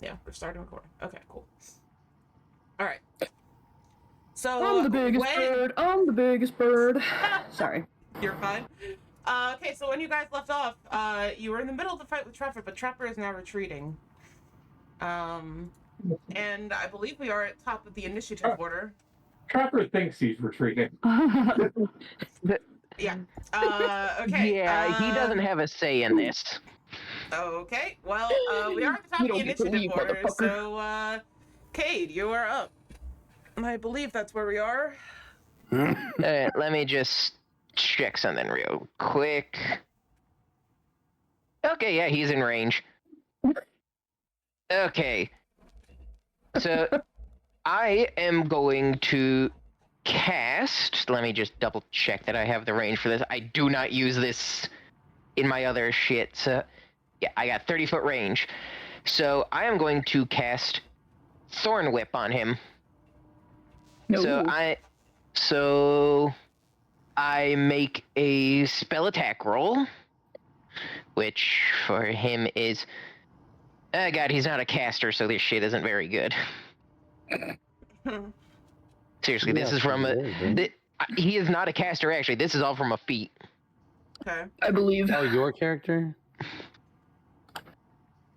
Yeah, we're starting recording. Okay, cool. All right. So I'm the biggest bird. I'm the biggest bird. Sorry. You're fine. Okay, so when you guys left off, you were in the middle of the fight with Trapper, but Trapper is now retreating. And I believe we are at top of the initiative order. Trapper thinks he's retreating. Yeah. Okay. Yeah, he doesn't have a say in this. Okay. Well, we are at the top of the initiative order, so Cayde, you are up. I believe that's where we are. Let me just check something real quick. Okay, yeah, he's in range. Okay. So, I am going to cast... Let me just double check that I have the range for this. I do not use this in my other shit, so... Yeah, I got 30-foot range. So, I am going to cast Thorn Whip on him. No. So I make a spell attack roll, which for him is... Oh god, he's not a caster, so this shit isn't very good. Seriously, this is from he is not a caster, actually. This is all from a feat. Okay. I believe. Oh, your character?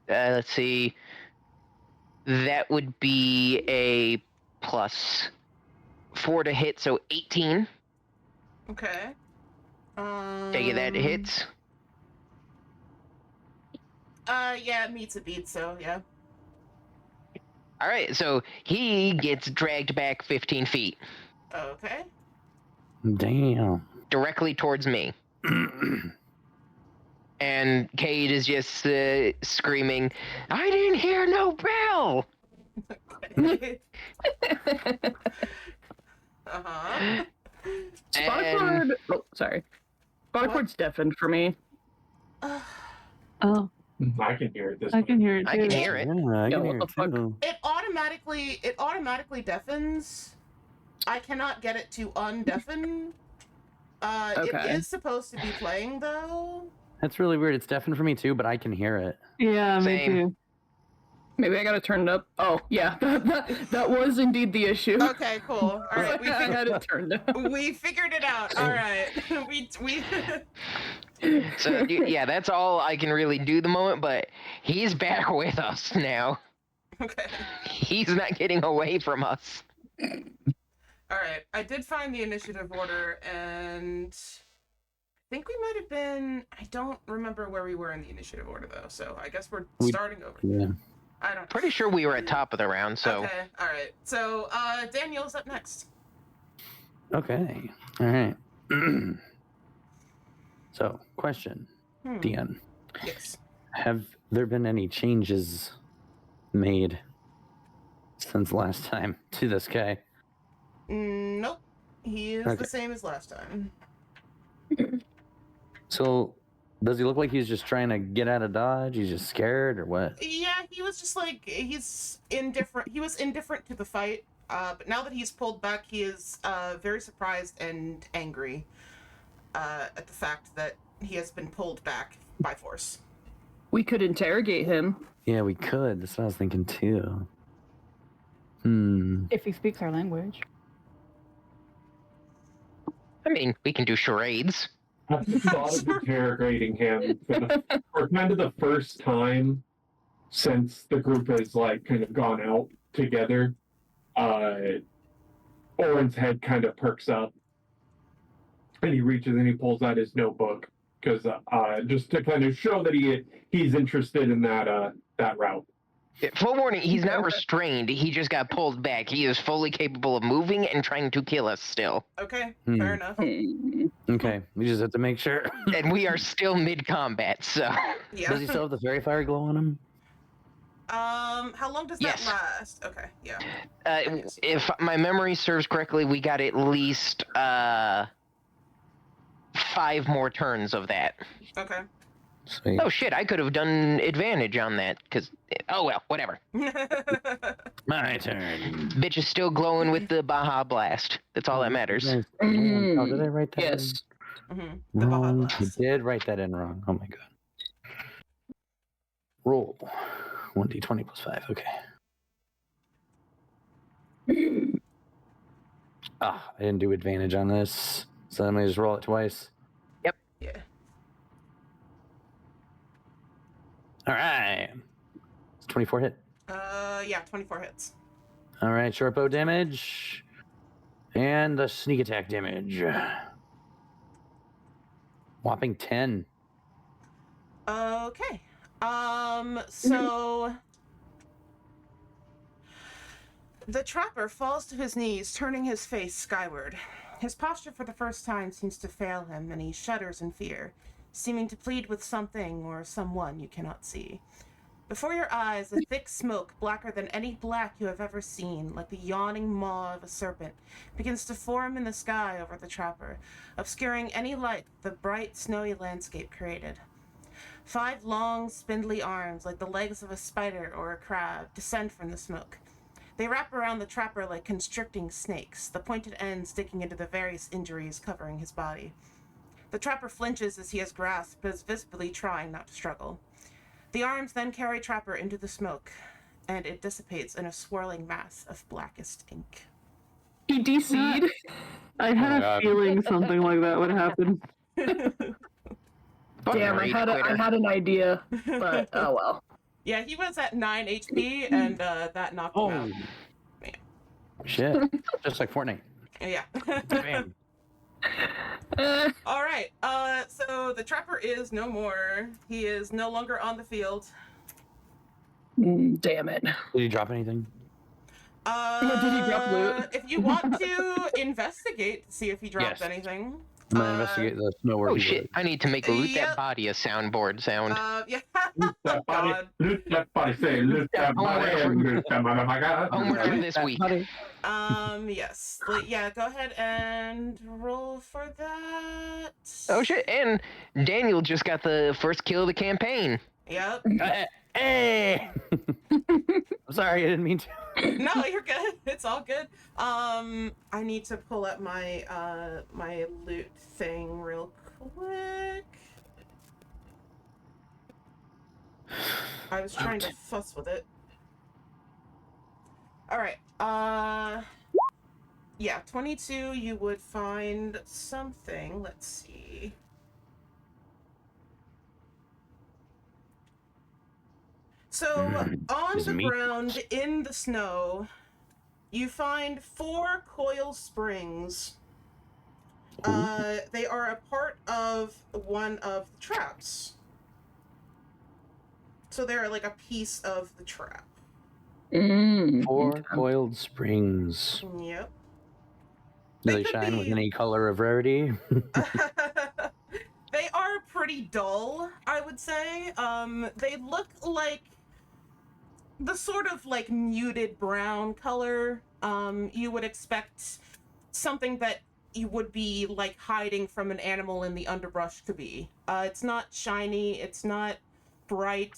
Let's see. That would be a plus 4 to hit, so 18. Okay. Take it that hits. Yeah, it meets a beat, so yeah. Alright, so he gets dragged back 15 feet. Okay. Damn. Directly towards me. And Cayde is just screaming, I didn't hear no bell! Uh-huh. Spotiford. Oh, sorry. Spotiford's deafened for me. Oh, I can hear it this I can hear it too. I can hear it. Yeah, I Yeah, can what hear the it fuck? too. It automatically deafens. I cannot get it to undeafen. It Okay. is supposed to be playing though. That's really weird. It's deafened for me too, but I can hear it. Yeah, me Same. too. Maybe I gotta turn it up. Oh, yeah. That was indeed the issue. Okay, cool. All right, we I had figured, it turned up. we figured it out. All right, we. So, yeah, that's all I can really do the moment, but he's back with us now. Okay. He's not getting away from us. All right, I did find the initiative order, and I think we might have been. I don't remember where we were in the initiative order though, so I guess we're starting over. Yeah. I don't. Pretty sure we were at top of the round, so... Okay, all right. So, Daniel's up next. Okay. All right. So, question, Dion. Yes. Have there been any changes made since last time to this guy? Nope. He is Okay. the same as last time. So, does he look like he's just trying to get out of Dodge? He's just scared or what? Yeah, he was just like he's indifferent. He was indifferent to the fight. But now that he's pulled back, he is very surprised and angry at the fact that he has been pulled back by force. We could interrogate him. Yeah, we could. That's what I was thinking too. If he speaks our language. I mean, we can do charades. I've thought of interrogating him for kind of the first time since the group has like kind of gone out together. Oran's head kind of perks up, and he reaches and he pulls out his notebook because just to kind of show that he's interested in that route. Full warning, he's not restrained. He just got pulled back. He is fully capable of moving and trying to kill us still. Okay, fair enough. Okay, we just have to make sure. And we are still mid-combat, so... Yeah. Does he still have the fairy fire glow on him? How long does Yes. that last? Okay, yeah. If my memory serves correctly, we got at least 5 more turns of that. Okay. Sweet. Oh shit, I could have done advantage on that, because... Oh well, whatever. My turn. Bitch is still glowing with the Baja Blast. That's all that matters. Oh, did I write that Yes. The in? Baja Wrong. Blast. I did write that in wrong. Oh my god. Roll. 1d20 plus 5. Okay. I didn't do advantage on this, so let me just roll it twice. Yeah. All right. It's 24 hit. Yeah, 24 hits. All right, short bow damage. And the sneak attack damage. Whopping 10. Okay. So the trapper falls to his knees, turning his face skyward. His posture for the first time seems to fail him, and he shudders in fear, seeming to plead with something or someone you cannot see. Before your eyes, a thick smoke, blacker than any black you have ever seen, like the yawning maw of a serpent, begins to form in the sky over the trapper, obscuring any light the bright, snowy landscape created. 5 long, spindly arms, like the legs of a spider or a crab, descend from the smoke. They wrap around the trapper like constricting snakes, the pointed ends sticking into the various injuries covering his body. The trapper flinches as he is grasped, but is visibly trying not to struggle. The arms then carry Trapper into the smoke, and it dissipates in a swirling mass of blackest ink. He DC'd. I had a God. feeling something like that would happen. Damn, I had an idea, but oh well. Yeah, he was at 9 HP, and that knocked him out. Shit. Just like Fortnite. Yeah. Bam. All right. So the Trapper is no more. He is no longer on the field. Damn it. Did you drop anything? Did he drop loot? If you want to investigate to see if he dropped Yes. anything. I'm gonna investigate the snow where Oh he shit! was. I need to make loot Yep. that body a soundboard sound. Yeah. Loot that body. God. Loot that body. Say, loot that body. And loot that motherfucker. Homework for this week. Yes. Yeah, go ahead and roll for that. Oh shit! And Daniel just got the first kill of the campaign. Yep. Hey! I'm sorry, I didn't mean to. No, you're good. It's all good. I need to pull up my my loot thing real quick. I was trying to fuss with it. All right. Yeah, 22. You would find something. Let's see. So, on is the meat. ground in the snow, you find 4 coil springs. They are a part of one of the traps. So they're like a piece of the trap. 4 coiled springs. Yep. Do They they could shine with be- any color of rarity? They are pretty dull, I would say. They look like the sort of like muted brown color you would expect something that you would be like hiding from an animal in the underbrush to be. It's not shiny, it's not bright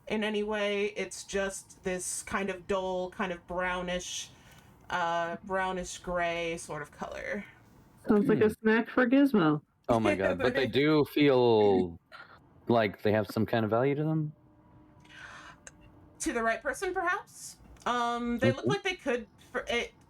in any way. It's just this kind of dull, kind of brownish gray sort of color. Sounds like a snack for Gizmo. Oh my god, but they do feel like they have some kind of value to them? To the right person, perhaps. They look like it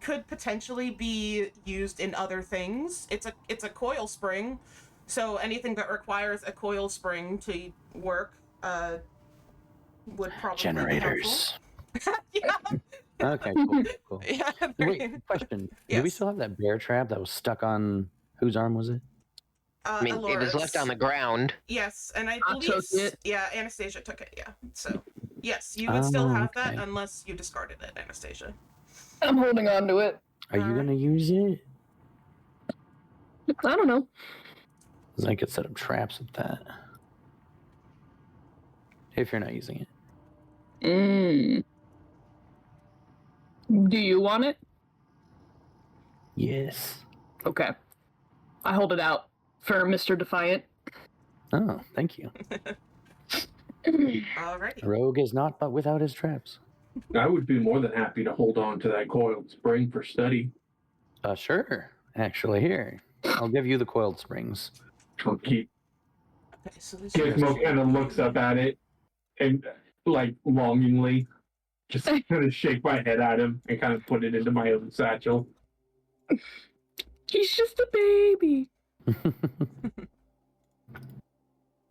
could potentially be used in other things. It's a coil spring, so anything that requires a coil spring to work would probably Generators. be helpful. Yeah. Okay, cool. Yeah. Wait, question. Do we Yes. still have that bear trap that was stuck on... Whose arm was it? I mean, it was left on the ground. Yes, and I I believe took it. Yeah, Anastasia took it. Yeah, so yes, you would still have that okay. unless you discarded it, Anastasia. I'm holding on to it. Are you Alright. gonna use it? I don't know. 'Cause I could set up traps with that. If you're not using it. Do you want it? Yes. Okay. I hold it out for Mr. Defiant. Oh, thank you. Alrighty. A rogue is not but without his traps. I would be more than happy to hold on to that coiled spring for study. Sure. Actually, here. I'll give you the coiled springs. I'll keep. Okay, so this Gizmo kind of looks up at it, and like longingly, just kind of shake my head at him and kind of put it into my own satchel. He's just a baby.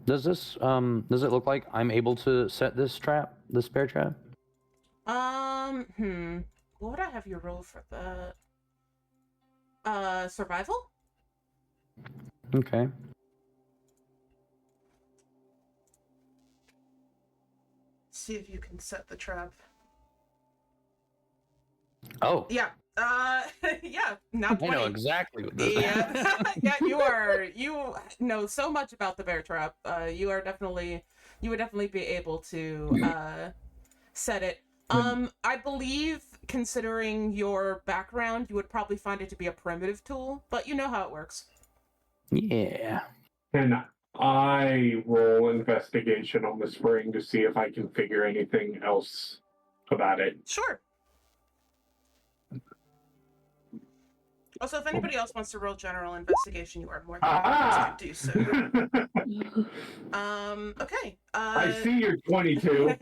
Does it look like I'm able to set this trap, this bear trap? What would I have you roll for that? Survival? Okay. See if you can set the trap. Oh, Yeah. Yeah. Now I 20. know exactly what this Yeah. Yeah, you know so much about the bear trap. You would definitely be able to set it. I believe, considering your background, you would probably find it to be a primitive tool, but you know how it works. Yeah. Can I roll investigation on the spring to see if I can figure anything else about it? Sure. Also, if anybody else wants to roll general investigation, you are more than welcome to do so. Okay. I see you're 22.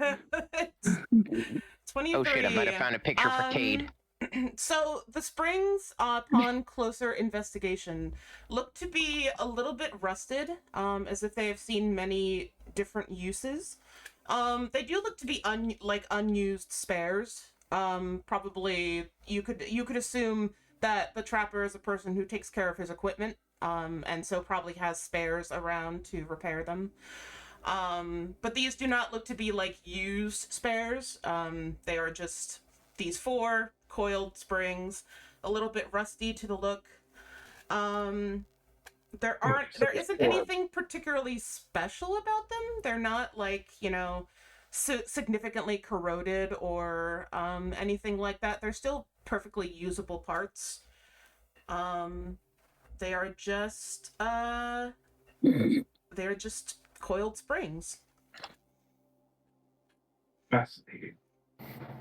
23. Oh shit, I might have found a picture for Cayde. So the springs, upon closer investigation, look to be a little bit rusted, as if they have seen many different uses. They do look to be unused spares. Probably you could assume that the trapper is a person who takes care of his equipment, and so probably has spares around to repair them. But these do not look to be like used spares. They are just these 4 coiled springs, a little bit rusty to the look. There isn't anything particularly special about them. They're not like, significantly corroded or anything like that. They're still perfectly usable parts. They are just coiled springs. Fascinating.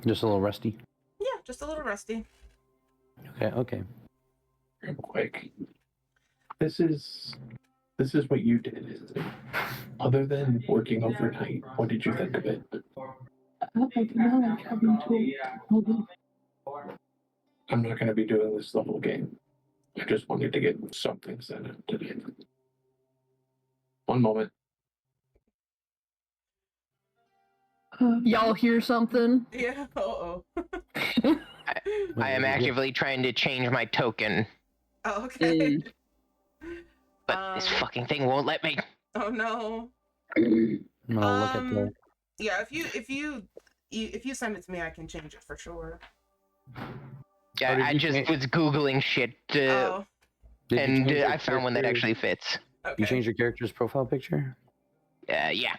Just a little rusty. Yeah, just a little rusty. Okay. Real quick. This is what you did, isn't it? Other than working overnight, what did you think of it? I'm not going to be doing this the whole game. I just wanted to get something set up today. One moment. Y'all hear something? Yeah. Uh-oh. I am actively trying to change my token, Oh, okay. but this fucking thing won't let me. Oh no. I'm gonna look at the. Yeah, if you send it to me, I can change it for sure. Yeah, I just was googling shit, Oh. and I found one that actually fits. Okay. You changed your character's profile picture? Yeah.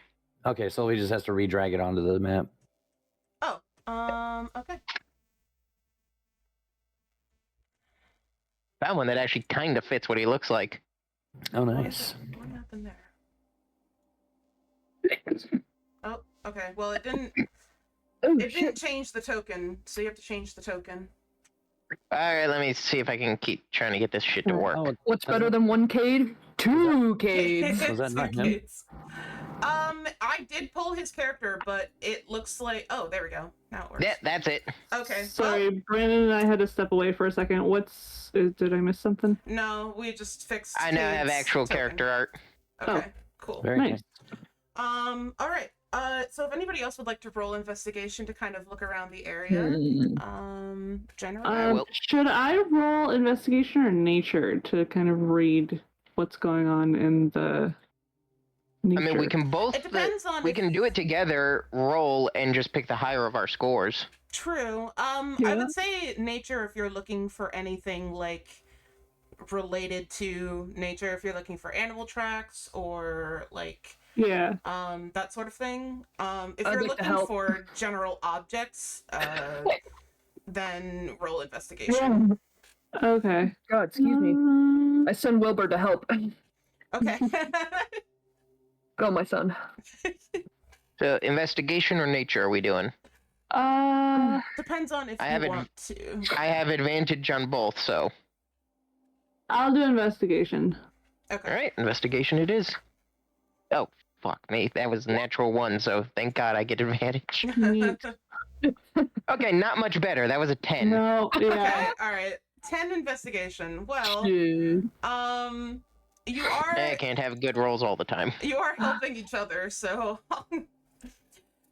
Okay, so he just has to re-drag it onto the map. Oh. Okay. Found one that actually kind of fits what he looks like. Oh, nice. What happened there? Oh, okay. Well, it didn't. It didn't change the token, so you have to change the token. Alright, let me see if I can keep trying to get this shit to work. Oh, What's better than 1 Cayde? 2 Caydes. Was that not him? Kids. I did pull his character, but it looks like. Oh, there we go. Now it works. Yeah, that's it. Okay. Sorry, Brandon and I had to step away for a second. Did I miss something? No, we just fixed. I now have Cade's actual token. character art. Okay. Cool. Very Nice. nice. All right. So if anybody else would like to roll investigation to kind of look around the area, generally. will. Should I roll investigation or nature to kind of read what's going on in the nature? I mean, we can both. It depends on We if- can do it together, roll, and just pick the higher of our scores. True. I Yeah. would say nature if you're looking for anything like related to nature. If you're looking for animal tracks or like Yeah. that sort of thing. If I'd you're like to looking help. for general objects, then roll investigation. Okay. God, excuse me. I send Wilbur to help. Okay. Go, my son. So, investigation or nature are we doing? Depends on if I you haven't- want to. I have advantage on both, so. I'll do investigation. Okay. Alright, investigation it is. Oh, fuck me. That was a natural 1, so thank God I get advantage. Neat. Okay, not much better. That was a 10. No, Okay, yeah. all right. 10 investigation. Well, Yeah. you I are can't have good rolls all the time. helping each other, so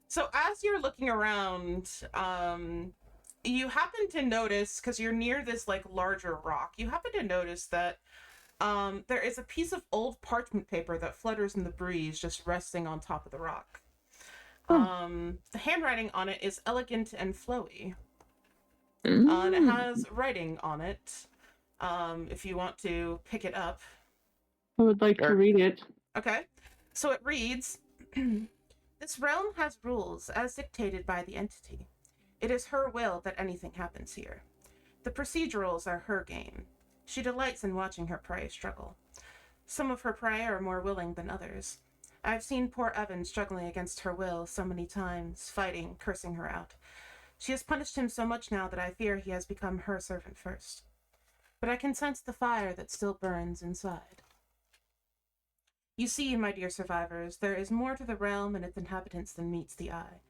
so as you're looking around, you happen to notice, because you're near this like larger rock, you happen to notice that there is a piece of old parchment paper that flutters in the breeze, just resting on top of the rock. The handwriting on it is elegant and flowy. And it has writing on it. If you want to pick it up. I would like to read it. Okay. So it reads, "This realm has rules as dictated by the entity. It is her will that anything happens here. The procedurals are her game. She delights in watching her prey struggle. Some of her prey are more willing than others. I've seen poor Evan struggling against her will so many times, fighting, cursing her out. She has punished him so much now that I fear he has become her servant first. But I can sense the fire that still burns inside. You see, my dear survivors, there is more to the realm and its inhabitants than meets the eye.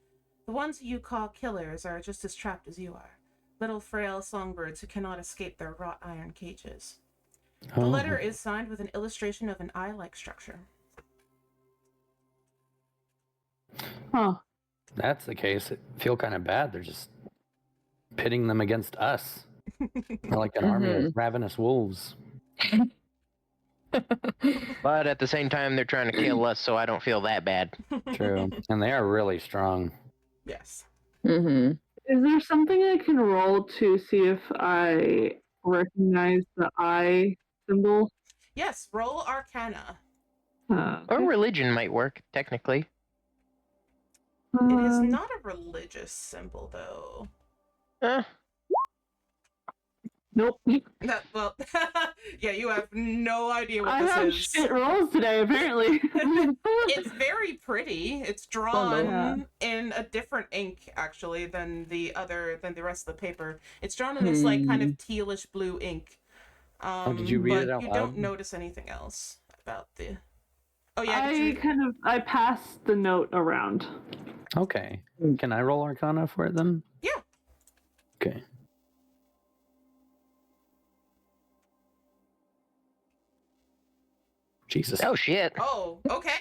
The ones who you call killers are just as trapped as you are. Little frail songbirds who cannot escape their wrought iron cages. The letter is signed with an illustration of an eye-like structure." Huh. That's the case. I feel kind of bad. They're just pitting them against us. They're like an army of ravenous wolves. But at the same time, they're trying to kill us, so I don't feel that bad. True. And they are really strong. Yes. Mm-hmm. Is there something I can roll to see if I recognize the eye symbol? Yes, roll Arcana. Or religion might work, technically. It is not a religious symbol, though. Nope. That, well, yeah, you have no idea what I this have is. shit rolls today, apparently. It's very pretty. It's drawn in a different ink, actually, than the rest of the paper. It's drawn in this like kind of tealish blue ink. Did you read but it out you loud? don't notice anything else about the. Oh yeah, did you... I passed the note around. Okay. Can I roll Arcana for it then? Yeah. Okay. Jesus. Oh, shit. Oh, okay.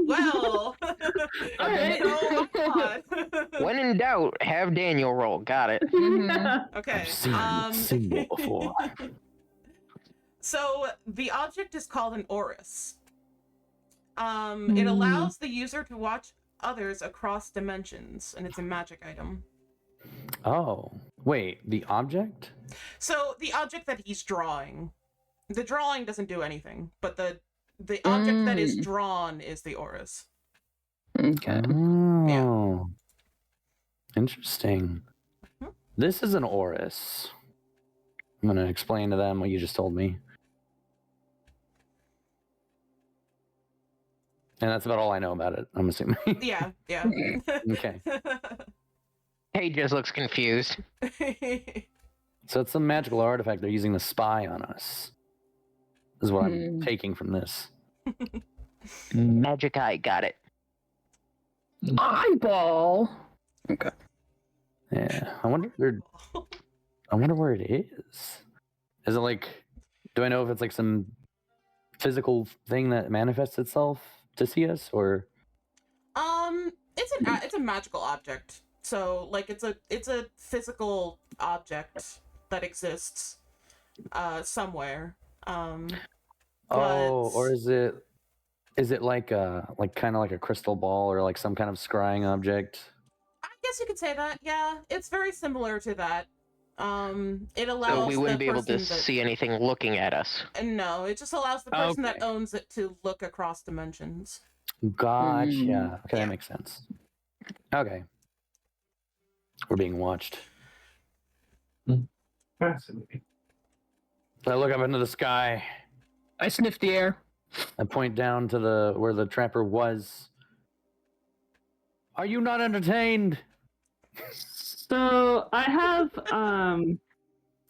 Well. Alright. Oh my God. When in doubt, have Daniel roll. Got it. Okay. I've seen that symbol before. So the object is called an Oris. It allows the user to watch others across dimensions, and it's a magic item. Oh, wait, the object? So the object that he's drawing, the drawing doesn't do anything, but the object that is drawn is the Oris. Okay. Oh, Yeah. Interesting. This is an Oris. I'm going to explain to them what you just told me. And that's about all I know about it, I'm assuming. Yeah. Okay. He just looks confused. So it's some magical artifact they're using to spy on us. Is what I'm taking from this. Magic eye, got it. Eyeball. Okay. Yeah. I wonder where it is. Is it like, do I know if it's like some physical thing that manifests itself to see us, or? It's a magical object. So like it's a physical object that exists somewhere. Or is it like kind of like a crystal ball or like some kind of scrying object? I guess you could say that. Yeah, it's very similar to that. It allows So we wouldn't the be able to person see anything looking at us. No, it just allows the person that Okay. owns it to look across dimensions. Gotcha. Okay, Yeah. that makes sense. Okay. We're being watched. Fascinating. I look up into the sky. I sniffed the air. I point down to where the trapper was. Are you not entertained? So I have,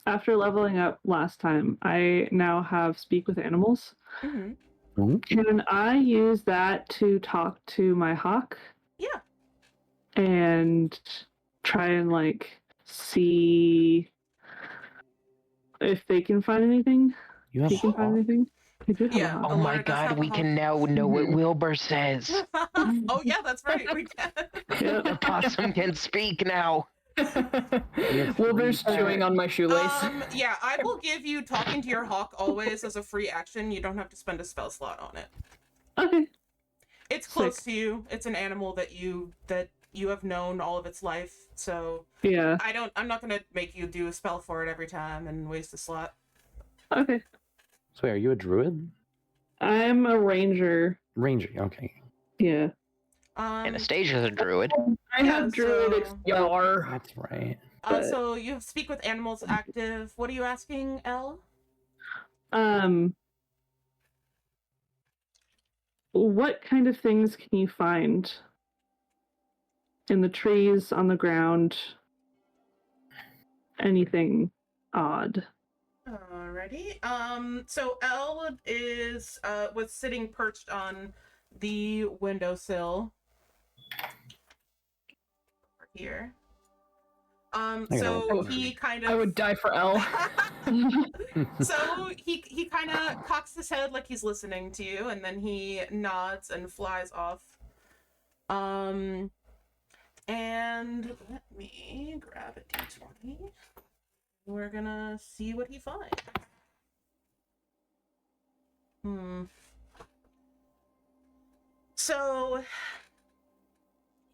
after leveling up last time, I now have speak with animals. Mm-hmm. Ooh. Can I use that to talk to my hawk Yeah. and try and like see if they can find anything? You If have he can find hawk? anything? I do have Yeah. a hawk. Oh my Elora does god, have a we hawk. can now know what Mhm. Wilbur says. Oh yeah, that's right. We can. The possum can speak now. Wilbur's chewing on my shoelace. Yeah, I will give you talking to your hawk always as a free action. You don't have to spend a spell slot on it. Okay. It's close to you. It's an animal that you have known all of its life. So Yeah. I'm not gonna make you do a spell for it every time and waste a slot. Okay. So wait, are you a druid? I'm a ranger. Ranger, okay. Yeah. Anastasia's a druid. I have druid so- expel. That's right. So you speak with animals active. What are you asking, Elle? What kind of things can you find in the trees, on the ground? Anything odd? Alrighty. So Elle was sitting perched on the windowsill here. So he kind of I would die for Elle. So he kind of cocks his head like he's listening to you, and then he nods and flies off. And let me grab a d20. We're gonna see what he finds. So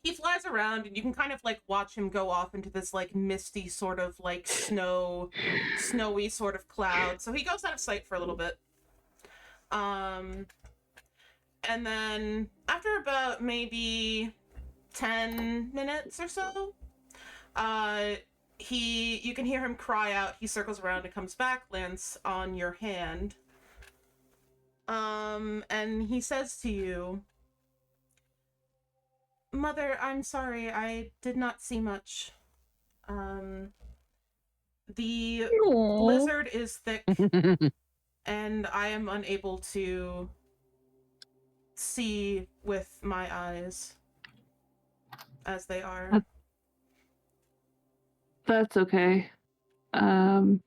he flies around, and you can kind of like watch him go off into this like misty sort of like snowy sort of cloud. So he goes out of sight for a little bit. And then after about maybe 10 minutes or so, you can hear him cry out. He circles around and comes back, lands on your hand. And he says to you, "Mother, I'm sorry, I did not see much. The blizzard is thick, and I am unable to see with my eyes as they are." That's okay. None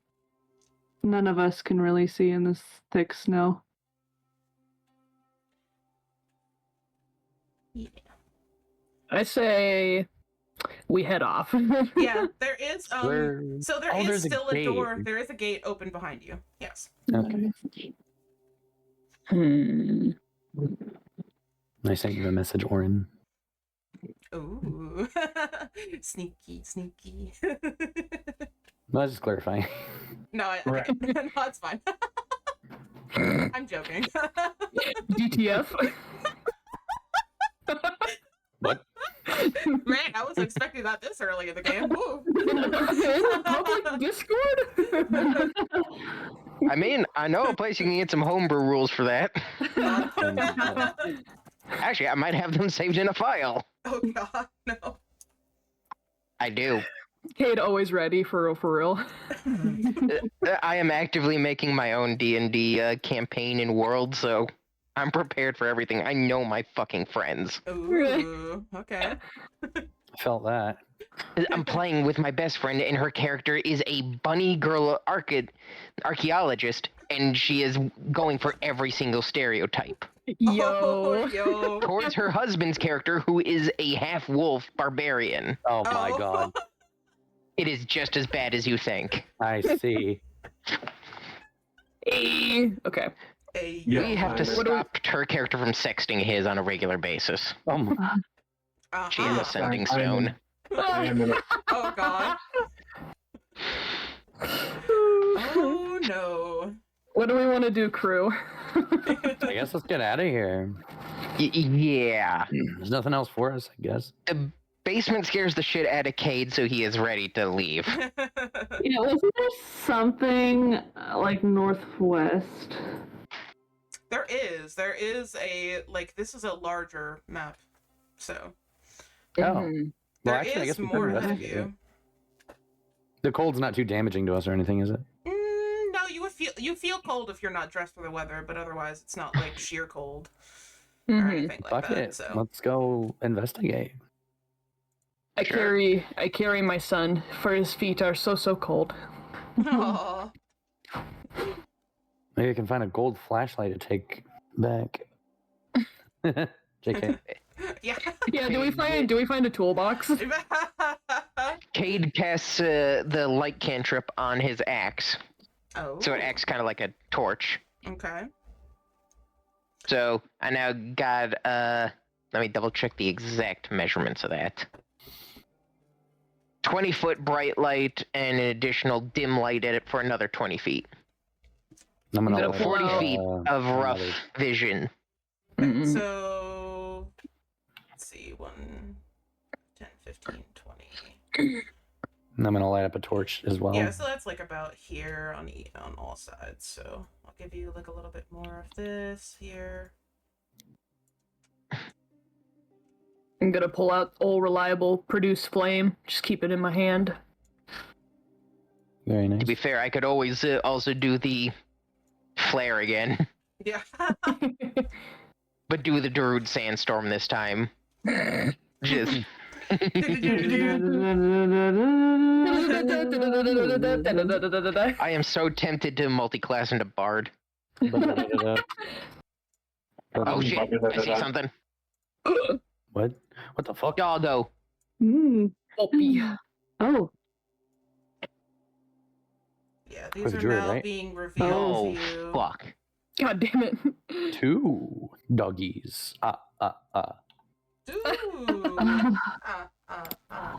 of us can really see in this thick snow. Yeah. I say we head off. Yeah, there is Where- so there Oh, is there's a still a door. gate. There is a gate open behind you. Yes. Okay. I sent you a message, Oran. Ooh. Sneaky. No, I was just clarifying. No, Right. no, it's fine. I'm joking. DTF. What? Man, I wasn't expecting that this early in the game. Woo. Public Discord? I mean, I know a place you can get some homebrew rules for that. Actually, I might have them saved in a file. Oh god, no. I do. Cayde always ready for real. I am actively making my own D&D campaign and world, so I'm prepared for everything. I know my fucking friends. Ooh, okay. I felt that. I'm playing with my best friend, and her character is a bunny girl archaeologist, and she is going for every single stereotype. Oh, Yo. yo. Towards her husband's character, who is a half-wolf barbarian. Oh my Oh. god. It is just as bad as you think. I see. Okay. Hey, Yeah. We have to What do we- stop her character from sexting his on a regular basis. Oh my. She is a uh-huh. sending I am- stone. I am in a, Oh god. Oh no. What do we want to do, crew? I guess let's get out of here. Yeah. There's nothing else for us, I guess. The basement scares the shit out of Cayde, so he is ready to leave. Yeah, wasn't there something like northwest? There is a like this is a larger map. So Oh. Mhm. Well, there actually, I is guess we could more ahead of investigate it. you. The cold's not too damaging to us or anything, is it? No, you would feel you feel cold if you're not dressed for the weather, but otherwise it's not like sheer cold or Mhm. anything like Fuck that. it. So Let's go investigate. I Sure. carry my son, for his feet are so cold. Aw. Maybe I can find a gold flashlight to take back. JK. Yeah. Yeah, do we find a toolbox? Cayde casts the light cantrip on his axe, Oh. so it acts kind of like a torch. Okay. So I now got let me double check the exact measurements of that. 20-foot bright light and an additional dim light at it for another 20 feet. I'm gonna light pull 40 out, feet of rough another- vision. Mm-mm. So let's see, 1, 10, 15, 20. I'm gonna light up a torch as well. Yeah, so that's like about here on all sides. So I'll give you like a little bit more of this here. I'm gonna pull out old reliable produce flame. Just keep it in my hand. Very nice. To be fair, I could always also do the flare again, Yeah. but do the Darude sandstorm this time. Just I am so tempted to multi-class into Bard. Oh shit! I see something. What? What the fuck? Doggo. Mm. Oppie. Oh, Yeah, these For the are druid, now right? being revealed Oh to you. fuck! God damn it. 2 doggies. Ooh.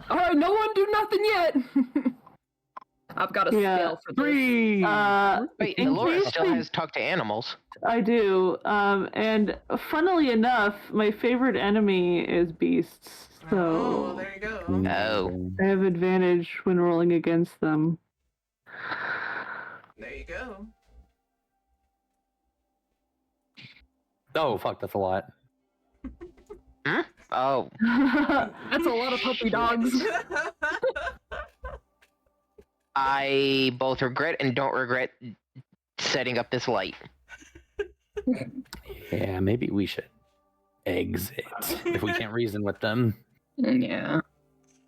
Alright, no one do nothing yet. I've got a Yeah. spell for this. 3. Wait, in Elora case still they- has talk to animals. I do. And funnily enough, my favorite enemy is beasts. Oh, So there you go. Oh. I have advantage when rolling against them. There you go. Oh fuck, that's a lot. Oh, That's a lot of puppy dogs. I both regret and don't regret setting up this light. Yeah, maybe we should exit if we can't reason with them. Yeah.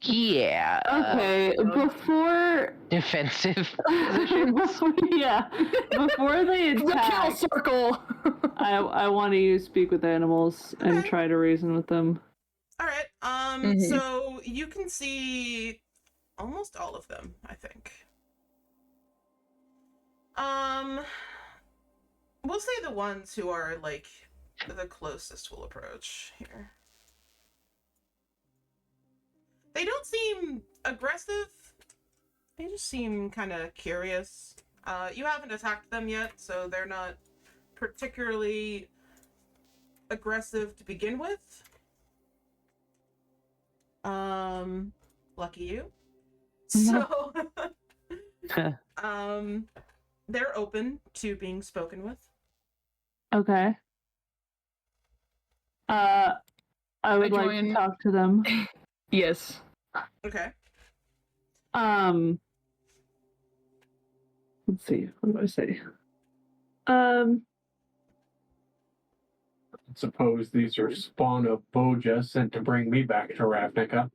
Yeah. Okay, before Defensive positions. yeah, before they The kill attack, circle. I want to use speak with animals and Okay. try to reason with them. All right. Mhm. So you can see almost all of them, I think. We'll say the ones who are like the closest will approach here. They don't seem aggressive. They just seem kind of curious. You haven't attacked them yet, so they're not particularly aggressive to begin with. Lucky you. So, they're open to being spoken with. Okay. I would like join- to talk to them. Yes. Okay. Let's see. What do I say? Suppose these are spawn of Boja sent to bring me back to Ravnica.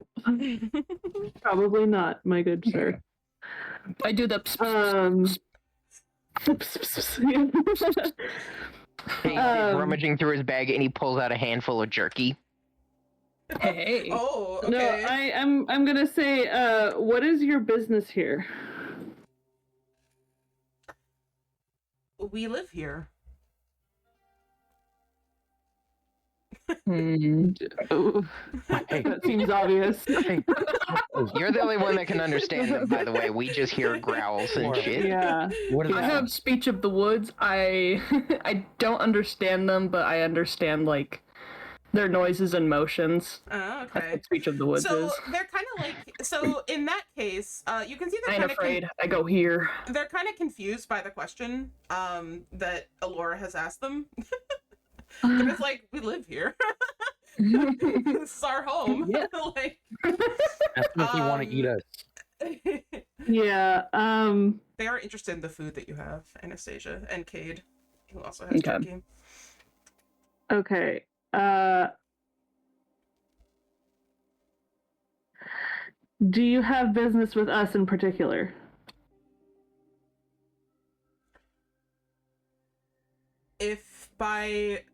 Probably not, my good sir. I do the He's rummaging through his bag and he pulls out a handful of jerky. hey. Oh, okay. No, I'm gonna say, what is your business here? We live here. Oh, Hey, that seems obvious. hey. You're the only one that can understand them, by the way. We just hear growls and shit. Yeah. What is I that? have speech of the woods. I I don't understand them, but I understand like their noises and motions. Oh, That's okay. what speech of the woods So is. they're kind of like, so in that case, you can see I they're ain't kind of afraid. I go here. they're kind of confused by the question that Elora has asked them. And it's like, we live here. This is our home. Yeah. Like, That's if you want to eat us. Yeah. They are interested in the food that you have, Anastasia and Cayde, who also has Okay. jerky. Okay. Do you have business with us in particular? If by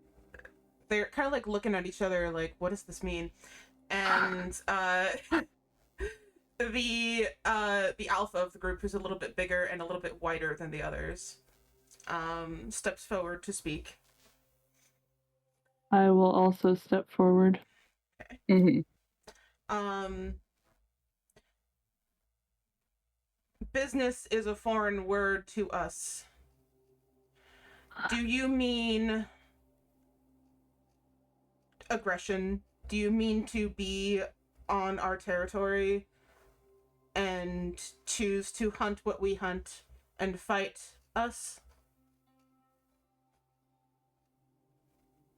they're kind of like looking at each other like, what does this mean? And the alpha of the group, who's a little bit bigger and a little bit whiter than the others, steps forward to speak. I will also step forward. Mm-hmm. Business is a foreign word to us. Do you mean aggression? Do you mean to be on our territory and choose to hunt what we hunt and fight us?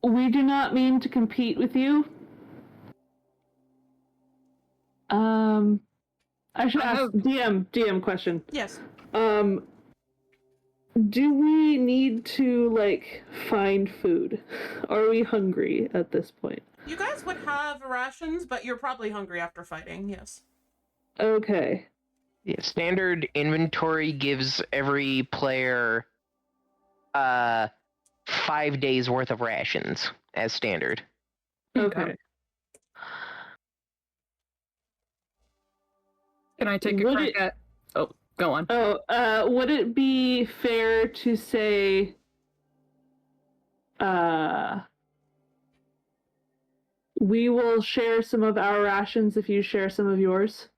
We do not mean to compete with you. I should ask DM question. Yes. Do we need to, like, find food? Are we hungry at this point? You guys would have rations, but you're probably hungry after fighting, yes. Okay. Yeah, standard inventory gives every player 5 days worth of rations as standard. Okay. Can I take a crack at... Oh, go on. Would it be fair to say, we will share some of our rations if you share some of yours?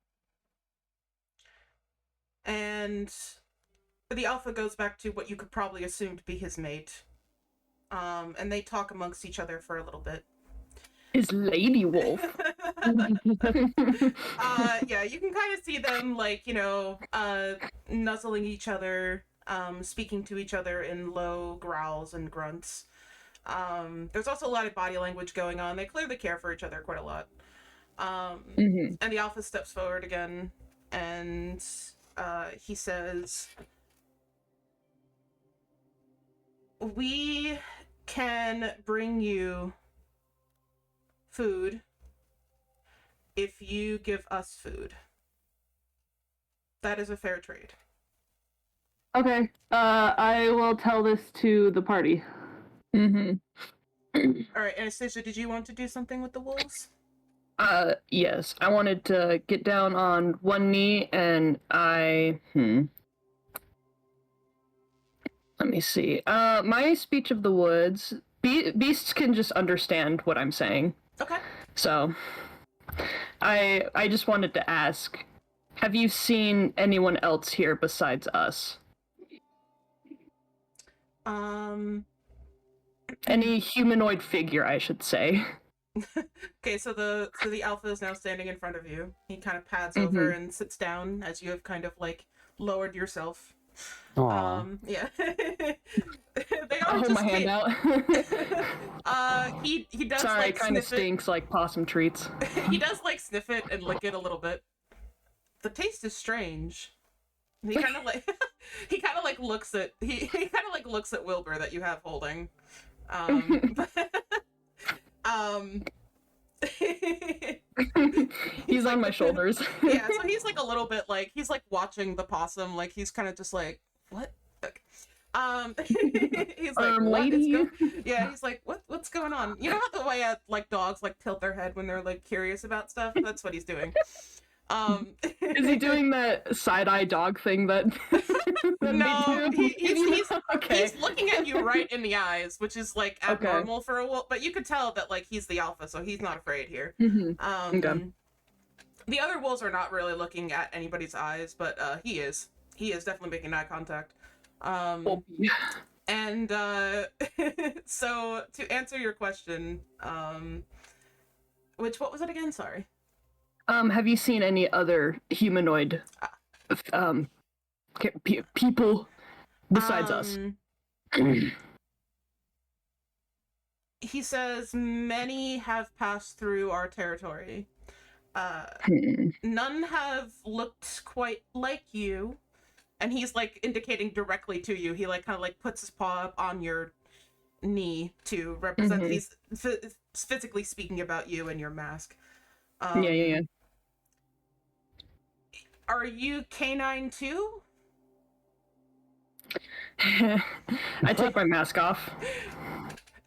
And the alpha goes back to what you could probably assume to be his mate. And they talk amongst each other for a little bit. His lady wolf. Yeah, you can kind of see them, like, you know, nuzzling each other, speaking to each other in low growls and grunts. There's also a lot of body language going on. They clearly care for each other quite a lot. And the alpha steps forward again, and he says, we can bring you food if you give us food. That is a fair trade. Okay. I will tell this to the party. Alright, Anastasia, did you want to do something with the wolves? Yes. I wanted to get down on one knee and let me see. My speech of the woods, beasts can just understand what I'm saying. Okay. So, I just wanted to ask, have you seen anyone else here besides us? Any humanoid figure, I should say. Okay, so the alpha is now standing in front of you. He kind of pads over and sits down as you have kind of like lowered yourself. Aww. Yeah. I'll hold my hand out. He does Sorry, like it kind of sniff stinks like possum treats. He does like sniff it and lick it a little bit. The taste is strange. He kind of like looks at looks at Wilbur that you have holding. He's on my shoulders. Yeah, so he's like a little bit like he's like watching the possum, like he's kind of just like, what? He's like, what is lady? Yeah, he's like, what's going on? You know how the way like dogs like tilt their head when they're like curious about stuff? That's what he's doing. Is he doing that side-eye dog thing that, no, he's okay. He's looking at you right in the eyes, which is like abnormal for a wolf, but you could tell that like he's the alpha, so he's not afraid here. Okay. The other wolves are not really looking at anybody's eyes, but he is definitely making eye contact. And so to answer your question, what was it again? Sorry. Have you seen any other humanoid people besides us? He says many have passed through our territory. None have looked quite like you. And he's like indicating directly to you. He like kind of like puts his paw up on your knee to represent that he's physically speaking about you and your mask. Yeah. Are you canine too? I take my mask off.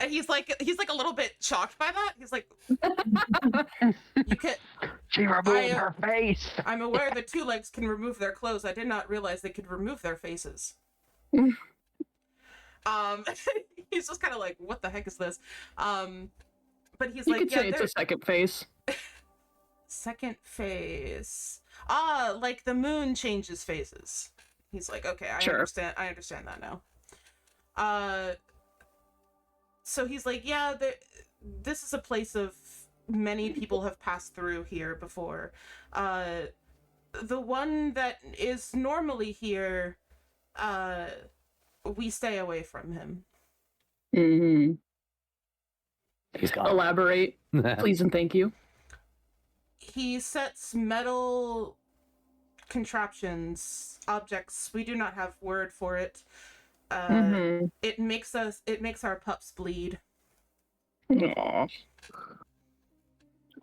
And he's like a little bit shocked by that. He's like, you can. She removed her face. I'm aware the two legs can remove their clothes. I did not realize they could remove their faces. He's just kind of like, what the heck is this? But he's You like, could say it's a second face. Second phase. Like the moon changes phases. He's like, okay, I understand that now. So he's like, yeah, this is a place of many people have passed through here before. The one that is normally here, we stay away from him. Mm-hmm. He's gone. Elaborate, please and thank you. He sets metal contraptions, objects. We do not have word for it. It makes our pups bleed. Aww.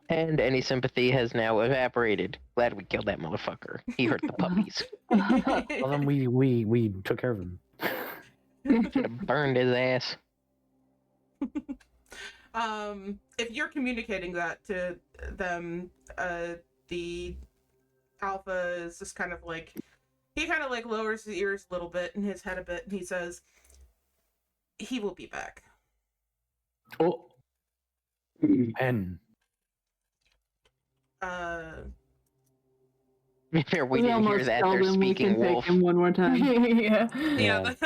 And any sympathy has now evaporated. Glad we killed that motherfucker. He hurt the puppies. Well, then we took care of him. Should have burned his ass. If you're communicating that to them, the alpha is just kind of like, he kind of like lowers his ears a little bit and his head a bit, and he says, he will be back. Oh. And We didn't hear that. They're speaking wolf. Him one more time. Yeah.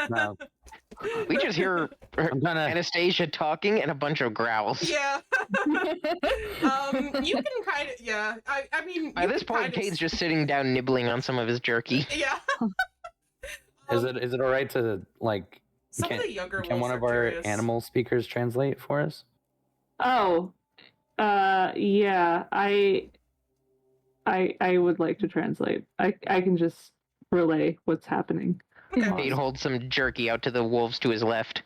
No, We just hear I'm gonna. Anastasia talking and a bunch of growls. Yeah. You can kind of, yeah. I mean, By this point, Cayde's just sitting down nibbling on some of his jerky. Yeah. Is it all right to like? Some of the younger Can wolves one of are our curious. animal speakers translate for us? Oh, yeah. I would like to translate. I can just relay what's happening. Okay. Cayde holds some jerky out to the wolves to his left.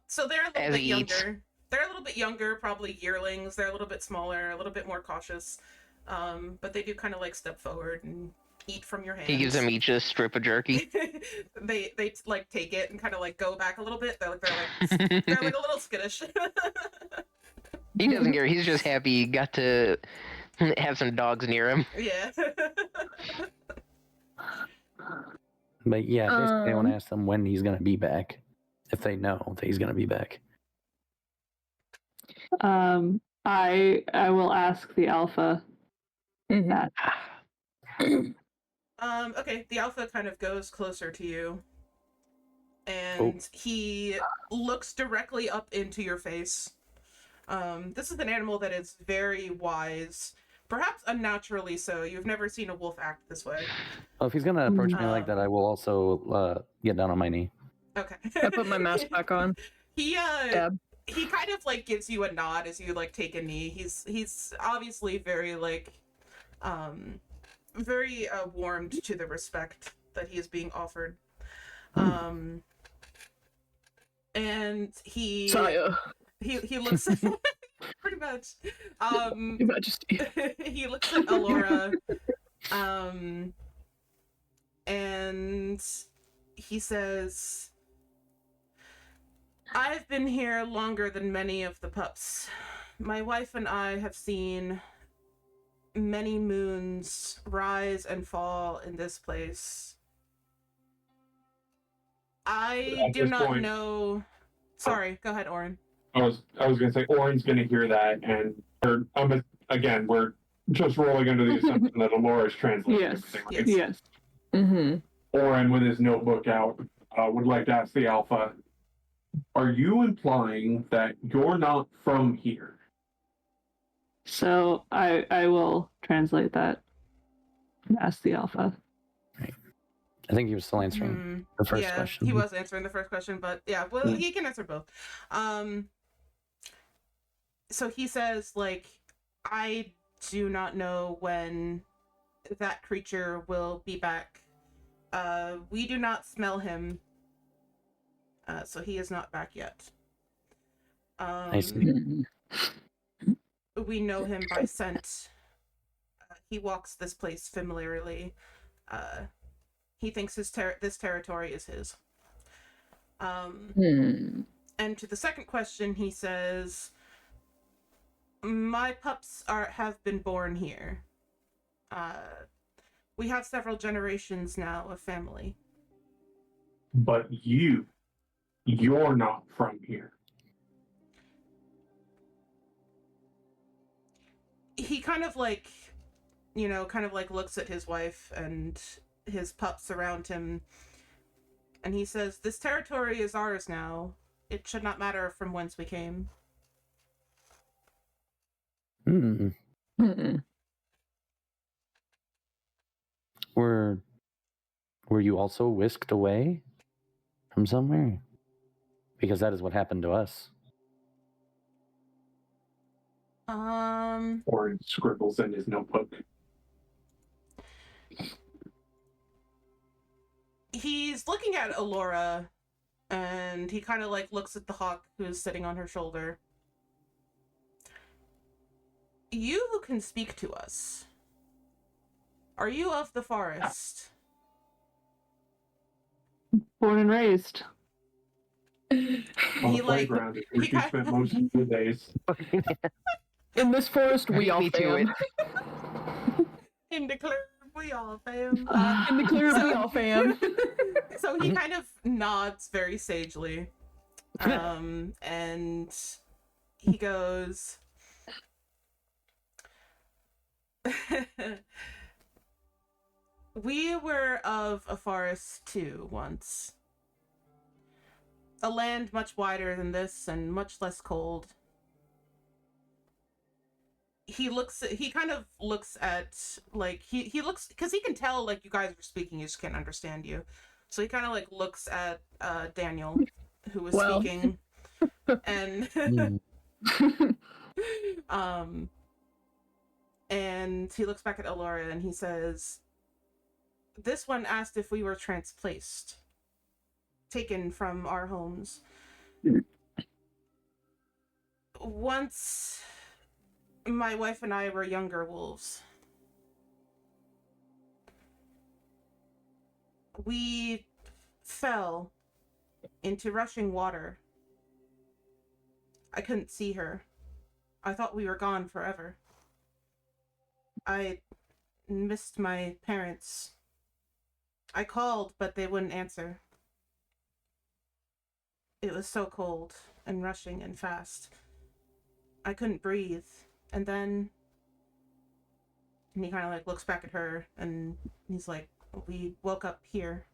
So they're a little As bit he eats. younger. They're a little bit younger, probably yearlings. They're a little bit smaller, a little bit more cautious. But they do kind of like step forward and eat from your hands. He gives them each a strip of jerky. they like take it and kind of like go back a little bit. They're like a little skittish. He doesn't care. He's just happy he got to have some dogs near him. Yeah. But yeah, basically, I want to ask them when he's gonna be back, if they know that he's gonna be back. I will ask the alpha that. Okay, the alpha kind of goes closer to you. And he looks directly up into your face. This is an animal that is very wise. Perhaps unnaturally so. You've never seen a wolf act this way. Well, if he's gonna approach me like that, I will also get down on my knee. Okay. I put my mask back on. He Dab. he kind of like gives you a nod as you like take a knee. He's obviously very like very warmed to the respect that he is being offered. And he Saya. he looks pretty much Your Majesty. he looks at Elora and he says, I've been here longer than many of the pups. My wife and I have seen many moons rise and fall in this place. I At do this not point- know. Sorry, go ahead, Oran. I was gonna say Oren's gonna hear that, and again we're just rolling under the assumption that Elora is translating Yes. everything. Right? Yes. Mm-hmm. Oren, with his notebook out, would like to ask the Alpha, are you implying that you're not from here? So I will translate that and ask the alpha. I think he was still answering the first Yeah, question. he was answering the first question, but yeah, well, he can answer both. So he says, like, I do not know when that creature will be back. We do not smell him, so he is not back yet. I see. We know him by scent. He walks this place familiarly. He thinks this territory is his. And to the second question, he says, "My pups have been born here. We have several generations now of family." But you're not from here. He kind of like, looks at his wife and his pups around him, and he says, "This territory is ours now. It should not matter from whence we came." Were you also whisked away from somewhere? Because that is what happened to us. Oran scribbles in his notebook. He's looking at Elora, and he kind of looks at the hawk who's sitting on her shoulder. "You who can speak to us, are you of the forest?" Born and raised. On the playground, where she spent most of the days. In this forest, we all Me to it. fam. In the clear, we all fam. In the clear, we all fam. So he kind of nods very sagely. And he goes, "We were of a forest too once. A land much wider than this and much less cold." He kind of looks at, he looks, because he can tell, you guys are speaking, he just can't understand you. So he kind of, looks at Daniel, who was speaking, and, and he looks back at Elora, and he says, "This one asked if we were transplaced, taken from our homes. Once my wife and I were younger wolves. We fell into rushing water. I couldn't see her. I thought we were gone forever. I missed my parents. I called, but they wouldn't answer. It was so cold and rushing and fast. I couldn't breathe. And then," and he kind of looks back at her, and he's like, "We woke up here.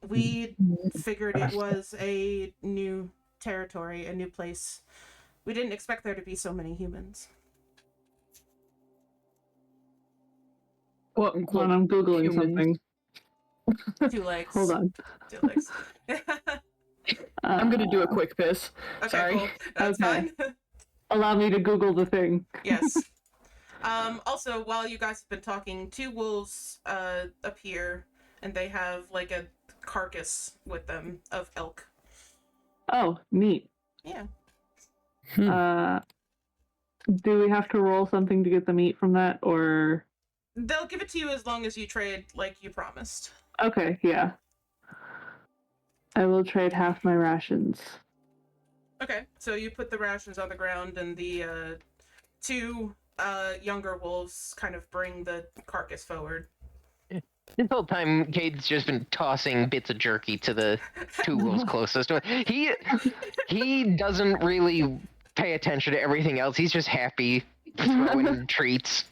We figured it was a new territory, a new place. We didn't expect there to be so many humans." Quote Hold on, unquote. I'm Googling humans. something. 2 legs. Hold on. 2 legs. I'm gonna do a quick piss. Okay, Sorry. cool. That's Okay. fine. Allow me to Google the thing. Yes. Also, while you guys have been talking, 2 wolves appear, and they have a carcass with them of elk. Oh, neat. Yeah. Do we have to roll something to get the meat from that, or? They'll give it to you as long as you trade like you promised. Okay, yeah. I will trade half my rations. Okay, so you put the rations on the ground, and the 2 younger wolves kind of bring the carcass forward. This whole time, Cayde's just been tossing bits of jerky to the 2 wolves closest to it. He doesn't really pay attention to everything else. He's just happy throwing treats.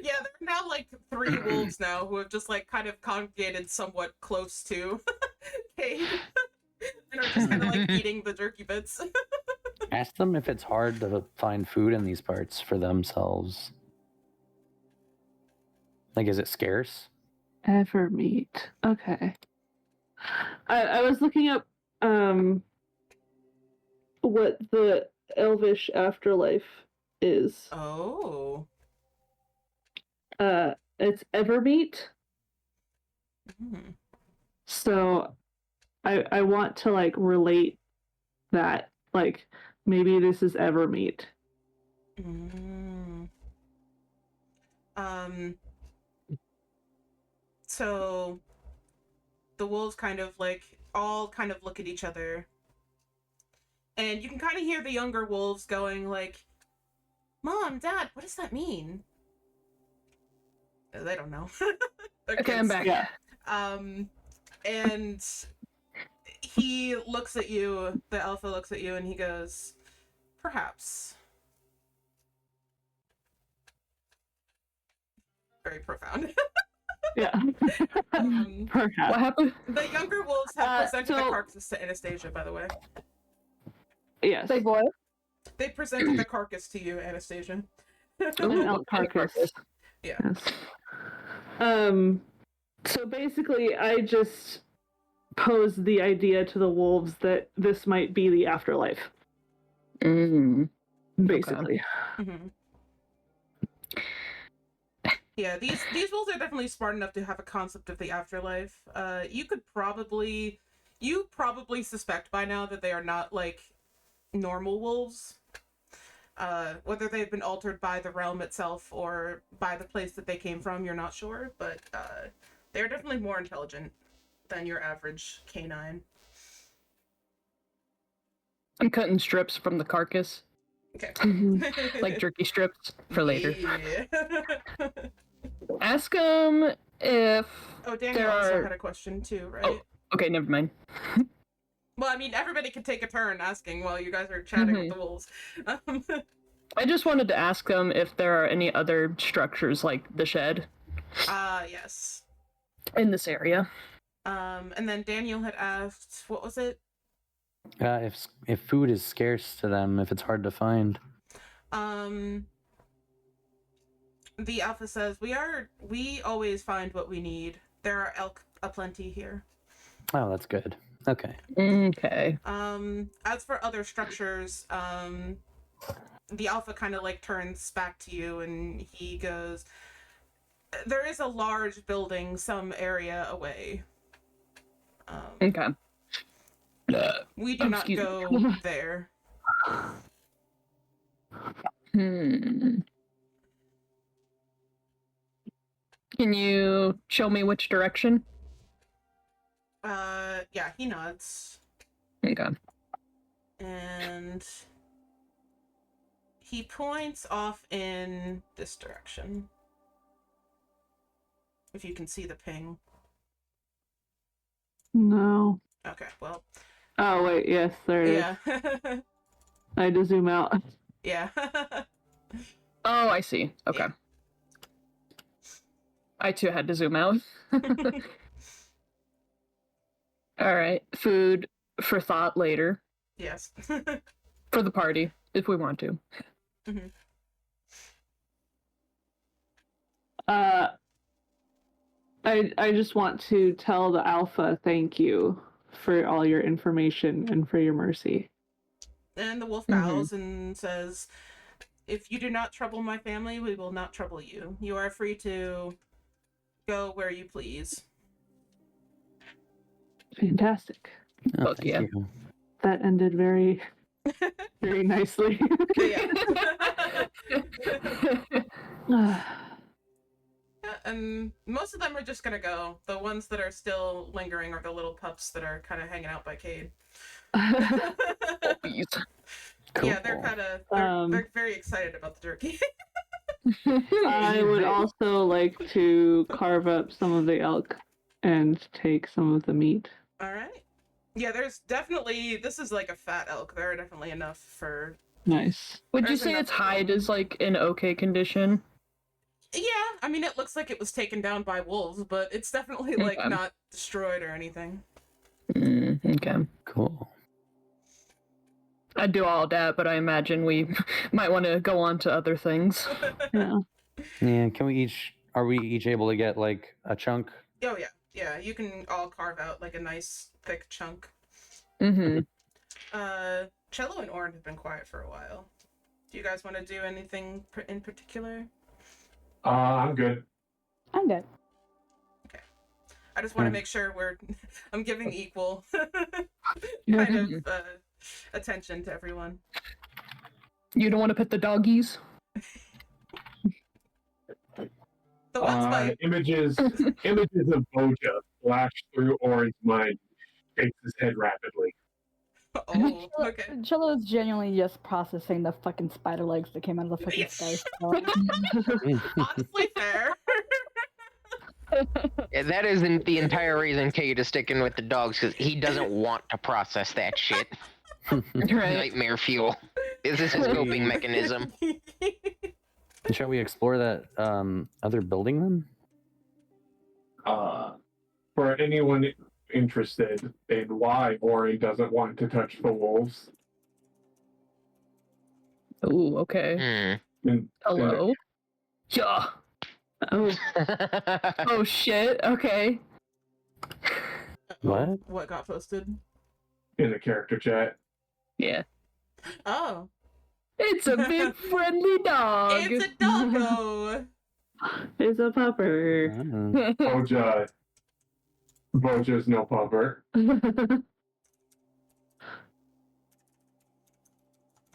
Yeah, there are now 3 wolves now who have just kind of congregated somewhat close to Cayde and are just kind of eating the jerky bits. Ask them if it's hard to find food in these parts for themselves. Is it scarce? Ever meat. Okay. I was looking up what the Elvish afterlife is. Oh. It's Evermeet. Hmm. So I want to like relate that, like maybe this is Evermeet. Mm. So the wolves kind of like all kind of look at each other, and you can kind of hear the younger wolves going like, "Mom, Dad, what does that mean?" They don't know. They're Okay, kids. I'm back. Yeah. And he looks at you, the alpha looks at you, and he goes, "Perhaps." Very profound. Yeah. Perhaps. What happened? The younger wolves have presented the so- carcass to Anastasia, by the way. Yes. Say what? They presented the carcass to you, Anastasia. An elk carcass. Yeah. Yes. So basically, I just posed the idea to the wolves that this might be the afterlife. Mm. Basically. Mm-hmm. Yeah, these wolves are definitely smart enough to have a concept of the afterlife. You probably suspect by now that they are not like normal wolves. Whether they've been altered by the realm itself or by the place that they came from, you're not sure, but they're definitely more intelligent than your average canine. I'm cutting strips from the carcass, Okay. like jerky strips for later. Yeah. Ask them if Oh, Daniel there also are. had a question too, right? Oh, okay, never mind. Well, I mean, everybody can take a turn asking while you guys are chatting with the wolves. I just wanted to ask them if there are any other structures like the shed Yes. in this area. And then Daniel had asked, what was it? If food is scarce to them, if it's hard to find. The alpha says, we always find what we need. There are elk aplenty here. Oh, that's good. Okay. Okay. As for other structures, the alpha kind of like turns back to you and he goes, there is a large building some area away. Okay. We do not Excuse go me. there. Can you show me which direction? Yeah, he nods. Okay. And he points off in this direction. If you can see the ping. No. Okay, well. Oh wait, yes, there it is. Yeah. I had to zoom out. Yeah. Oh, I see. Okay. Yeah. I too had to zoom out. All right. Food for thought later. Yes. For the party, if we want to. Mm-hmm. I just want to tell the alpha thank you for all your information and for your mercy. And the wolf bows and says, if you do not trouble my family, we will not trouble you. You are free to go where you please. Fantastic. Oh, Fuck thank yeah. you. That ended very, very nicely. Yeah. Ah, And most of them are just gonna go. The ones that are still lingering are the little pups that are kind of hanging out by Cayde. Please. Cool. Yeah, they're kind of they're very excited about the jerky. I would also like to carve up some of the elk and take some of the meat. All right. Yeah, there's definitely, this is like a fat elk. There are definitely enough for. Nice. Would you There's say enough its of them. hide is like in okay condition? Yeah, I mean, it looks like it was taken down by wolves, but it's definitely like Okay. not destroyed or anything. Okay. Cool. I'd do all that, but I imagine we might want to go on to other things. Yeah. Yeah, are we each able to get like a chunk? Oh yeah, yeah. You can all carve out like a nice thick chunk. Mm-hmm. Cello and Oran have been quiet for a while. Do you guys want to do anything in particular? I'm good. I'm good. I just want to make sure I'm giving equal kind of attention to everyone. You don't want to pet the doggies? The ones by images of Boja flash through Oran's mind, shakes his head rapidly. Oh, okay. Cello is genuinely just processing the fucking spider legs that came out of the fucking sky. Honestly, fair. Yeah, that isn't the entire reason Cayde is sticking with the dogs, because he doesn't want to process that shit. Right. Nightmare fuel. This is his coping mechanism. Shall we explore that other building then? For anyone interested in why Oran doesn't want to touch the wolves, Ooh, okay. and Hello? Yeah. Oh, Oh shit, okay. What? What got posted? in the character chat, Yeah. Oh, It's a big friendly dog. it's a doggo. it's a pupper. Boja's no pupper.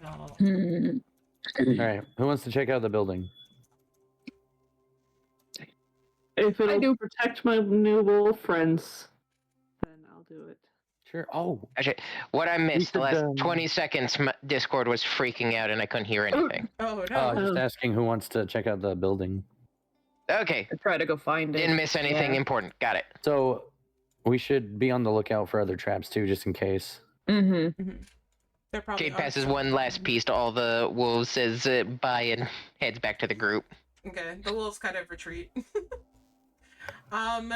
Oh. Hmm. All right, who wants to check out the building? If I it'll do. protect my new wolf friends, then I'll do it. Sure. Oh, Actually, what I missed, the could, last 20 seconds, my Discord was freaking out and I couldn't hear anything. Oh no. just asking who wants to check out the building. Okay, I try to go find it. didn't miss anything Yeah. important. Got it. So we should be on the lookout for other traps too, just in case. Mm-hmm. They're probably Cayde passes one last piece to all the wolves, says bye, and heads back to the group. Okay, the wolves kind of retreat.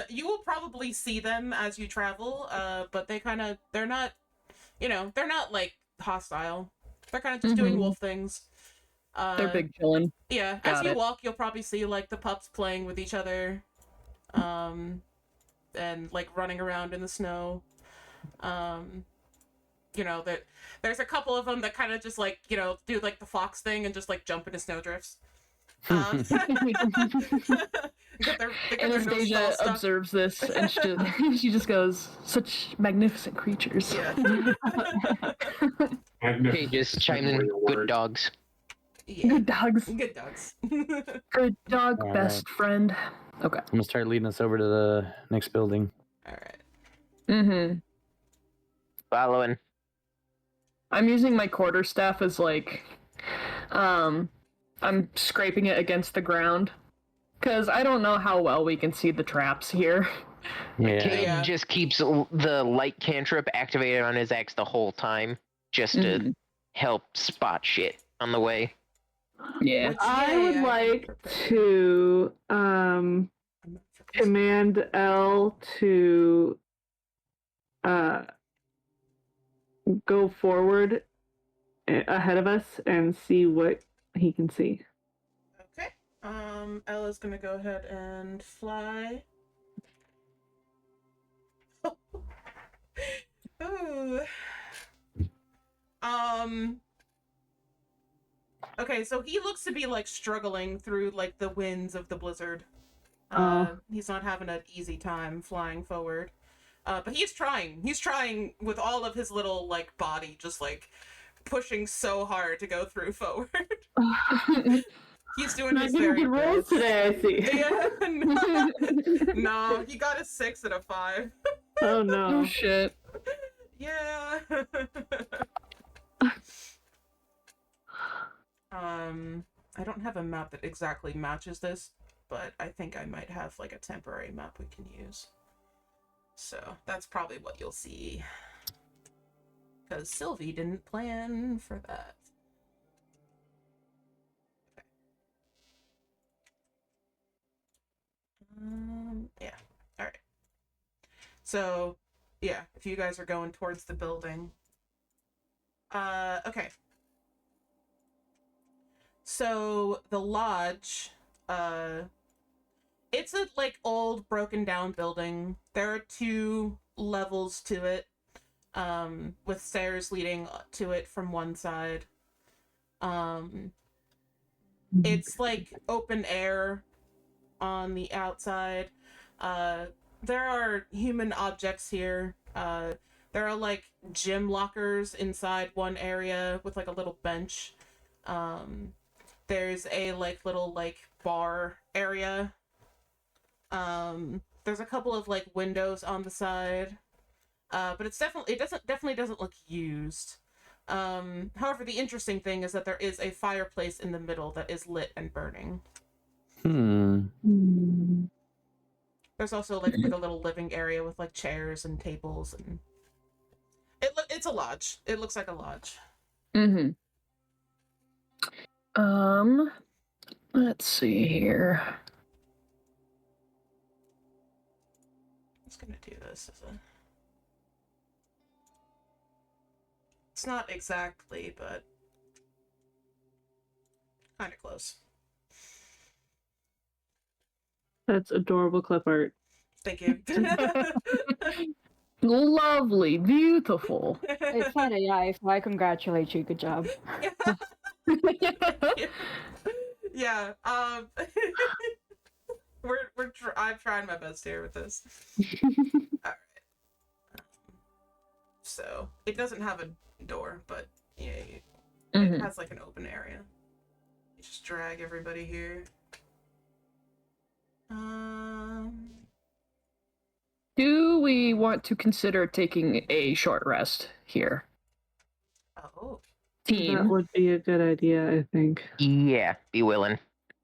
You will probably see them as you travel, but they're not, they're not like hostile. They're kind of just doing wolf things. They're big chillin'. Yeah, Got as you it. walk, you'll probably see like the pups playing with each other, and like running around in the snow. That there's a couple of them that kind of just like do like the fox thing and just like jump into snowdrifts. Anastasia observes this and she just goes, "Such magnificent creatures." Yeah. Cayde just chimes in, good dogs. Yeah. Good dogs. Good dogs. Good dog, All best friend. Okay. I'm gonna start leading us over to the next building. All right. Mm-hmm. Following. I'm using my quarterstaff as like, I'm scraping it against the ground, because I don't know how well we can see the traps here. Yeah. Cayde Yeah. just keeps the light cantrip activated on his axe the whole time, just to help spot shit on the way. Yeah. Which, I would yeah, like to command L to go forward ahead of us and see what he can see. Okay. Ella's gonna go ahead and fly. Ooh. Okay, so he looks to be like struggling through like the winds of the blizzard. He's not having an easy time flying forward. But he's trying. He's trying with all of his little like body, just like pushing so hard to go through forward. He's doing his Not very getting good rolls best. today, I see. Yeah, no, he got a 6 and a 5. Oh Oh no. shit. Yeah. I don't have a map that exactly matches this, but I think I might have like a temporary map we can use. So that's probably what you'll see. Because Sylvie didn't plan for that. Yeah. Alright. So, yeah, if you guys are going towards the building. Okay. So, the lodge, it's a, like, old, broken down building. There are 2 levels to it. with stairs leading to it from one side. It's like open air on the outside. There are human objects here. There are like gym lockers inside one area with like a little bench. There's a like little like bar area. There's a couple of like windows on the side. But it definitely doesn't look used. However, the interesting thing is that there is a fireplace in the middle that is lit and burning. There's also like a little living area with like chairs and tables, and it's a lodge. It looks like a lodge. Let's see here. I'm just gonna do this as a. It's not exactly, but kind of close. That's adorable clip art. Thank you. Lovely, beautiful. It's not AI, so I congratulate you. Good job. Yeah. I'm trying my best here with this. All right. So it doesn't have a door, but yeah, it has like an open area. You just drag everybody here. Do we want to consider taking a short rest here? Oh. That Team. would be a good idea, I think. Yeah, be willing.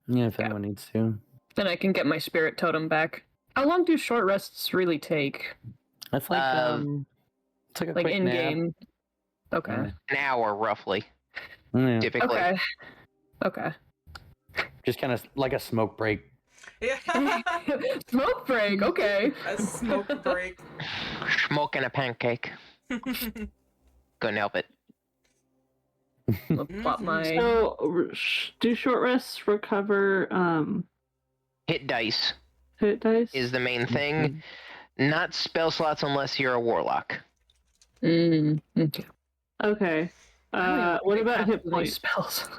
Yeah, if anyone needs to. Then I can get my spirit totem back. How long do short rests really take? That's like it's like a Like quick in nap. game? Okay. Yeah. An hour, roughly, Yeah. typically. Okay. Just kind of like a smoke break. Yeah. Smoke break, okay. A smoke break. Smoking a pancake. Couldn't help it. I'll plop my... So, do short rests recover Hit dice hit dice? is the main thing. Not spell slots unless you're a warlock. Okay. Okay. What about hit points? Spells?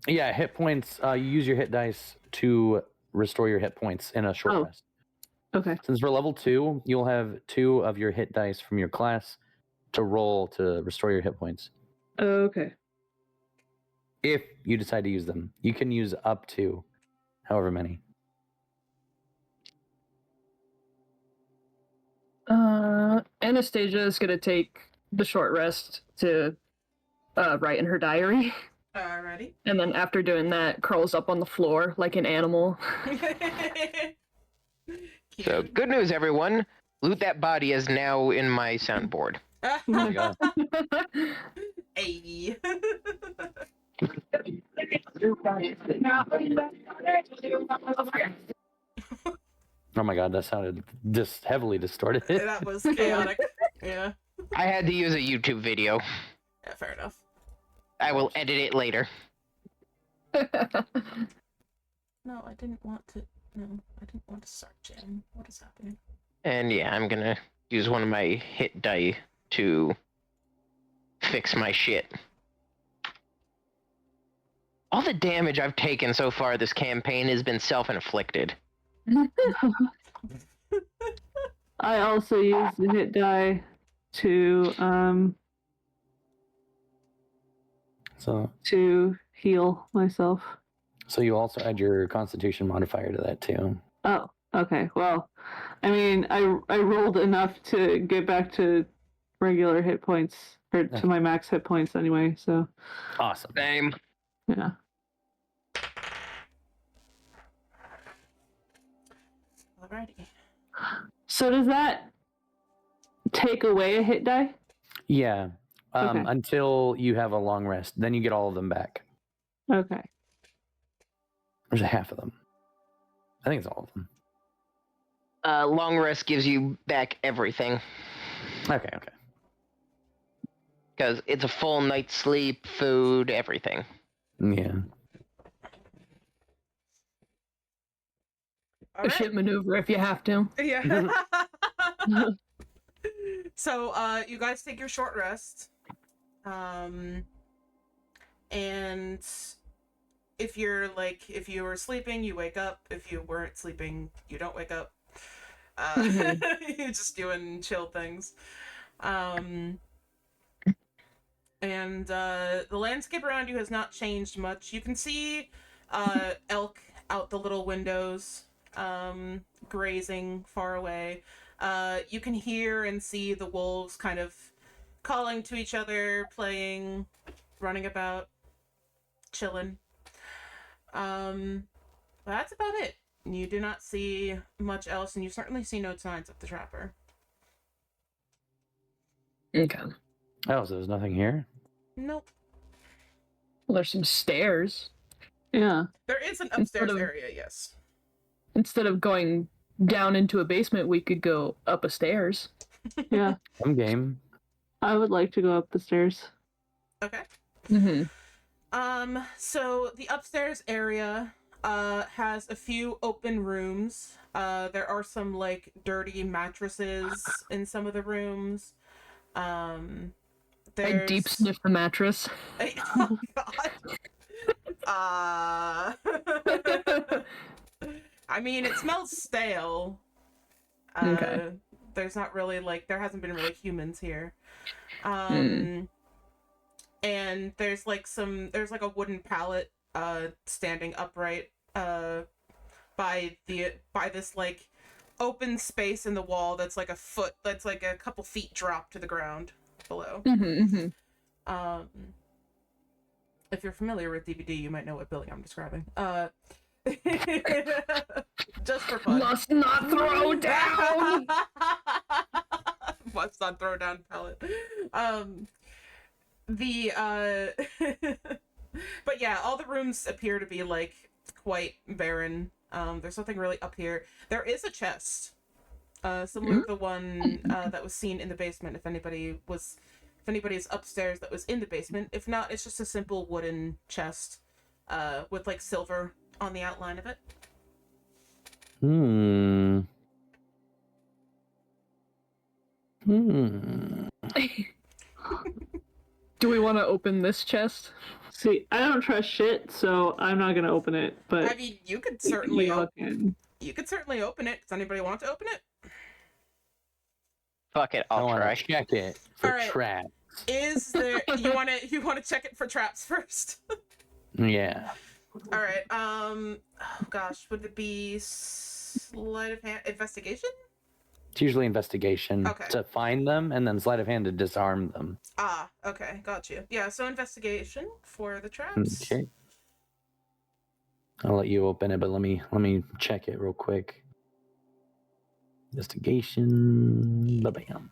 Yeah, hit points. You use your hit dice to restore your hit points in a short rest. Okay. Since we're level 2, you'll have 2 of your hit dice from your class to roll to restore your hit points. Okay. If you decide to use them, you can use up to however many. Anastasia is gonna take the short rest to write in her diary. Alrighty. And then after doing that, curls up on the floor like an animal. So, good news, everyone. Loot that body is now in my soundboard. Oh my god. Hey. Oh my god, that sounded heavily distorted. That was chaotic. Yeah. I had to use a YouTube video. Yeah, fair enough. I will edit it later. No, I didn't want to. No, I didn't want to start jam. What is happening? And yeah, I'm gonna use one of my hit die to fix my shit. All the damage I've taken so far this campaign has been self-inflicted. I also use the hit die to heal myself. So you also add your Constitution modifier to that too. Oh, okay. Well, I mean, I rolled enough to get back to regular hit points, or to my max hit points anyway. So Awesome. Same. yeah. Alrighty. So does that take away a hit die? Yeah. Okay. Until you have a long rest, then you get all of them back. Okay. There's a half of them. I think it's all of them. Long rest gives you back everything. Okay. Because it's a full night's sleep, food, everything. Yeah. A shit maneuver if you have to. Yeah. So, you guys take your short rest. And if you were sleeping, you wake up. If you weren't sleeping, you don't wake up. You're just doing chill things. And the landscape around you has not changed much. You can see elk out the little windows, grazing far away. You can hear and see the wolves kind of calling to each other, playing, running about, chilling. That's about it. You do not see much else, and you certainly see no signs of the trapper. Okay. Oh, so there's nothing here? Nope. Well, there's some stairs. Yeah. There is an upstairs area, yes. Instead of going down into a basement, we could go up a stairs. Yeah. Some game. I would like to go up the stairs. Okay. Mm-hmm. So the upstairs area has a few open rooms. There are some like dirty mattresses in some of the rooms. I deep sniff the mattress. Oh god. I mean, it smells stale. Okay. There's not really there hasn't been really humans here. And there's a wooden pallet standing upright by this like open space in the wall that's like a couple feet drop to the ground below. If you're familiar with DVD, you might know what building I'm describing. Just for fun. Must not throw down. Must not throw down pallet. But yeah, all the rooms appear to be like quite barren. There's nothing really up here. There is a chest, similar to the one that was seen in the basement. If anybody's upstairs that was in the basement. If not, it's just a simple wooden chest, with like silver on the outline of it. Do we want to open this chest? See, I don't trust shit, so I'm not gonna open it. But I mean, you could certainly open. You could certainly open it. Does anybody want to open it? Fuck it, I'll try. Check it for Alright. traps. Is there you want to check it for traps first? Yeah. All right. Oh gosh, would it be sleight of hand investigation? It's usually investigation Okay. to find them, and then sleight of hand to disarm them. Ah, okay, got you. Yeah, so investigation for the traps. Okay. I'll let you open it, but let me check it real quick. Investigation. Bam.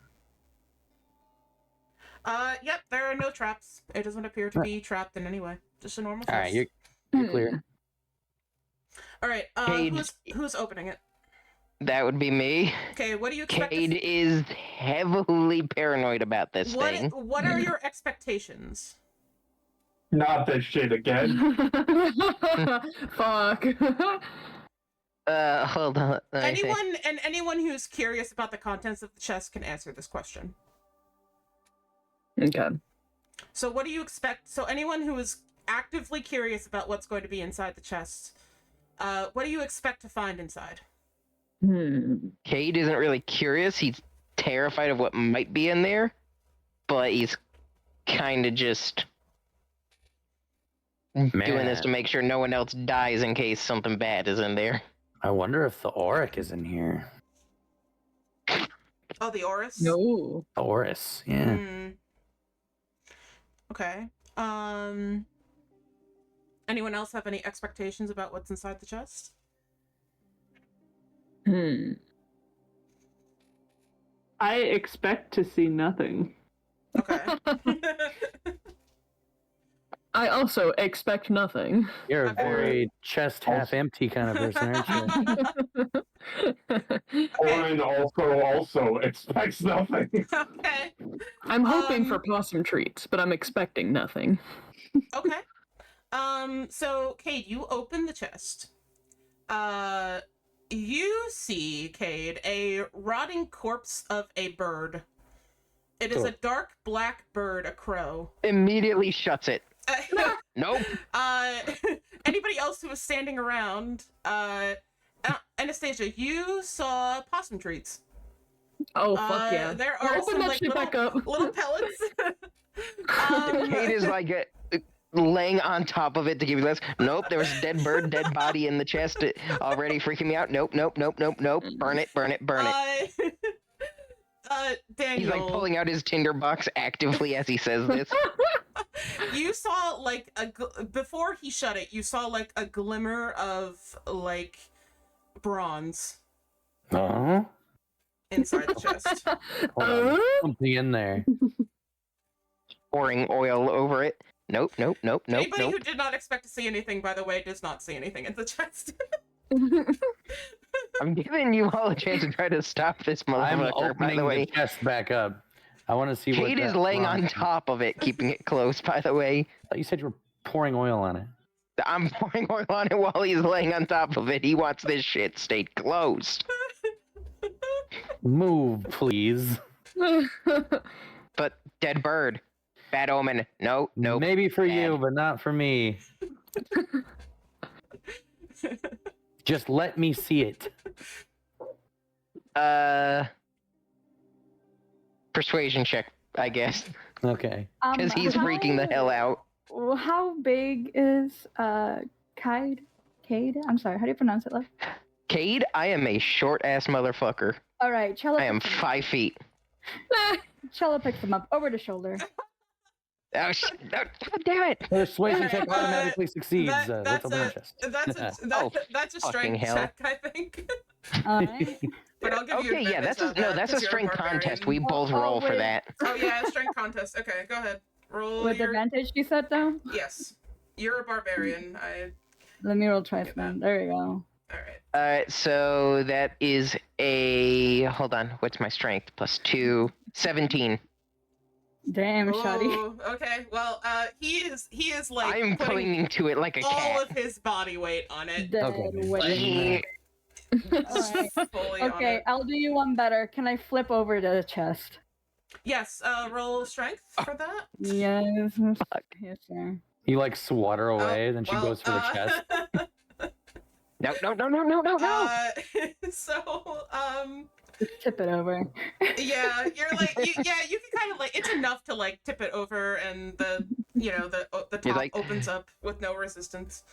Yep, there are no traps. It doesn't appear to be trapped in any way. Just a normal chest. All right, you're clear. All right. Cayde. Who's opening it? That would be me. Okay, what do you expect? Cayde is heavily paranoid about this thing. What are your expectations? Not this shit again. Fuck. Hold on. Let me see. Anyone who's curious about the contents of the chest can answer this question. Okay. So what do you expect? So anyone who is actively curious about what's going to be inside the chest, what do you expect to find inside? Cayde isn't really curious. He's terrified of what might be in there, but he's kind of just doing this to make sure no one else dies in case something bad is in there. I wonder if the Auric is in here. Oh, the Oris? No. The Oris, yeah. Okay. Anyone else have any expectations about what's inside the chest? I expect to see nothing. Okay. I also expect nothing. You're a Okay. very chest half empty kind of person, aren't you? Oran also expects nothing. Okay. I'm hoping for possum treats, but I'm expecting nothing. Okay. So Cayde, you open the chest. You see, Cayde, a rotting corpse of a bird It is a dark black bird, a crow. Immediately shuts it. Nope. Anybody else who was standing around, Anastasia, you saw possum treats. Oh, fuck yeah. There are Open some that like shit back up. little pellets. Cayde is like laying on top of it to give you this. Nope, there was a dead bird, dead body in the chest already freaking me out. Nope. Burn it. Daniel. He's like pulling out his tinderbox actively as he says this. You saw like before he shut it, you saw like a glimmer of like bronze inside the chest. Something in there. Pouring oil over it. Nope. Anybody who did not expect to see anything, by the way, does not see anything in the chest. I'm giving you all a chance to try to stop this I'm motherfucker, by opening the way. the chest back up. I want to see what Cayde is that laying on bronze- top of it, keeping it close, by the way. I thought you said you were pouring oil on it. I'm pouring oil on it while he's laying on top of it. He wants this shit stayed closed. Move, please. But dead bird. Bad omen. No. Maybe for bad. you, but not for me. Just let me see it. Persuasion check, I guess. Okay. Because he's freaking the hell out. How big is Cayde? Cayde? I'm sorry. How do you pronounce it, love? Cayde, I am a short ass motherfucker. All right, Cello. I am 5 feet. Cello picks him up over the shoulder. Oh shit! No, God damn it! Persuasion check automatically succeeds. What's up in the chest? That's a fucking strength hell. check, I think. All right. But I'll give you Okay, yeah, advantage that's a on that, that's a 'cause you're strength barbarian. contest. We both roll for wait. that. Oh yeah, strength contest. Okay, go ahead. Roll With your... advantage, you said though. Yes. You're a barbarian. Let me roll twice, man. There you go. Alright. Alright, so that is a hold on. What's my strength? Plus 2, 17. Damn, shoddy. Oh, okay. Well, he is like I'm putting clinging to it like a all cat. of his body weight on it. Dead Okay. weight. Alright. Fully on Okay, it. I'll do you one better. Can I flip over to the chest? Yes, roll strength for that. Yes. Yes, sir. You like swat her away, then she well, goes for the chest. No. So, Just tip it over. yeah, you're like, you can kind of like, it's enough to like tip it over, and the top like- opens up with no resistance.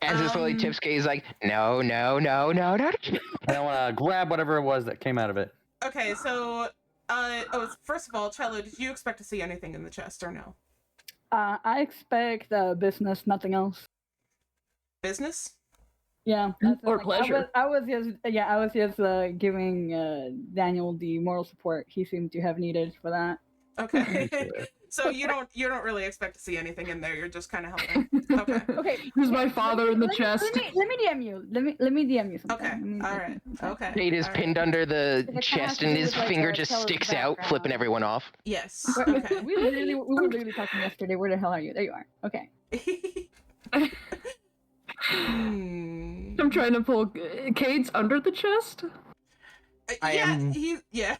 As it slowly tips, Cayde's like, no. And I want to grab whatever it was that came out of it. Okay, so, first of all, Cello, did you expect to see anything in the chest or no? I expect business, nothing else. Business? Yeah. Or pleasure. I was just giving Daniel the moral support he seemed to have needed for that. Okay. So you don't really expect to see anything in there. You're just kind of helping. Okay. Okay. Here's my father in the chest. Let me DM you. Let me DM you something. Okay. All right. Okay. Cayde is all right. pinned under the It kinda chest, has to and do his with, like, finger the just Cello's sticks out, background. flipping everyone off. Yes. Wait, Okay. we were literally talking yesterday. Where the hell are you? There you are. Okay. I'm trying to pull. Cayde's under the chest? I yeah, am- yeah.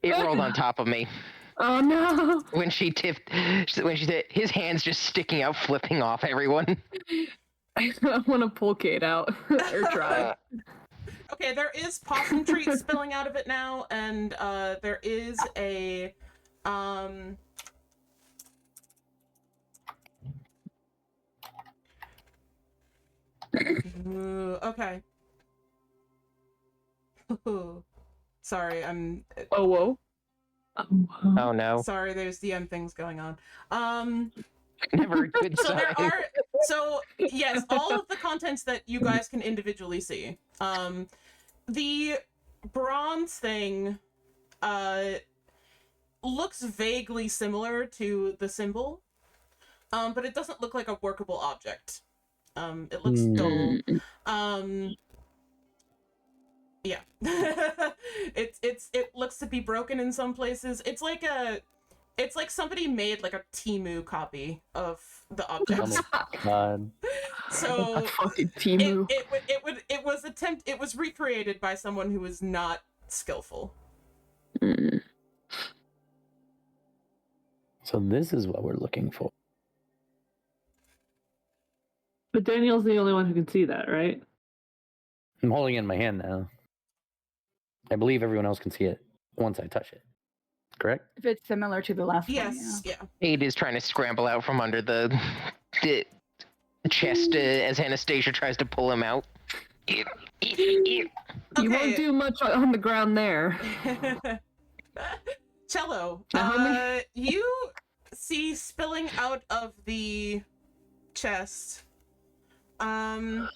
It rolled on top of me. Oh no. When she said his hands just sticking out, flipping off everyone. I want to pull Cayde out. Or try. Okay, there is possum treats spilling out of it now, and there is a okay. Sorry, I'm Oh, whoa. Oh no. sorry, there's DM things going on. Never a good So sign. yes, all of the contents that you guys can individually see. The bronze thing looks vaguely similar to the symbol, but it doesn't look like a workable object. It looks dull. Yeah. It looks to be broken in some places. It's like somebody made like a Temu copy of the object. Oh my god. So Fucking Temu. it was recreated by someone who was not skillful. So this is what we're looking for. But Daniel's the only one who can see that, right? I'm holding it in my hand now. I believe everyone else can see it once I touch it. Correct? If it's similar to the last Yes, one, yeah. Cayde is trying to scramble out from under the chest as Anastasia tries to pull him out. You Okay. won't do much on the ground there. Cello, Uh-huh. you see spilling out of the chest, a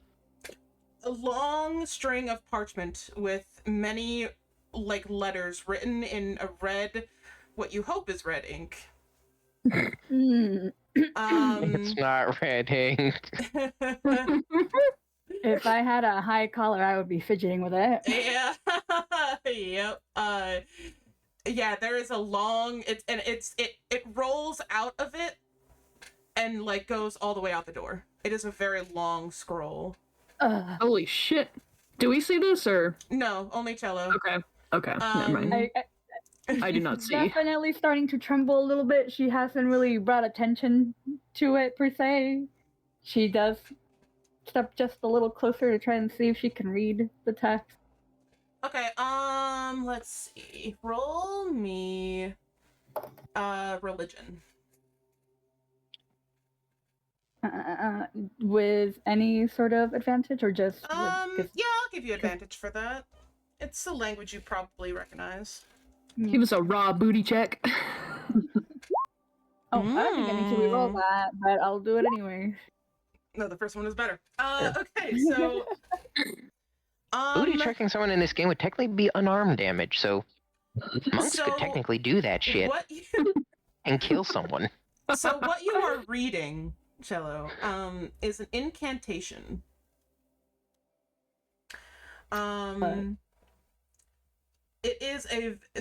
long string of parchment with many, like, letters written in a red, what you hope is red ink. yeah. It's not red ink. If I had a high collar, I would be fidgeting with it. Yeah. Yep. Yeah, there is a long it rolls out of it and like goes all the way out the door. It is a very long scroll. Holy shit. Do we see this or? No, only Cello. Okay, never mind. I do not see. Definitely starting to tremble a little bit. She hasn't really brought attention to it per se. She does step just a little closer to try and see if she can read the text. Okay, let's see. Roll me religion. With any sort of advantage or just Yeah, I'll give you advantage for that. It's a language you probably recognize. Give us a raw booty check. I don't think I need to reroll that, but I'll do it anyway. No, the first one is better. Okay, so Booty checking someone in this game would technically be unarmed damage, so monks So, could technically do that shit what and kill someone. so what you are reading, Cello, is an incantation. It is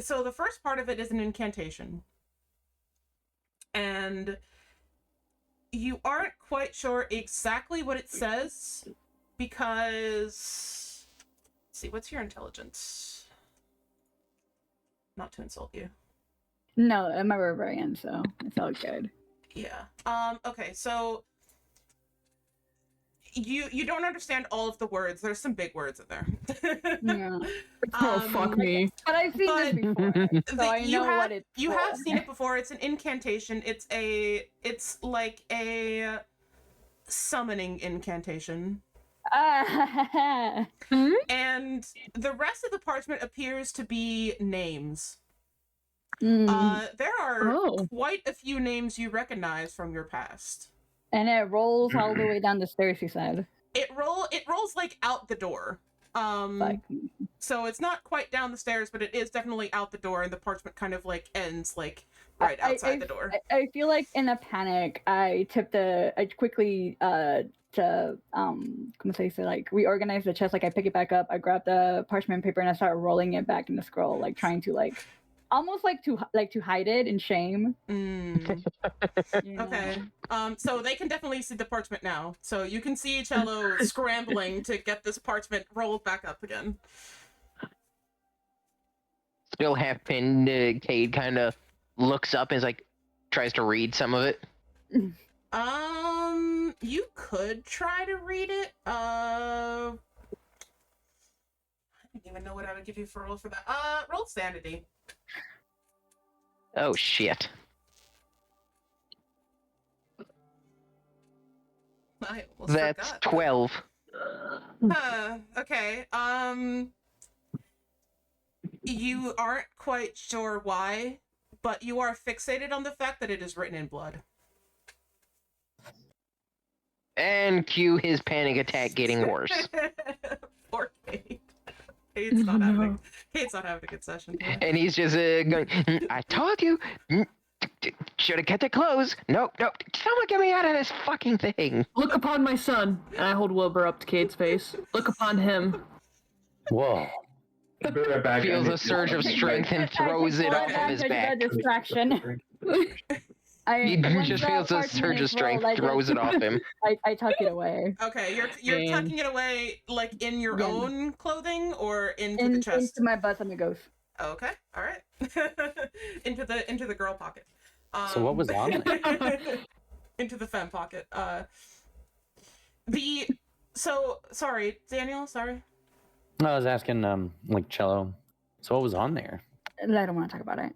so the first part of it is an incantation. And you aren't quite sure exactly what it says because let's see, what's your intelligence? Not to insult you. No, I'm a barbarian, so it's all good. Yeah. Okay, so you don't understand all of the words. There's some big words in there. Yeah. Oh, fuck me. But I've seen this before, so I know what it's You for. have seen it before. It's an incantation. It's like a summoning incantation. And the rest of the parchment appears to be names. There are quite a few names you recognize from your past. And it rolls all the way down the stairs, you said. It rolls like out the door. So it's not quite down the stairs, but it is definitely out the door, and the parchment kind of like ends like right outside the door. I feel like in a panic, I quickly like reorganize the chest, like I pick it back up, I grab the parchment paper and I start rolling it back in the scroll, like trying to like almost like to hide it in shame. Okay. So they can definitely see the parchment now. So you can see Cello scrambling to get this parchment rolled back up again. Still half pinned, Cayde kind of looks up and is like, tries to read some of it. You could try to read it. I don't even know what I would give you for roll for that. Roll sanity. Oh shit. I almost That's forgot. 12. Okay. You aren't quite sure why, but you are fixated on the fact that it is written in blood. And cue his panic attack getting worse. Poor Cayde. Cayde's not having a good session. And he's just going, I told you, should have kept it closed. Nope. Someone get me out of this fucking thing. Look upon my son. And I hold Wilbur up to Cayde's face. Look upon him. Whoa. Feels a surge of strength and throws it off of his back. Distraction. He just feels a surge of strength, throws it off him. I tuck it away. Okay, you're tucking it away like in your own clothing or into the chest? Into my butt and it goes. Okay, all right. into the girl pocket. So what was on there? Into the fem pocket. Sorry, Daniel. Sorry. No, I was asking, like cello. So what was on there? I don't want to talk about it.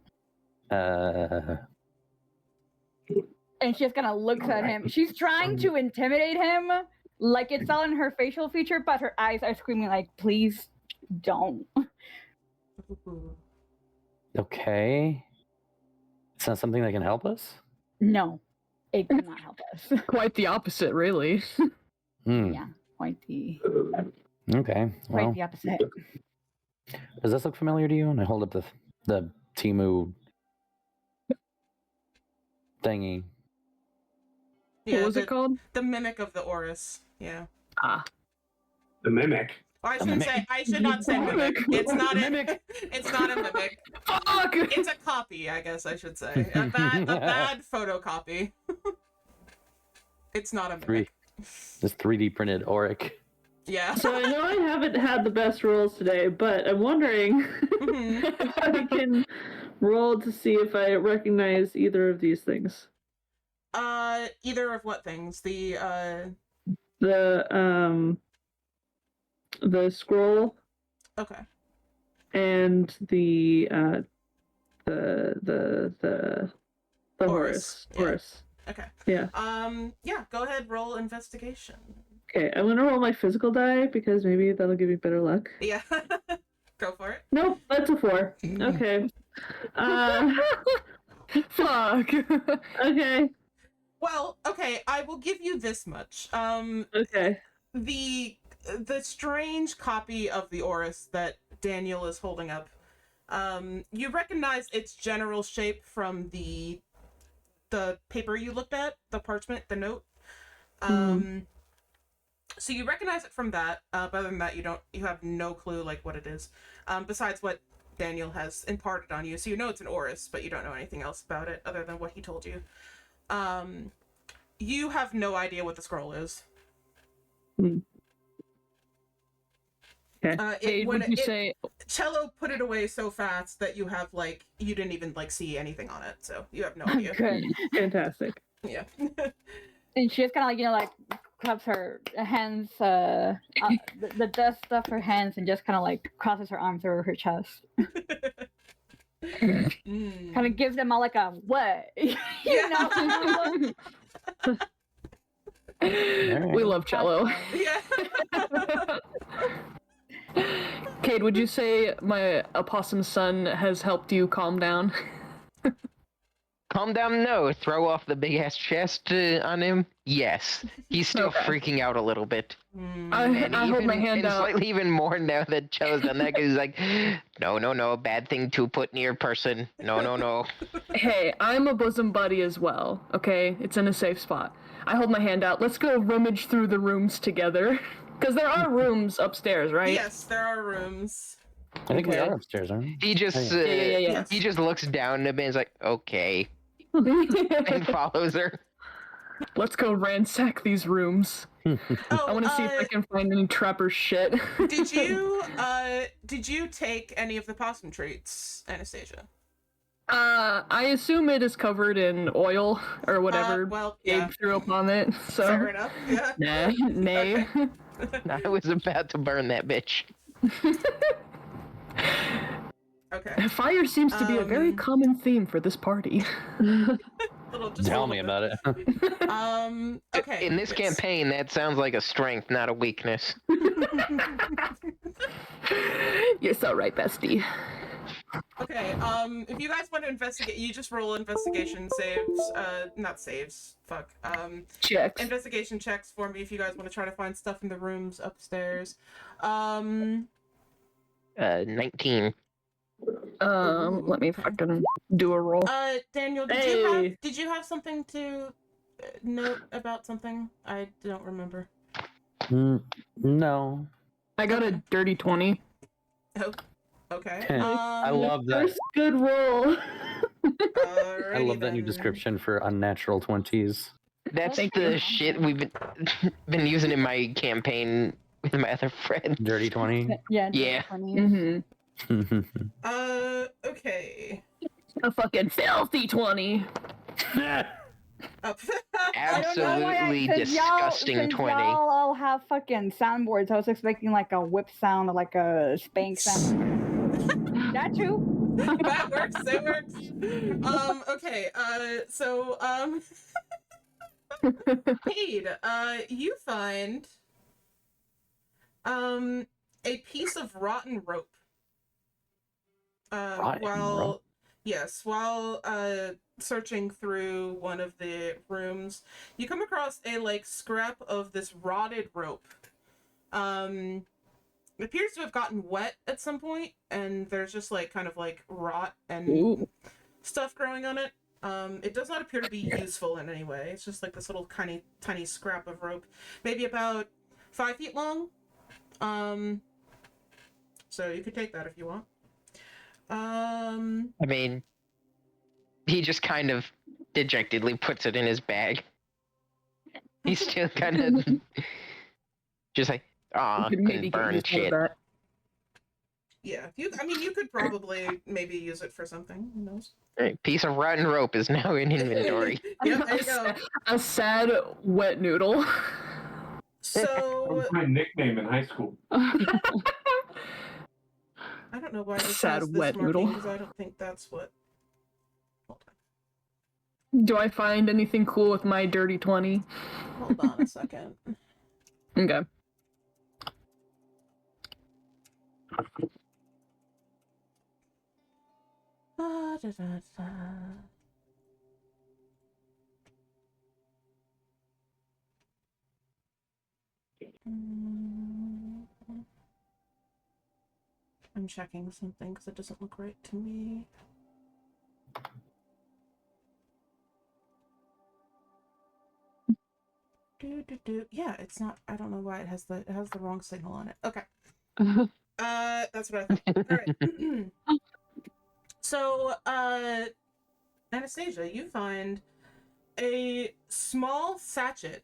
And she just kind of looks at him. She's trying to intimidate him, like it's all in her facial feature, but her eyes are screaming like, "Please, don't." Okay. It's not something that can help us? No, it cannot help us. Quite the opposite, really. Hmm. Yeah, quite the Okay. Well, opposite. does this look familiar to you? And I hold up the Timu thingy. What was the, it called? The mimic of the Oris. Yeah. Ah. The mimic. Or I should not say mimic. It's not Mimic. It's not a mimic. Fuck! It's a copy, I guess I should say. A bad photocopy. It's not a mimic. This 3D printed Auric. Yeah. So I know I haven't had the best rolls today, but I'm wondering if I can roll to see if I recognize either of these things. Either of what things? The scroll Okay. and the Horus. Horus. Okay. Yeah. Yeah, go ahead, roll investigation. Okay, I'm gonna roll my physical die because maybe that'll give me better luck. Yeah. Go for it. Nope, that's a 4. Okay. Fuck. Okay. Well, okay, I will give you this much. Okay. The strange copy of the Oris that Daniel is holding up, you recognize its general shape from the paper you looked at, the parchment, the note. So you recognize it from that. But other than that, you have no clue like what it is. Besides what Daniel has imparted on you. So you know it's an Oris, but you don't know anything else about it other than what he told you. You have no idea what the scroll is. Okay. Would you say? Cello put it away so fast that you didn't even see anything on it, so you have no idea. Good. Fantastic. Yeah. And she just kind of claps her hands, the dust off her hands, and just kind of crosses her arms over her chest. Kind of gives them all a what? You know? We love cello. Yeah. Cayde, would you say my opossum son has helped you calm down? Calm down, no. Throw off the big ass chest on him. Yes, he's still freaking out a little bit. I hold my hand and out. slightly even more now that Cello's done that. Because he's like, no, bad thing to put near person. No. Hey, I'm a bosom buddy as well, okay? It's in a safe spot. I hold my hand out. Let's go rummage through the rooms together. Because there are rooms upstairs, right? Yes, there are rooms. I think we are upstairs, aren't we? He just Yeah. he just looks down at me and is like, okay, and follows her. Let's go ransack these rooms. I want to see if I can find any trapper shit. Did you take any of the possum treats, Anastasia? I assume it is covered in oil or whatever yeah. threw upon it. So Fair enough. Yeah. Nay. I was about to burn that bitch. Okay. Fire seems to be a very common theme for this party. Tell me about it. Okay. In this campaign, that sounds like a strength, not a weakness. You're so right, bestie. Okay, if you guys want to investigate, you just roll investigation saves, not saves, fuck, Checks. investigation checks for me if you guys want to try to find stuff in the rooms upstairs. 19. Let me fucking do a roll. Daniel, did you have something to note about something? I don't remember. No. I got a dirty 20. Oh, okay. I love that. First good roll. I love that new description for unnatural 20s. That's the shit we've been using in my campaign with my other friend. Dirty 20? Yeah. Mm-hmm. Okay. A fucking filthy 20. Oh. I don't know why Absolutely since y'all, disgusting since 20. y'all all have fucking soundboards, I was expecting like a whip sound or like a spank sound. That too? That works. It works. Okay. Cayde, you find a piece of rotten rope. While searching through one of the rooms, you come across a like scrap of this rotted rope. It appears to have gotten wet at some point, and there's just like kind of like rot and stuff growing on it. It does not appear to be useful in any way. It's just like this little tiny scrap of rope, maybe about 5 feet long. So you could take that if you want. I mean, he just kind of dejectedly puts it in his bag. He's still kind of just like, aw, couldn't burn shit. Yeah, you could probably maybe use it for something. Who knows? Right, piece of rotten rope is now in inventory. Yep, there you go. A sad wet noodle. That So was my nickname in high school. I don't know why this Sad has this wet marking, noodle. because I don't think that's what. Hold Do I find anything cool with my dirty 20? on a second. Okay. I'm checking something because it doesn't look right to me. Yeah, it's not. I don't know why it has the wrong signal on it. Okay. That's what I thought. All right. So, Anastasia, you find a small sachet.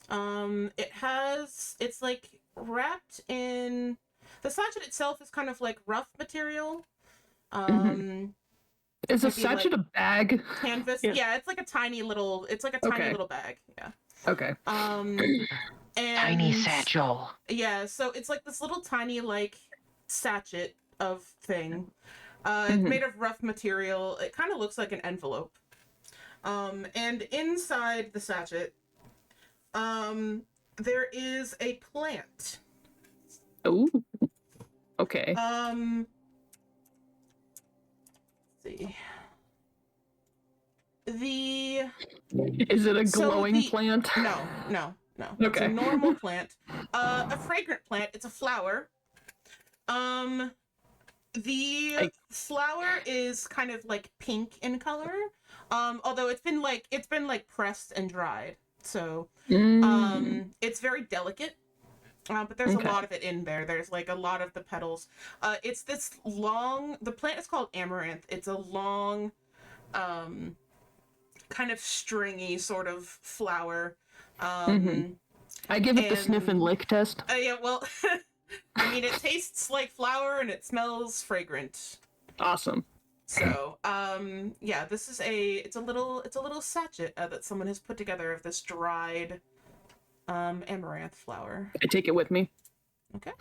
It's like wrapped in. The sachet itself is kind of like rough material. Is a maybe, sachet like, a bag? Canvas. Yeah. Yeah, it's like a tiny little. It's like a tiny Okay. little bag. Yeah. Okay. And Tiny satchel. yeah, so it's like this little tiny like sachet of thing. It's made of rough material. It kind of looks like an envelope. And inside the sachet, there is a plant. Oh. Okay. Let's see. Is it a so glowing the- plant? No. It's a Okay. normal plant. A fragrant plant. It's a flower. The flower is kind of like pink in color. Although it's been pressed and dried. So it's very delicate. But there's a lot of it in there. There's like a lot of the petals. It's this long. The plant is called amaranth. It's a long, kind of stringy sort of flower. I give it the sniff and lick test. Yeah, well, I mean, it tastes like flower and it smells fragrant. Awesome. So, yeah, this is it's a little sachet that someone has put together of this dried, amaranth flower. I take it with me. Okay.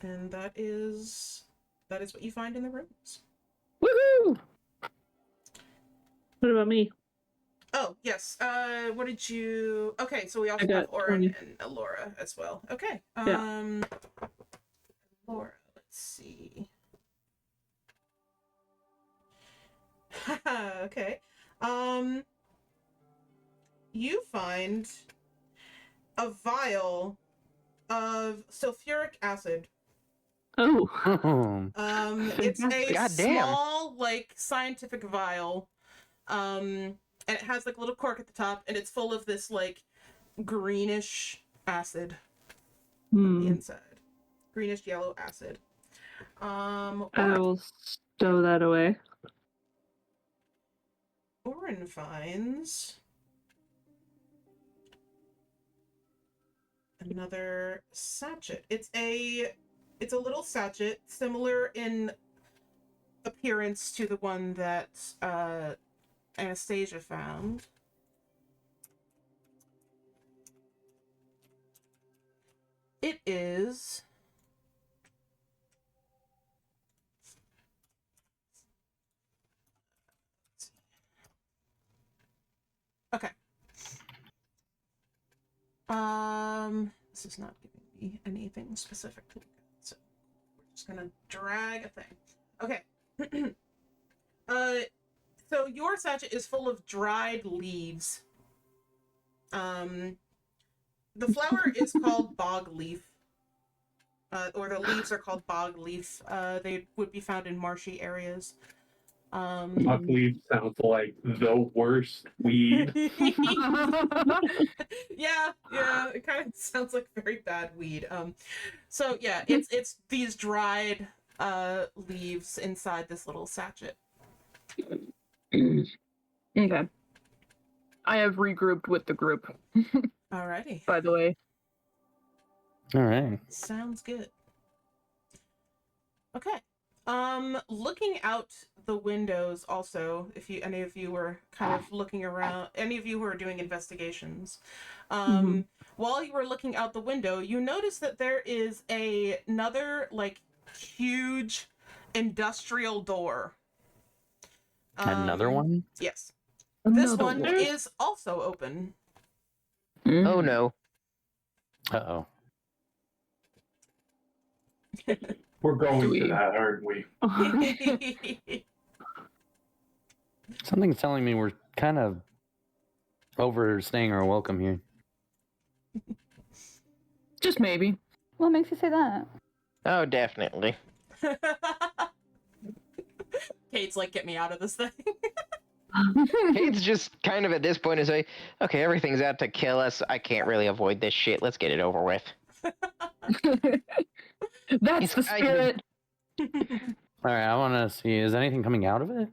And that is what you find in the rooms. Woohoo! What about me? Oh, yes. What did you... Okay, so we also I got have Oran 20. and Elora as well. Okay. Yeah. Elora, let's see. Okay. You find a vial of sulfuric acid. Oh. It's a Goddamn. small, like, scientific vial. And it has like a little cork at the top, and it's full of this like greenish acid on the inside. Greenish yellow acid. I will stow that away. Oran finds another sachet. It's a little sachet, similar in appearance to the one that Anastasia found. It is... Okay. This is not giving me anything specific to look at, so we're just gonna drag a thing. Okay. So your sachet is full of dried leaves. The flower is called bog leaf. Or the leaves are called bog leaf. They would be found in marshy areas. Buckwheat sounds like the worst weed. yeah, it kind of sounds like very bad weed. So yeah, it's these dried leaves inside this little sachet. Okay. I have regrouped with the group, Alrighty. by the way. All right. Sounds good. Okay. Looking out the windows also, if any of you were kind of looking around, any of you who are doing investigations, while you were looking out the window, you notice that there is another, like, huge industrial door. Another one? Yes. This Another one one. is also open. Oh no. Uh-oh. We're going to Sweet. that, aren't we? Something's telling me we're kind of overstaying our welcome here. Just maybe. What makes you say that? Oh, definitely. Kate's like, get me out of this thing. Cayde's just kind of at this point is like, okay, everything's out to kill us. I can't really avoid this shit. Let's get it over with. That's the spirit. All right, I want to see. Is anything coming out of it?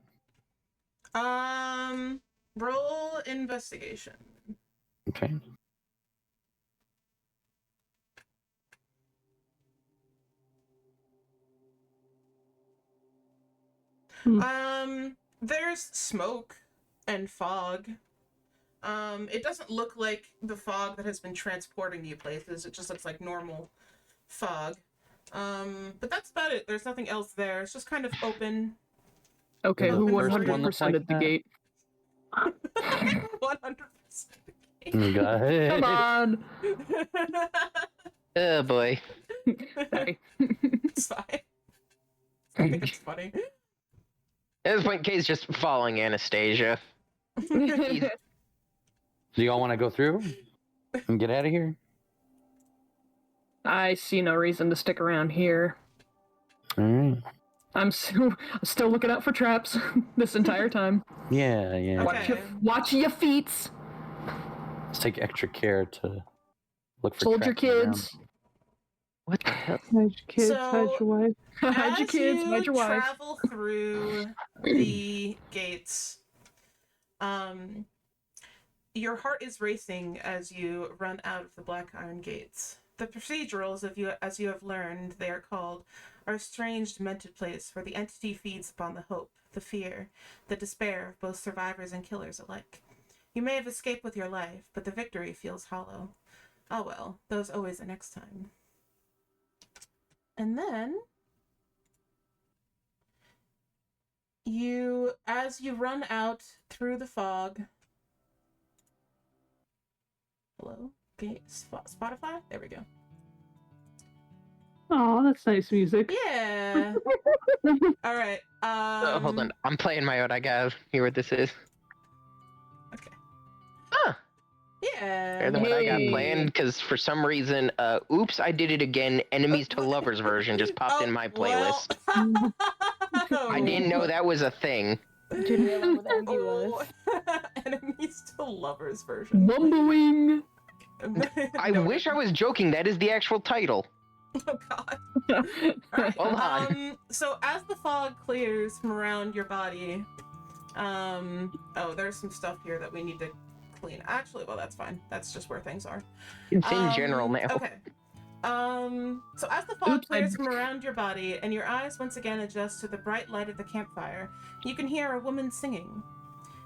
Roll investigation. Okay. There's smoke and fog. It doesn't look like the fog that has been transporting you places. It just looks like normal fog. But that's about it. There's nothing else there. It's just kind of open. Okay, The who first one 100% looks like at the that? gate? 100%. Go ahead. Come on. Oh boy. Sorry. It's fine. I think it's funny. At this point, Cayde's just following Anastasia. Do you all want to go through and get out of here? I see no reason to stick around here. All right. I'm still looking out for traps this entire time. Yeah, yeah. Okay. Watch your feet. Let's take extra care to look for Hold your traps around. kids. What the hell? Hide your kids, So- hide your wife. Hide your kids. Hide your wife. travel through the gates, your heart is racing as you run out of the black iron gates. The procedurals, as you have learned, they are called, are a strange, demented place where the entity feeds upon the hope, the fear, the despair of both survivors and killers alike. You may have escaped with your life, but the victory feels hollow. Oh well, there's always a next time. And then as you run out through the fog. Hello? Okay, Spotify? There we go. Oh, that's nice music. Yeah. All right. Hold on. I'm playing my own. I gotta hear what this is. Okay. Huh. Yeah. Better than what I got Hey. planned, because for some reason, oops, I did it again. Enemies to Lovers version just popped in my playlist. Well. I didn't know that was a thing. Didn't realize what MD was. Enemies to lovers version. Mumbling. I wish I was joking. That is the actual title. Oh god. Alright. Hold on. So as the fog clears from around your body, oh, there's some stuff here that we need to clean. Actually, well, that's fine. That's just where things are. It's in general now. Okay. So as the fog Oops, clears from around your body and your eyes once again adjust to the bright light of the campfire, you can hear a woman singing.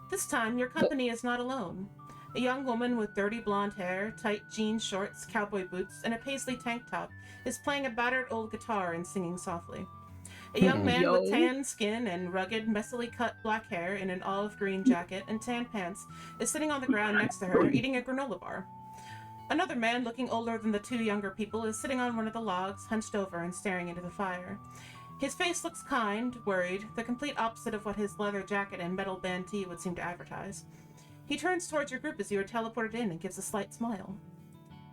This time, your company is not alone. A young woman with dirty blonde hair, tight jean shorts, cowboy boots, and a paisley tank top is playing a battered old guitar and singing softly. A young man with tan skin and rugged, messily cut black hair in an olive green jacket and tan pants is sitting on the ground next to her, eating a granola bar. Another man, looking older than the two younger people, is sitting on one of the logs, hunched over and staring into the fire. His face looks kind, worried, the complete opposite of what his leather jacket and metal band tee would seem to advertise. He turns towards your group as you are teleported in and gives a slight smile.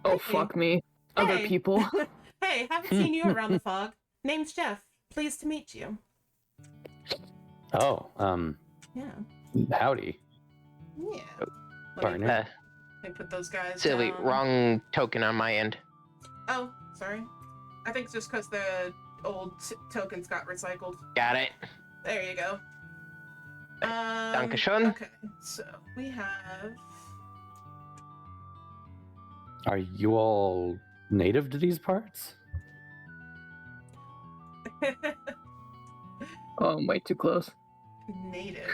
Oh, Hey. fuck me. Other Hey. people. Hey, haven't seen you around the fog. Name's Jeff. Pleased to meet you. Oh, Yeah. howdy. Yeah. Partner. Let me put those guys Silly, down. wrong token on my end. Oh, sorry. I think it's just because the old tokens got recycled. Got it. There you go. Dankeschön. Okay, so we have... Are you all native to these parts? Oh, I'm way too close. Native.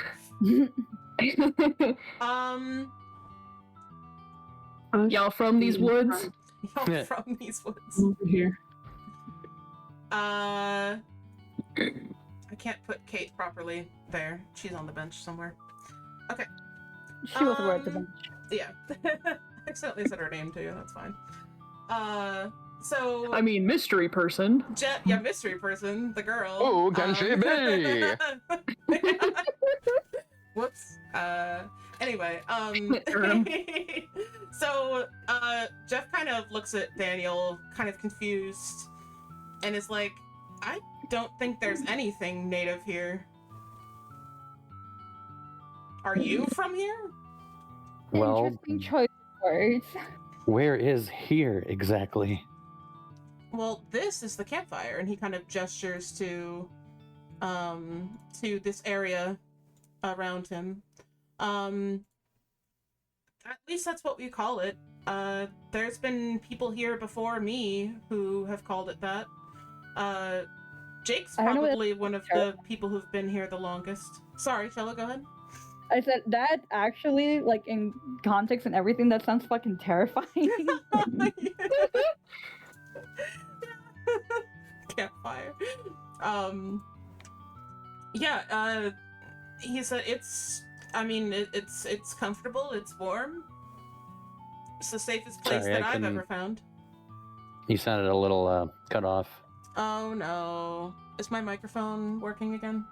Y'all from these woods? Y'all from these woods. Over here. I can't put Cayde properly there. She's on the bench somewhere. Okay. She was right at the bench. Yeah. I accidentally said her name too, that's fine. So... I mean, mystery person. Jet, yeah, mystery person, the girl. Oh, can she be? Whoops. Anyway, so, Jeff kind of looks at Daniel, kind of confused, and is like, I don't think there's anything native here. Are you from here? Well, Interesting choice of words. where is here exactly? Well, this is the campfire, and he kind of gestures to this area around him. At least that's what we call it. There's been people here before me who have called it that. Jake's I don't know what probably one of the people who've been here the longest. Sorry, Cello, go ahead. I said that actually, like in context and everything, that sounds fucking terrifying. Campfire. He said it's comfortable, it's warm. It's the safest place Sorry, that I I've couldn't- ever found. You sounded a little cut off. Oh no. Is my microphone working again?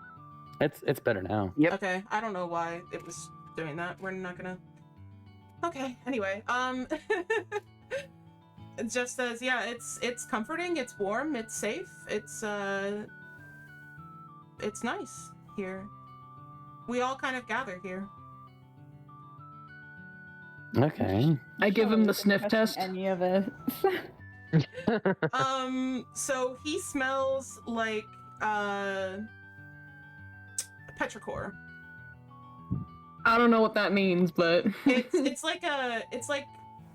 It's better now. Yep. Okay, I don't know why it was doing that. We're not gonna... Okay, anyway, it just says, yeah, it's comforting, it's warm, it's safe, it's nice here. We all kind of gather here. Okay. I give him the sniff Trust test. Any of us. So he smells like, petrichor. I don't know what that means, but It's like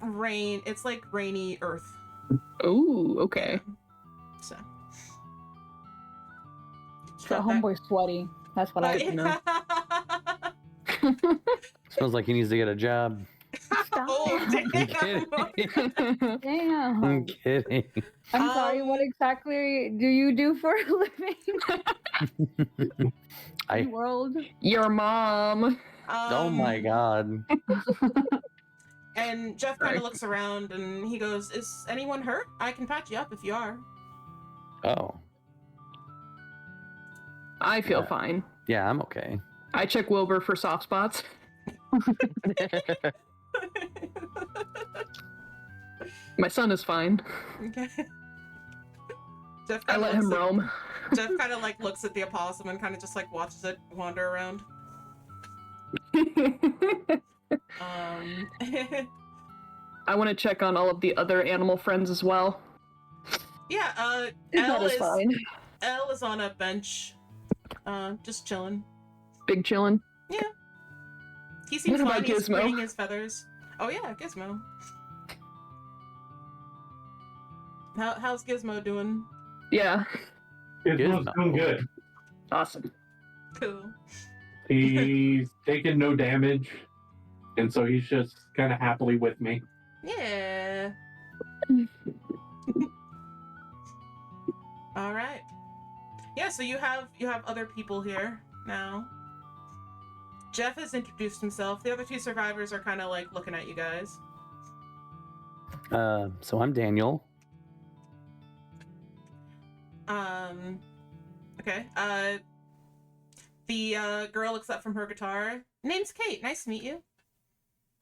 rain. It's like rainy earth. ooh, okay. So. So homeboy sweaty. That's what I Good to know. Smells like he needs to get a job. Stop. Oh, I'm damn. kidding. Damn. I'm kidding. I'm sorry, what exactly do you do for a living? I. World? Your mom. Oh my god. And Jeff kind of looks around and he goes, "Is anyone hurt? I can patch you up if you are." Oh. I feel Yeah. fine. Yeah, I'm okay. I check Wilbur for soft spots. My son is fine. Okay. Jeff I kinda let him looks at- roam. Jeff kind of like looks at the opossum and kind of just like watches it wander around. I want to check on all of the other animal friends as well. Yeah, That is fine. Elle is on a bench, just chilling. Big chillin'. He seems What fine. about He's Gizmo? spreading his feathers. Oh yeah, Gizmo. How's Gizmo doing? Yeah. Gizmo's Gizmo. doing good. Awesome. Cool. He's taken no damage, and so he's just kind of happily with me. Yeah. All right. Yeah, so you have other people here now. Jeff has introduced himself. The other two survivors are kind of like looking at you guys. So I'm Daniel. Okay. The girl looks up from her guitar. Name's Kate. Nice to meet you.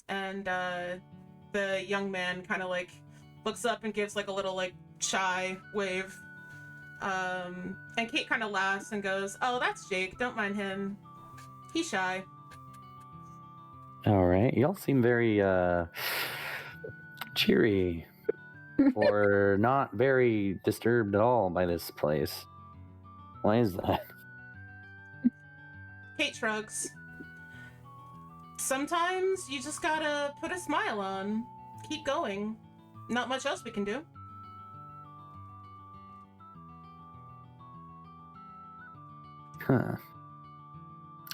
And the young man kind of like looks up and gives like a little like shy wave. And Kate kind of laughs and goes, "Oh, that's Jake. Don't mind him. He's shy." All right. Y'all seem very cheery or not very disturbed at all by this place. Why is that? Kate shrugs. Sometimes you just gotta put a smile on. Keep going. Not much else we can do. Huh.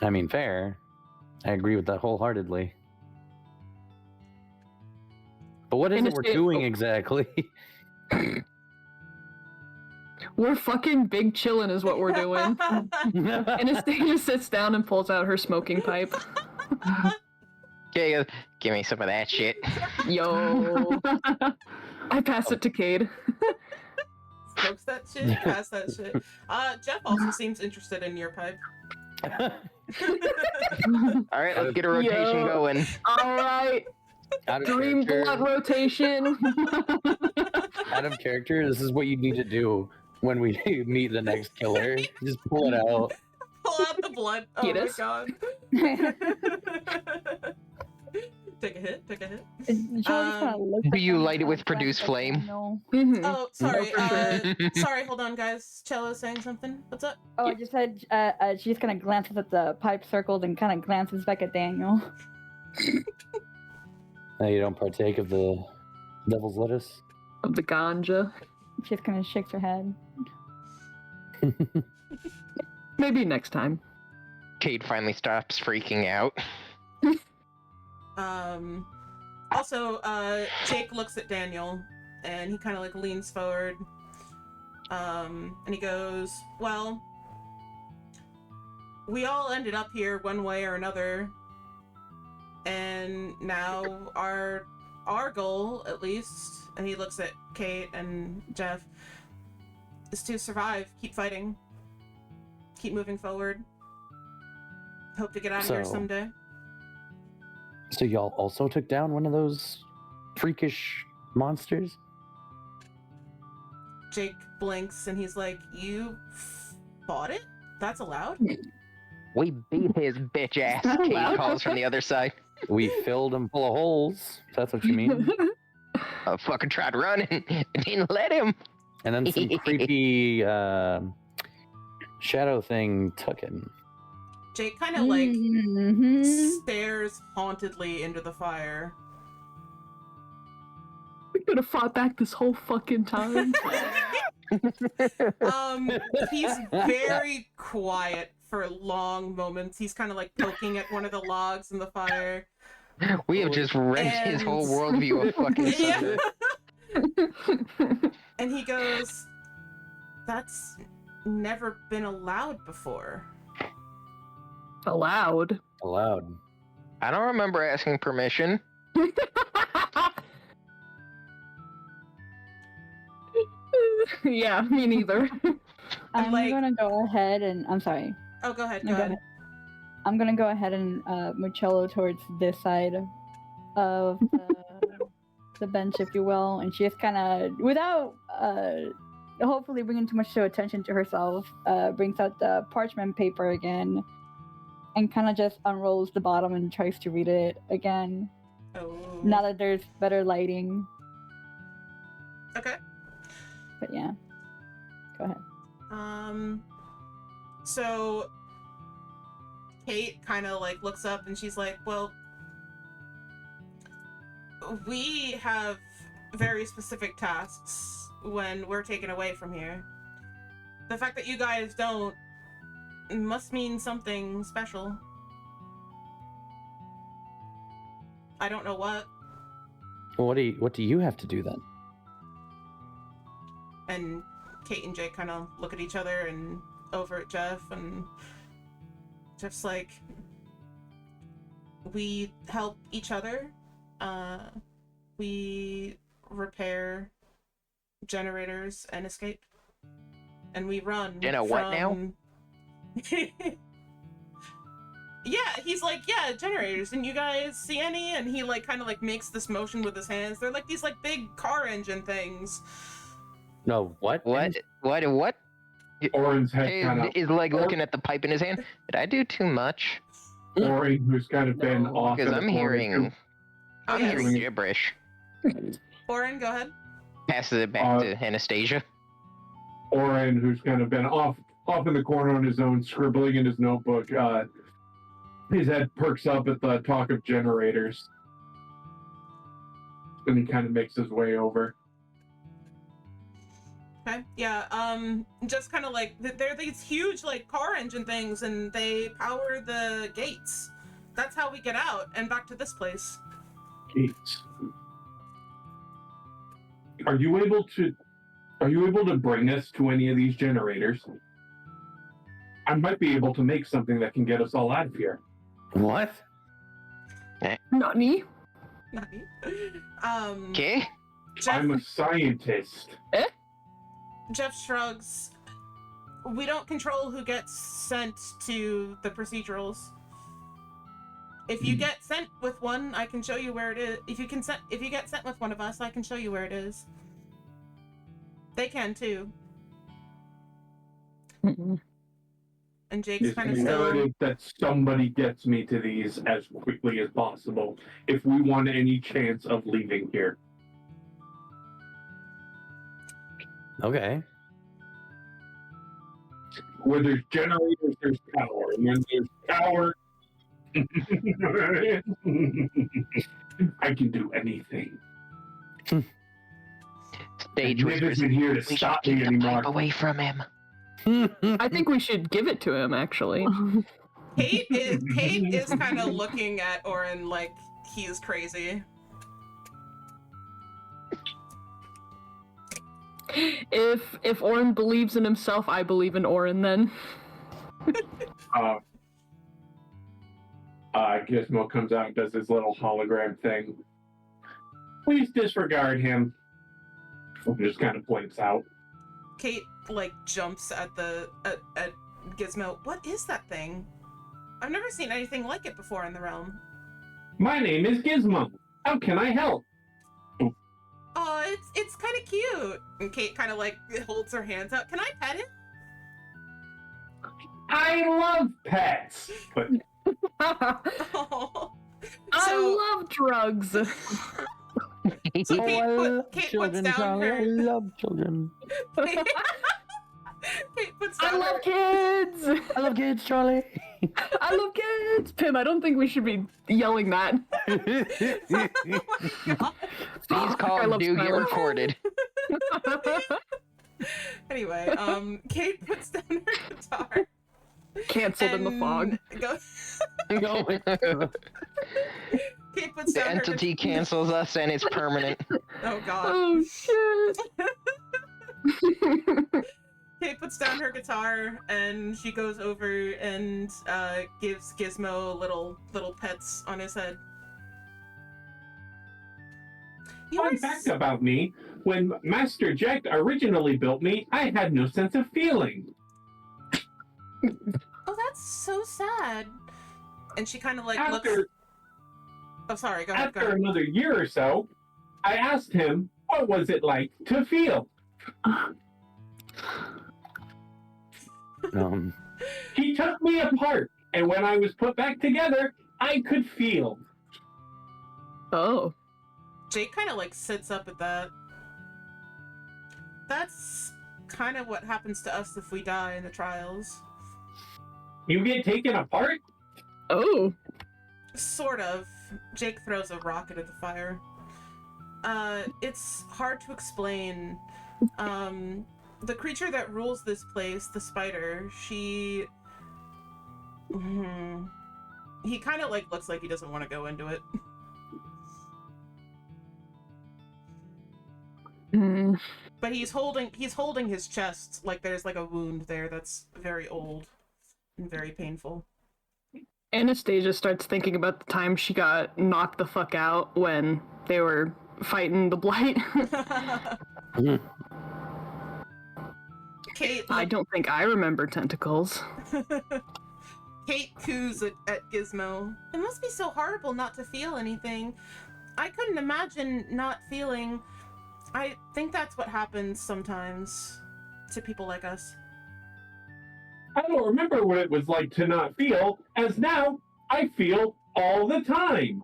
I mean, fair. I agree with that wholeheartedly. But what is it we're doing exactly? We're fucking big chillin' is what we're doing. Anastasia sits down and pulls out her smoking pipe. Okay, give me some of that shit. Yo. I pass it to Cayde. Smokes that shit, pass that shit. Jeff also seems interested in your pipe. All right, let's get a rotation going. All right. Out of Dream character. blood rotation. Out of character, this is what you need to do when we meet the next killer. Just pull it out. Pull out the blood. Oh my god. Take a hit. Do you light it with produce flame? No. Mhm. Oh, sorry. No, for sure. Sorry, hold on, guys. Cello's saying something. What's up? Oh, I just said she just kind of glances at the pipe circled and kind of glances back at Daniel. You don't partake of the devil's lettuce? Of the ganja. She just kind of shakes her head. Maybe next time. Cayde finally stops freaking out. Also, Jake looks at Daniel and he kind of like leans forward. And he goes, "Well, we all ended up here one way or another. And now our goal, at least," and he looks at Kate and Jeff, "is to survive, keep fighting, keep moving forward. Hope to get out of here someday." So y'all also took down one of those freakish monsters? Jake blinks and he's like, "You fought it? That's allowed?" We beat his bitch ass, Cayde calls from the other side. We filled him full of holes, if that's what you mean. I fucking tried running and didn't let him. And then some creepy shadow thing took him. Jake kind of like Mhm. stares hauntedly into the fire. We could have fought back this whole fucking time. He's very quiet for long moments. He's kind of like poking at one of the logs in the fire. We have just wrenched his whole worldview of fucking Yeah. Sunday. And he goes, "That's never been allowed before." Allowed. Allowed. I don't remember asking permission. Yeah, me neither. I'm like- gonna go ahead and I'm sorry. Oh, go ahead. No, Go go ahead. ahead. I'm gonna go ahead and move Cello towards this side of the bench, if you will, and she just kind of, without hopefully bringing too much attention to herself, brings out the parchment paper again, and kind of just unrolls the bottom and tries to read it again. Oh. Now that there's better lighting, Okay. but yeah, go ahead. So Kate kind of like looks up and she's like, "Well, we have very specific tasks when we're taken away from here. The fact that you guys don't must mean something special. I don't know what. Well, what do you have to do then? And Cayde and Jake kind of look at each other and over at Jeff, and Jeff's like, we help each other. We repair generators and escape. And we run. You know what now? Yeah, he's like, yeah, generators. And you guys see any? And he like kind of like makes this motion with his hands. They're like these like big car engine things. No, what? What? Oran's head kind of. Is like looking at the pipe in his hand. Did I do too much? Oran, who's kind of been off. Because I'm hearing Yes. gibberish. Oran, go ahead. Passes it back to Anastasia. Oran, who's kind of been off in the corner on his own, scribbling in his notebook. His head perks up at the talk of generators. And he kind of makes his way over. Okay. Yeah. Just kind of like they're these huge like car engine things, and they power the gates. That's how we get out and back to this place. Gates. Are you able to bring us to any of these generators? I might be able to make something that can get us all out of here. What? Nani? Not me. Okay. I'm a scientist. Jeff shrugs. We don't control who gets sent to the procedurals. If you get sent with one, I can show you where it is. If you get sent with one of us, I can show you where it is. They can too. Mm-mm. And Jake's It's kind of still. imperative that somebody gets me to these as quickly as possible if we want any chance of leaving here. Okay. Where there's generators, there's power. And when there's power, I can do anything. Stage Niv whispers. isn't here to We should stop me keep the anymore. pipe away from him. I think we should give it to him, actually. Cayde is kind of looking at Oran like he's crazy. If Orin believes in himself, I believe in Orin then. Gizmo comes out and does his little hologram thing. Please disregard him. And just kind of blinks out. Cayde like jumps at at Gizmo. What is that thing? I've never seen anything like it before in the realm. My name is Gizmo. How can I help? Oh, it's kind of cute. And Cayde kind of like holds her hands out. Can I pet it? I love pets. But Oh. I love drugs. So Cayde puts down Charlie. I her. love children. Cayde puts down I love her. kids. I love kids, Charlie. I love kids. Pim, I don't think we should be yelling that. Oh my god. These I calls love do get Skylar. recorded. Anyway, Cayde puts down her guitar. Canceled in the fog. Cayde puts The down her entity cancels us and it's permanent. Oh god. Oh shit. Cayde puts down her guitar and she goes over and gives Gizmo little pets on his head. You Fun are fact about me, when Master Ject originally built me, I had no sense of feeling. Oh, that's so sad. And she kind of like looks. After, Oh, sorry. Go ahead. Go after ahead. another year or so, I asked him, what was it like to feel? He took me apart, and when I was put back together, I could feel. Oh. Jake kind of like sits up at that. That's kind of what happens to us if we die in the trials. You get taken apart? Oh. Sort of. Jake throws a rocket at the fire. It's hard to explain. The creature that rules this place, the spider, he kind of like looks like he doesn't want to go into it. But he's holding his chest like there's like a wound there that's very old and very painful. Anastasia starts thinking about the time she got knocked the fuck out when they were fighting the blight. Cayde, I don't think I remember tentacles. Cayde coos at Gizmo. It must be so horrible not to feel anything. I couldn't imagine not feeling. I think that's what happens sometimes to people like us. I don't remember what it was like to not feel, as now I feel all the time.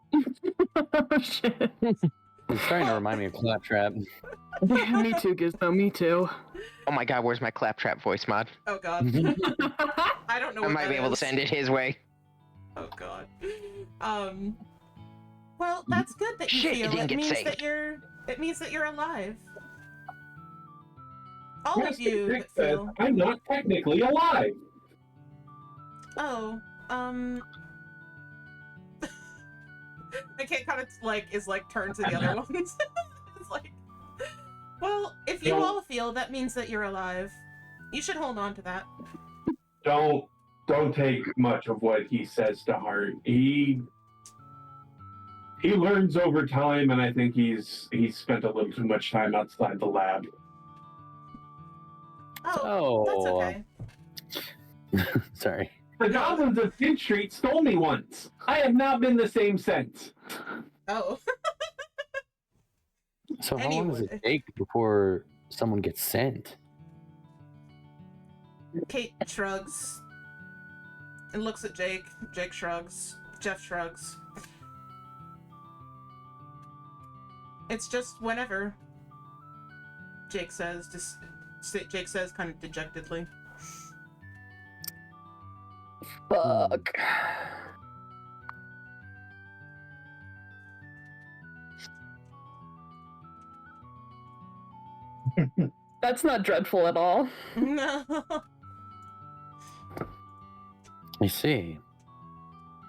Oh, shit. It's starting to remind me of Claptrap. Yeah, me too, Gizmo, me too. Oh my god, where's my claptrap voice mod? Oh god. I don't know I what might that be able to is. send it his way. Oh god. Well, that's good that you Shit, feel. it didn't get means saved. that it means that you're alive. All of Master you Ject that says feel. I'm not technically alive. Oh, I can't kind of is turned to the other ones. It's like, well, if you all feel, that means that you're alive. You should hold on to that. Don't take much of what he says to heart. He learns over time, and I think he's spent a little too much time outside the lab. Oh, that's Oh. okay. Sorry. The goblins of Finch Street stole me once. I have not been the same since. Oh. So how long does Anyway. it take before someone gets sent? Cayde shrugs and looks at Jake. Jake shrugs. Jeff shrugs. It's just whenever. Jake says, kind of dejectedly. Fuck. That's not dreadful at all. No. I see.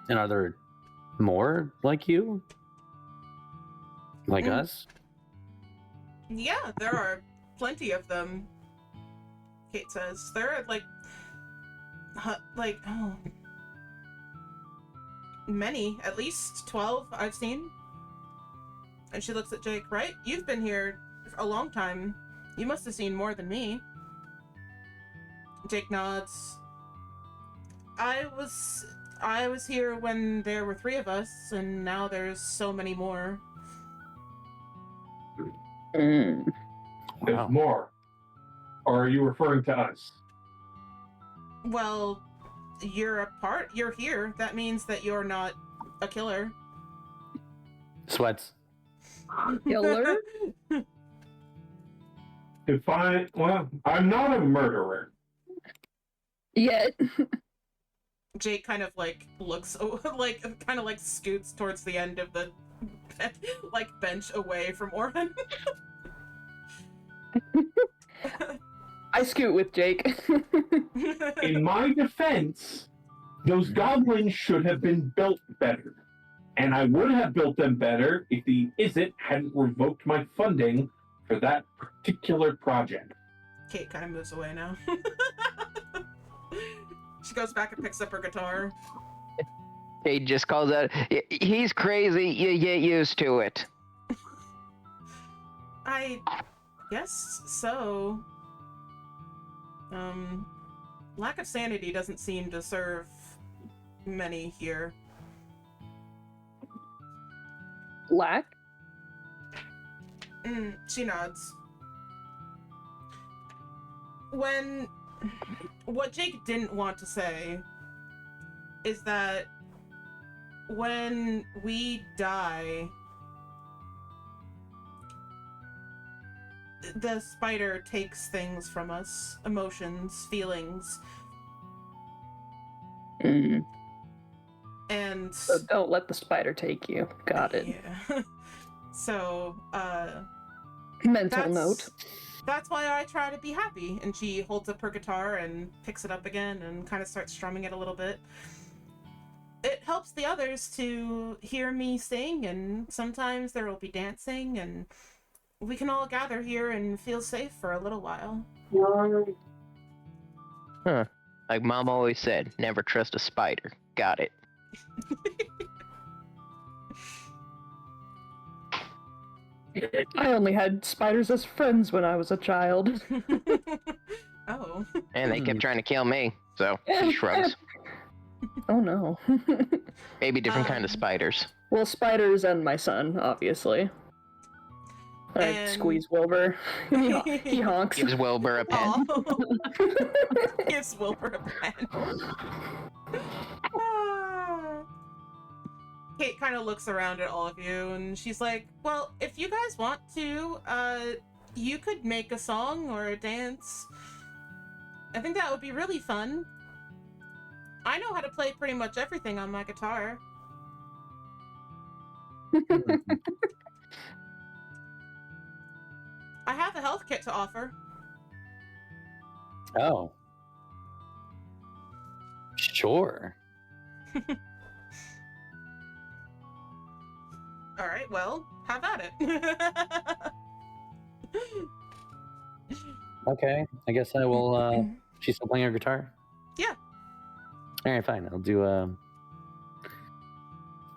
And are there more like you? Like us? Yeah, there are plenty of them. Cayde says there are many, at least 12 I've seen. And she looks at Jake. Right? You've been here for a long time. You must have seen more than me. Jake nods. I was here when there were 3 of us, and now there's so many more. There's Wow. more. Or are you referring to us? Well, you're here. That means that you're not a killer. Sweats. Killer? I'm not a murderer. Yet. Jake kind of looks scoots towards the end of the bench away from Oran. I scoot with Jake. In my defense, those goblins should have been built better. And I would have built them better if the Izzet hadn't revoked my funding for that particular project. Cayde kind of moves away now. She goes back and picks up her guitar. He just calls out, he's crazy, you get used to it. I guess so. Lack of sanity doesn't seem to serve many here. Lack? She nods. What Jake didn't want to say is that when we die, the spider takes things from us, emotions, feelings, and So don't let the spider take you. Got it. yeah. So, Mental note. that's why I try to be happy. And she holds up her guitar and picks it up again and kind of starts strumming it a little bit. It helps the others to hear me sing, and sometimes there will be dancing, and we can all gather here and feel safe for a little while. Huh. Like Mom always said, never trust a spider. Got it. I only had spiders as friends when I was a child. Oh. And they kept trying to kill me, so she shrugs. Oh no. Maybe different kind of spiders. Well, spiders and my son, obviously. I And- squeeze Wilbur. He honks. Gives Wilbur a pen. Aw. Gives Wilbur a pen. Kate kind of looks around at all of you, and she's like, well, if you guys want to, you could make a song or a dance. I think that would be really fun. I know how to play pretty much everything on my guitar. I have a health kit to offer. Oh. Sure. All right, well, have at it. Okay. I guess I will. She's still playing her guitar? Yeah. All right, fine. I'll do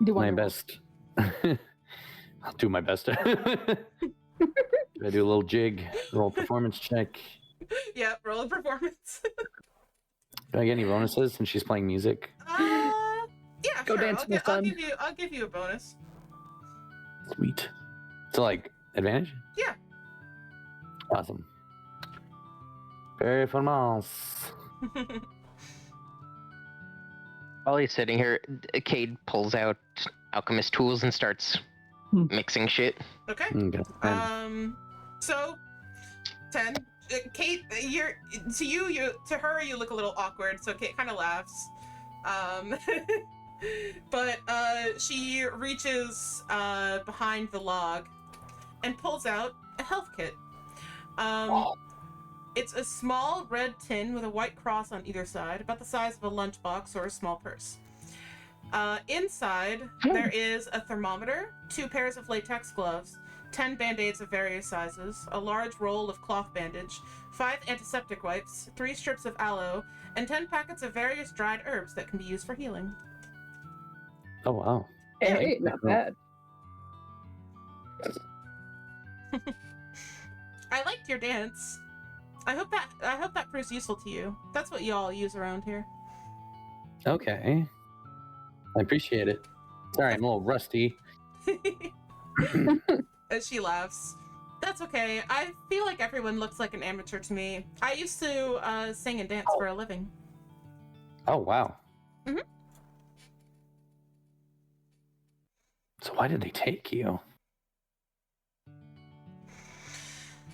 Do my wonderful. best. I'll do my best. I do a little jig, roll performance check. Yeah, roll a performance. Do I get any bonuses since she's playing music? Yeah, Go sure. dance, my son. I'll give you a bonus. Sweet. So, like, advantage? Yeah. Awesome. Performance. While he's sitting here, Cayde pulls out alchemist tools and starts mixing shit. Okay. Okay. So 10. Kate, you're to her you look a little awkward, so Kate kind of laughs. But she reaches behind the log and pulls out a health kit. It's a small red tin with a white cross on either side, about the size of a lunchbox or a small purse. Inside, there is a thermometer, 2 pairs of latex gloves, 10 band-aids of various sizes, a large roll of cloth bandage, 5 antiseptic wipes, 3 strips of aloe, and 10 packets of various dried herbs that can be used for healing. Oh, wow. Hey, not bad. I liked your dance. I hope that proves useful to you. That's what you all use around here. Okay. I appreciate it. Sorry, I'm a little rusty. As she laughs. That's okay. I feel like everyone looks like an amateur to me. I used to sing and dance for a living. Oh, wow. Mhm. So why did they take you?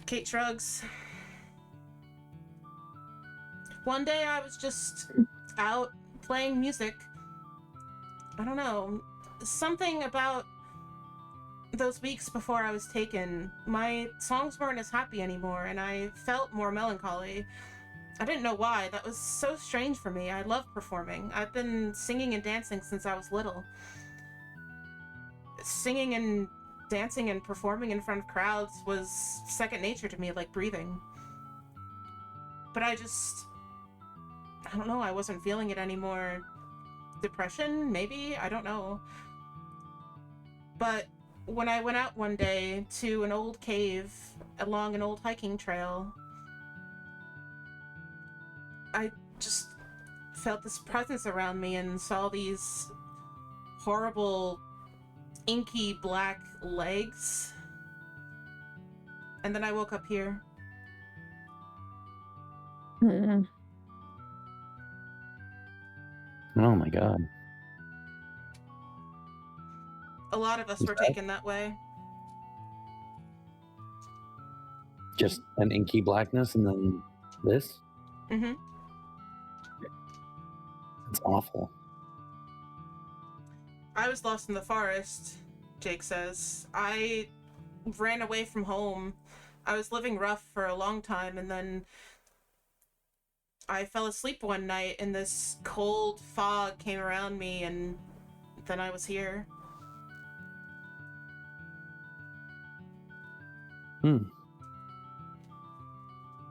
Kate shrugs. One day I was just out playing music. I don't know. Something about those weeks before I was taken, my songs weren't as happy anymore, and I felt more melancholy. I didn't know why. That was so strange for me. I love performing. I've been singing and dancing since I was little. Singing and dancing and performing in front of crowds was second nature to me, like breathing. But I don't know, I wasn't feeling it anymore. Depression, maybe? I don't know. But when I went out one day to an old cave along an old hiking trail, I just felt this presence around me and saw these horrible, inky black legs. And then I woke up here. Oh my god. A lot of us were taken that way. Just an inky blackness and then this? Mm-hmm. It's awful. I was lost in the forest, Jake says. I ran away from home I was living rough for a long time, and then I fell asleep one night, and this cold fog came around me, and then I was here.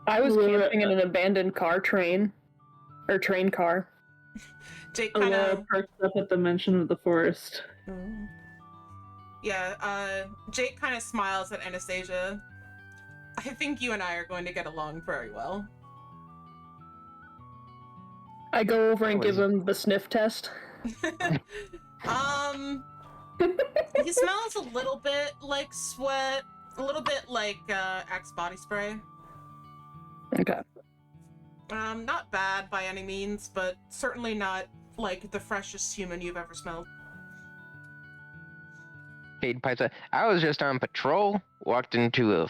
I was camping in an abandoned train car. Jake kind Elora of perks up at the mention of the forest. Yeah, Jake kind of smiles at Anastasia. I think you and I are going to get along very well. I go over and give him the sniff test. He smells a little bit like sweat, a little bit like Axe body spray. Okay. Not bad by any means, but certainly not like the freshest human you've ever smelled. Cayde pipes up. I was just on patrol, walked into a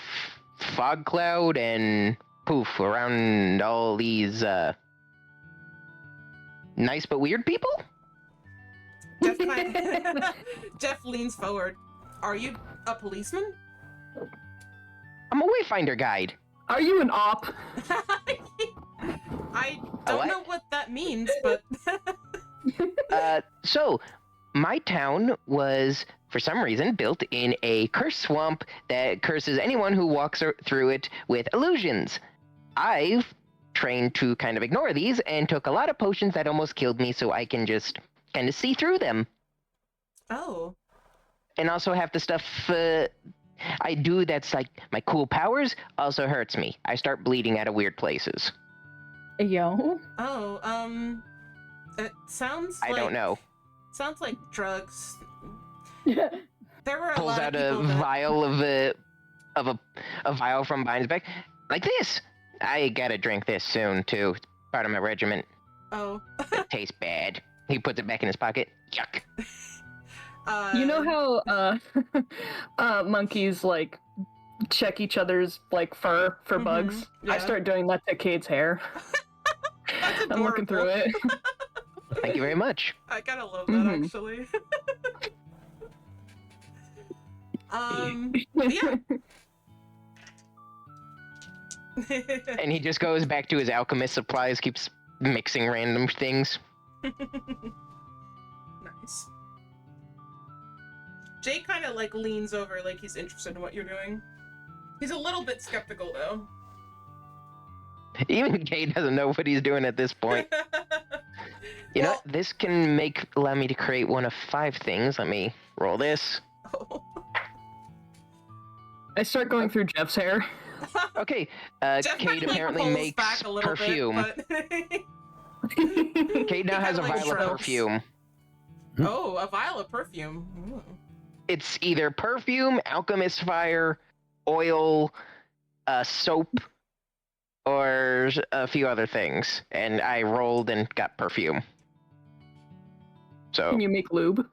fog cloud, and poof, around all these nice but weird people? Jeff leans forward. Are you a policeman? I'm a wayfinder guide. Are you an op? I don't know what that means, but... So, my town was, for some reason, built in a cursed swamp that curses anyone who walks through it with illusions. I've trained to kind of ignore these and took a lot of potions that almost killed me so I can just kind of see through them. Oh. And also have the stuff I do that's like my cool powers also hurts me. I start bleeding out of weird places. Yo. Oh, it sounds like... I don't know. Sounds like drugs. Yeah. There were a Pulls lot out of a people that... vial of a vial from behind his back. Like this! I gotta drink this soon, too. It's part of my regiment. Oh. It tastes bad. He puts it back in his pocket. Yuck. You know how monkeys like check each other's like fur for bugs? yeah. I start doing that to Cayde's hair. That's adorable. I'm looking through it. Thank you very much. I kinda love that, actually. Yeah. And he just goes back to his alchemist supplies, keeps mixing random things. Nice. Jake kind of like leans over like he's interested in what you're doing. He's a little bit skeptical though. Even Cayde doesn't know what he's doing at this point. You know, this can allow me to create one of 5 things. Let me roll this. Oh. I start going through Jeff's hair. Okay, Jeff Cayde kinda, like, apparently pulls makes back a little perfume. Bit, Cayde now has a kinda, like, vial of shrugs. perfume. Oh, a vial of perfume. Ooh. It's either perfume, alchemist fire, oil, soap, or a few other things. And I rolled and got perfume. So Can you make lube?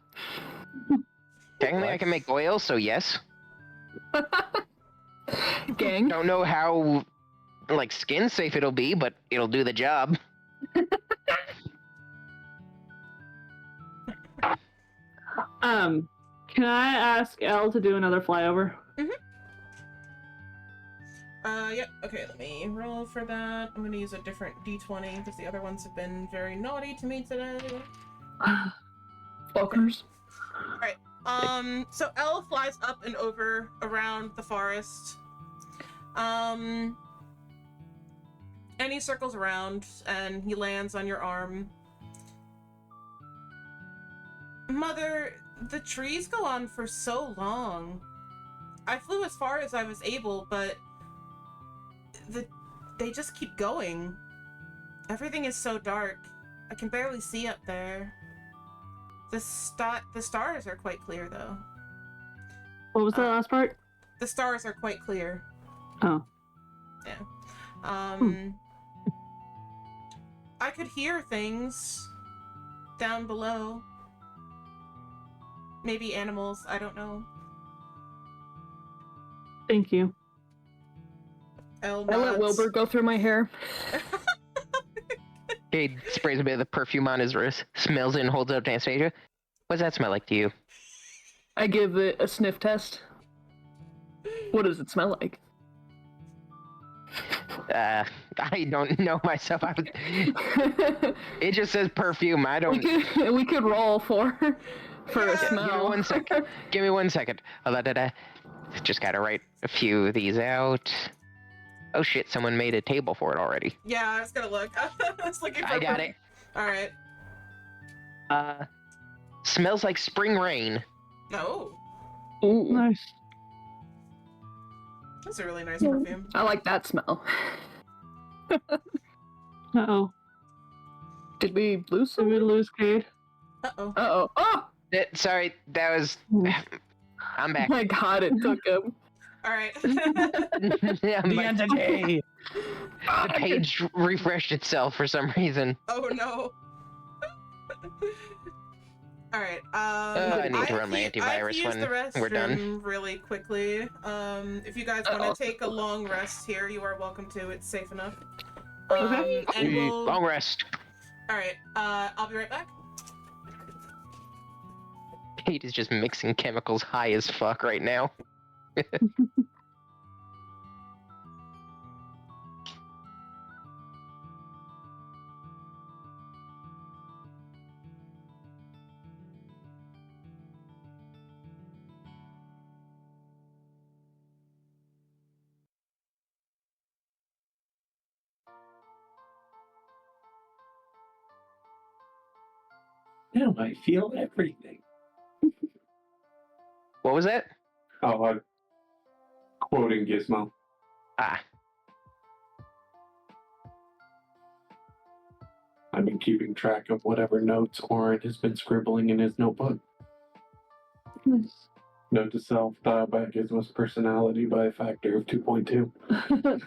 technically I can make oil, so yes. Gang. Don't know how like skin safe it'll be, but it'll do the job. Can I ask Elle to do another flyover? Yep. Okay, let me roll for that. I'm gonna use a different d20 because the other ones have been very naughty to me today. Fuckers. So Elle flies up and over around the forest. And he circles around and he lands on your arm. Mother, the trees go on for so long. I flew as far as I was able, but they just keep going. Everything is so dark. I can barely see up there. The stars are quite clear, though. What was that last part? The stars are quite clear. Oh. Yeah. I could hear things down below. Maybe animals, I don't know. Thank you. Elle I let nods. Wilbur go through my hair. Cayde sprays a bit of the perfume on his wrist, smells it, and holds it up to Anastasia. What does that smell like to you? I give it a sniff test. What does it smell like? I don't know myself. It just says perfume. I don't. We could roll for a smell. Give me 1 second. Give me 1 second. Just gotta write a few of these out. Oh shit! Someone made a table for it already. Yeah, I was gonna look. I was looking for. I got it. All right. Smells like spring rain. No, Ooh, Nice. that's a really nice perfume. I like that smell. Uh-oh. Did we lose Did some? we lose Cayde? Uh-oh. Uh-oh. Oh! Sorry, that was. I'm back. My god, it took him. All right. Yeah, The entity! the page refreshed itself for some reason. Oh no. All right. I need to run my I've antivirus used when the restroom we're done. really quickly. If you guys want to take a long rest here, you are welcome to. It's safe enough. Okay. And we'll... Long rest. All right. I'll be right back. Kate is just mixing chemicals high as fuck right now. Now I feel everything. What was that? Oh, I'm quoting Gizmo. Ah, I've been keeping track of whatever notes Oran has been scribbling in his notebook. Nice. Note to self, dial back Gizmo's personality by a factor of 2.2.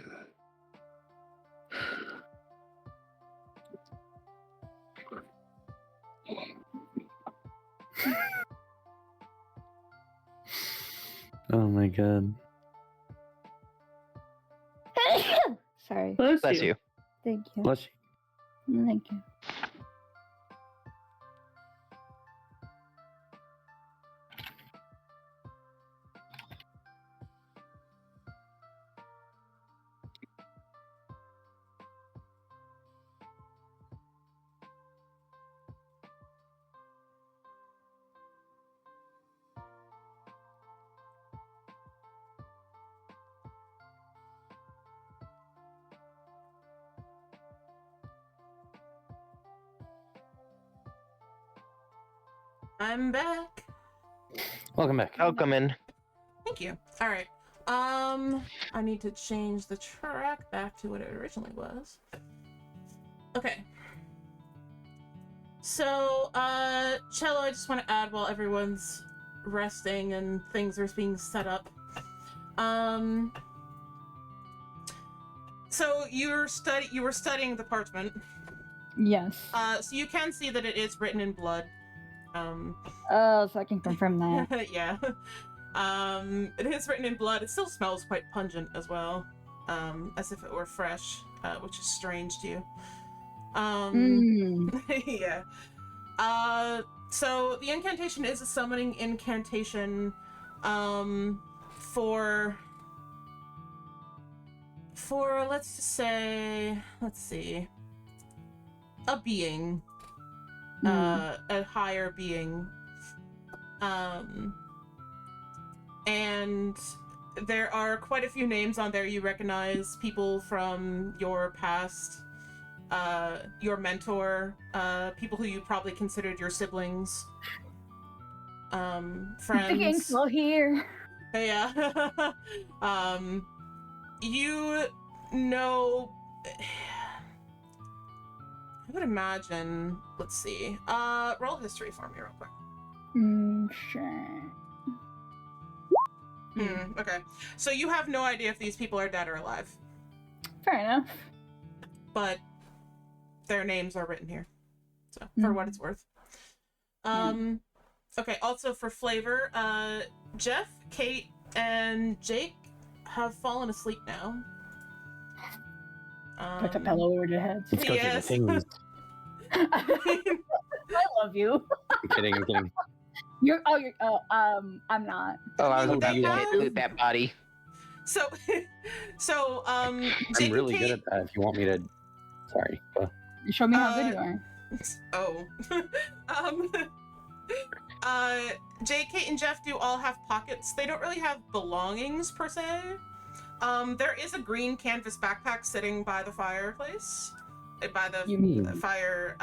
Oh my god. Sorry. Bless bless you. Thank you. Bless you. Thank you. I'm back. Welcome back. Welcome in. Thank you. All right. I need to change the track back to what it originally was. Okay. So, Cello, I just want to add while everyone's resting and things are being set up. So you were studying the parchment. Yes. So you can see that it is written in blood. Oh, so I can confirm that. Yeah. It is written in blood. It still smells quite pungent as well, as if it were fresh, which is strange to you. Yeah. So the incantation is a summoning incantation, for let's just say, a being, a higher being, and there are quite a few names on there you recognize, people from your past, your mentor, people who you probably considered your siblings, friends. Well, here. Yeah. You know, I would imagine, let's see, roll history for me real quick. Sure. Okay. So you have no idea if these people are dead or alive, Fair enough. but their names are written here. So, for what it's worth. Okay, also for flavor, Jeff, Kate, and Jake have fallen asleep now. Put a pillow over their heads. Let's go Yes. through the things. I love you. I'm kidding, I'm kidding. I'm not. Oh, I was You about think to that? loot that body. So, so I'm Jake really and good Kate. at that. If you want me to, sorry. Show me how good you are. Oh. um. Jake, Kate, and Jeff do all have pockets. They don't really have belongings per se. There is a green canvas backpack sitting by the fireplace. By the You mean fire.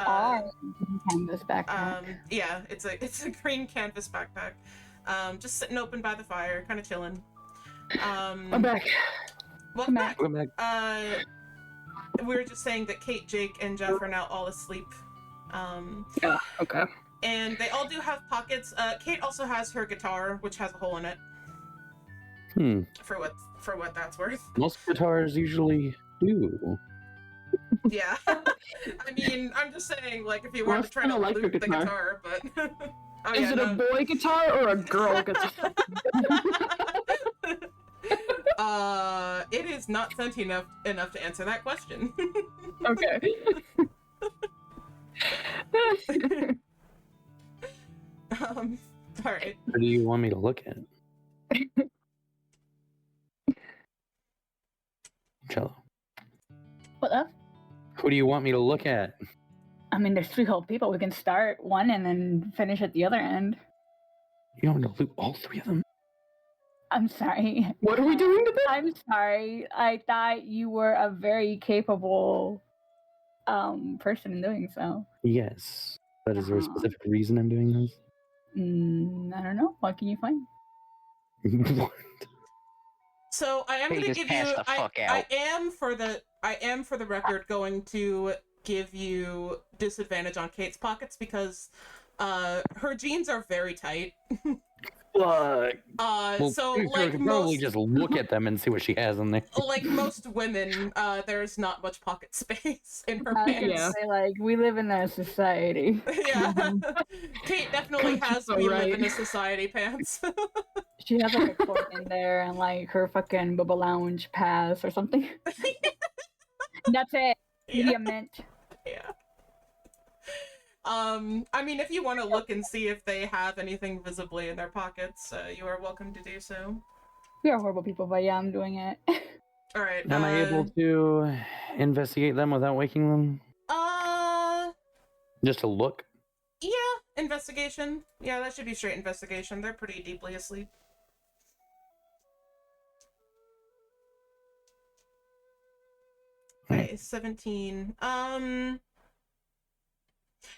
canvas backpack. Yeah, it's a green canvas backpack. Just sitting open by the fire, kind of chilling. I'm back. Welcome back. back. Welcome back. We were just saying that Kate, Jake, and Jeff are now all asleep. Yeah, okay. And they all do have pockets. Kate also has her guitar, which has a hole in it. For what that's worth. Most guitars usually do. Yeah. I mean, I'm just saying, like, if you want to try to loop the guitar, but... Oh, Is it a boy guitar or a girl guitar? It is not sentient enough to answer that question. Okay. Alright. What do you want me to look at? Cello. What up? Who do you want me to look at? I mean, there's 3 whole people. We can start one and then finish at the other end. You don't want to loot all 3 of them? I'm sorry. What are we doing to them? I'm sorry. I thought you were a very capable person in doing so. Yes. But is there a specific reason I'm doing this? I don't know. What can you find? What? So I am Hey, going to just give pass you. the fuck out. I am for the record going to give you disadvantage on Kate's pockets because her jeans are very tight. Well, So you like could probably most just look at them and see what she has in there. like most women, there's not much pocket space in her I was pants. gonna say, like, we live in a society. Yeah. Kate definitely has so we right. live in a society pants. She has like a cork in there and like her fucking Bubba Lounge pass or something. That's it. Yeah. Media mint. Yeah. I mean, if you want to look and see if they have anything visibly in their pockets, you are welcome to do so. We are horrible people, but yeah, I'm doing it. All right. Am I able to investigate them without waking them? Just to look? Yeah, investigation. Yeah, that should be straight investigation. They're pretty deeply asleep. Okay, 17.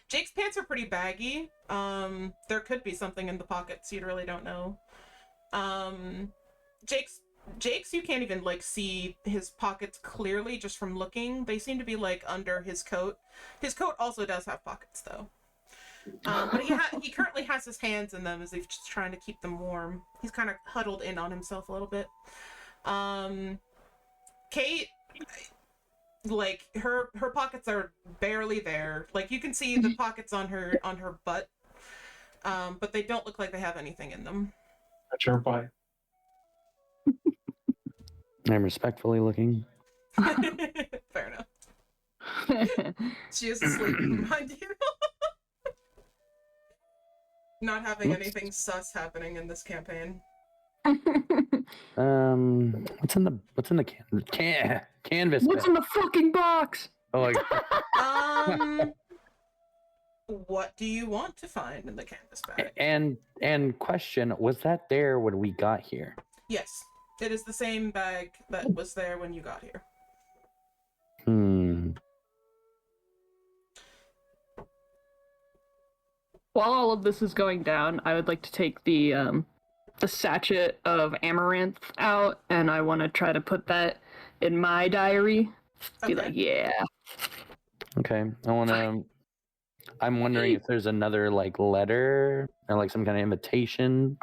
Jake's pants are pretty baggy. There could be something in the pockets, you really don't know. Jake's you can't even like see his pockets clearly just from looking. They seem to be like under his coat. His coat also does have pockets though. But he currently has his hands in them as if just trying to keep them warm. He's kind of huddled in on himself a little bit. Kate, like her pockets are barely there. Like you can see the pockets on her butt, but they don't look like they have anything in them. That's your buy. I'm respectfully looking. Fair enough. She is asleep, mind you. Not having anything sus happening in this campaign. What's in the canvas? What's in the fucking box? Oh, like, What do you want to find in the canvas bag? and question, was that there when we got here? Yes, it is the same bag that was there when you got here. While all of this is going down, I would like to take the sachet of amaranth out, and I want to try to put that in my diary. Be Okay. like, yeah. Okay, I'm wondering if there's another like letter or like some kind of invitation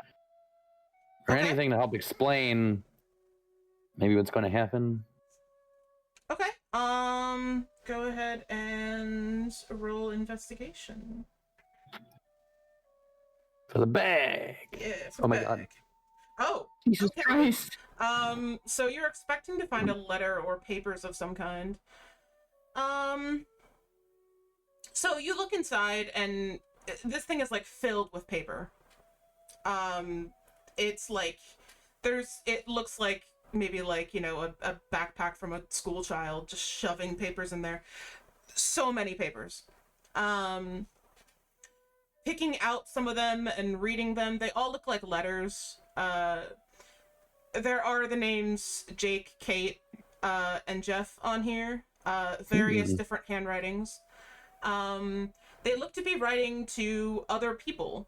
or Okay. anything to help explain maybe what's going to happen. Okay. Go ahead and roll investigation. For the bag. Yeah. For Oh my bag. God. Oh. Jesus Okay. Christ. So you're expecting to find a letter or papers of some kind. So you look inside and this thing is like filled with paper. It's like it looks like maybe like, you know, a backpack from a school child, just shoving papers in there. So many papers. Picking out some of them and reading them, they all look like letters. There are the names Jake, Cayde, and Jeff on here. Various different handwritings. They look to be writing to other people.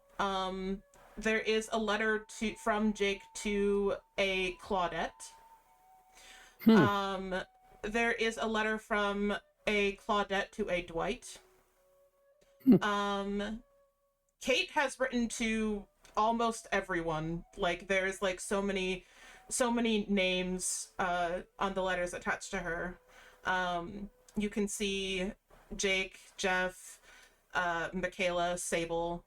There is a letter from Jake to a Claudette. There is a letter from a Claudette to a Dwight. Cayde has written to almost everyone. Like, there's like so many names on the letters attached to her. You can see Jake, Jeff, Michaela, Sable.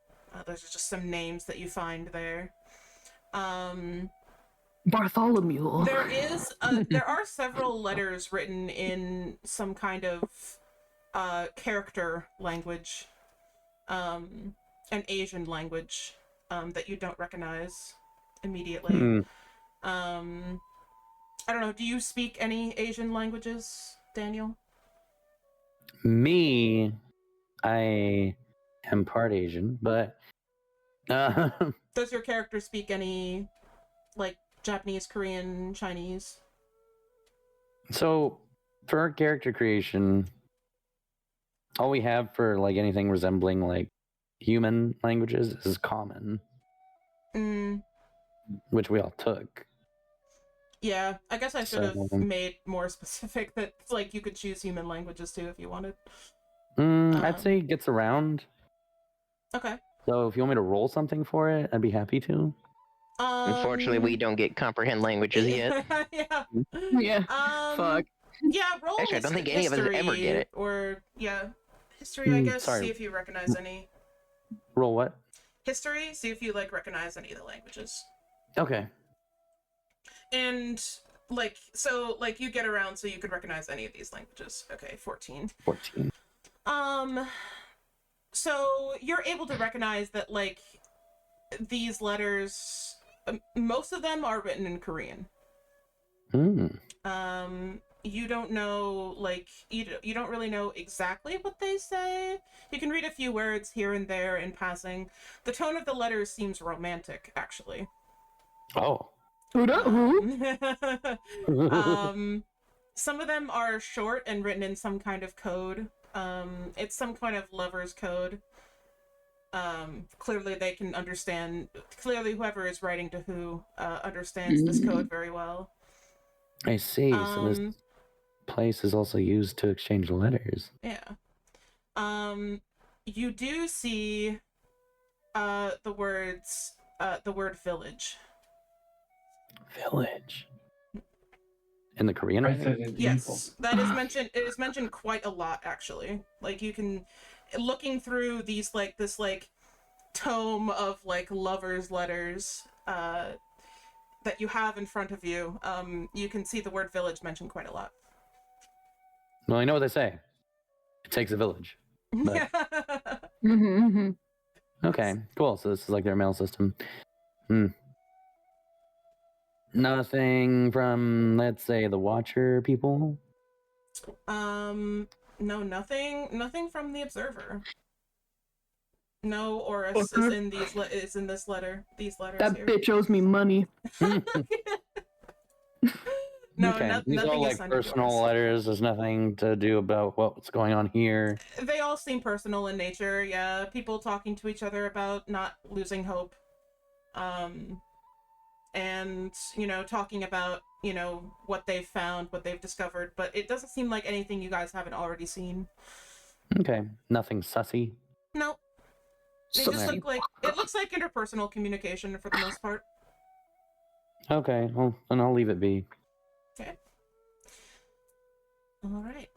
Those are just some names that you find there. Bartholomew. There are several letters written in some kind of character language, an Asian language, that you don't recognize immediately. I don't know. Do you speak any Asian languages, Daniel? Me, I am part Asian, but Does your character speak any, like, Japanese, Korean, Chinese? so for our character creation, all we have for like anything resembling like human languages is common, which we all took. Yeah, I guess I should have So- made more specific that, like, you could choose human languages too if you wanted. I'd say it gets around. Okay. So if you want me to roll something for it, I'd be happy to. Unfortunately, we don't get comprehend languages yet. Yeah. Yeah. Fuck. Yeah, roll. Actually, I don't think any of us history, ever get it. Or history. I guess. Sorry. See if you recognize any Roll what? history. See if you like recognize any of the languages. Okay. And like you get around so you could recognize any of these languages. Okay, 14. 14. So you're able to recognize that, like, these letters, most of them are written in Korean. You don't know, like, you don't really know exactly what they say. You can read a few words here and there in passing. The tone of the letters seems romantic, actually. Oh. Some of them are short and written in some kind of code. It's some kind of lover's code. Clearly they can understand, clearly whoever is writing to who understands this code very well. I see. So this place is also used to exchange letters. Yeah. You do see the word village. Village. In the Korean writing? Resident Evil. Yes, that is mentioned. It is mentioned quite a lot, actually. Like, you can, looking through these, like, this, like, tome of, like, lovers' letters that you have in front of you, you can see the word village mentioned quite a lot. Well, I know what they say. It takes a village. But- Okay, cool. So this is like their mail system. Nothing from, let's say, the Watcher people? No, nothing from the Observer. No Oris is in is in this letter. These letters That here. bitch owes me money. No, Okay. These are nothing all is like signed to personal Oris. letters. There's nothing to do about what's going on here. They all seem personal in nature, yeah. People talking to each other about not losing hope. And, you know, talking about, you know, what they've found, what they've discovered, but it doesn't seem like anything you guys haven't already seen. Okay. Nothing sussy. No. They So just many. look like, it looks like interpersonal communication for the most part. Okay. Well, then I'll leave it be. Okay. Alright.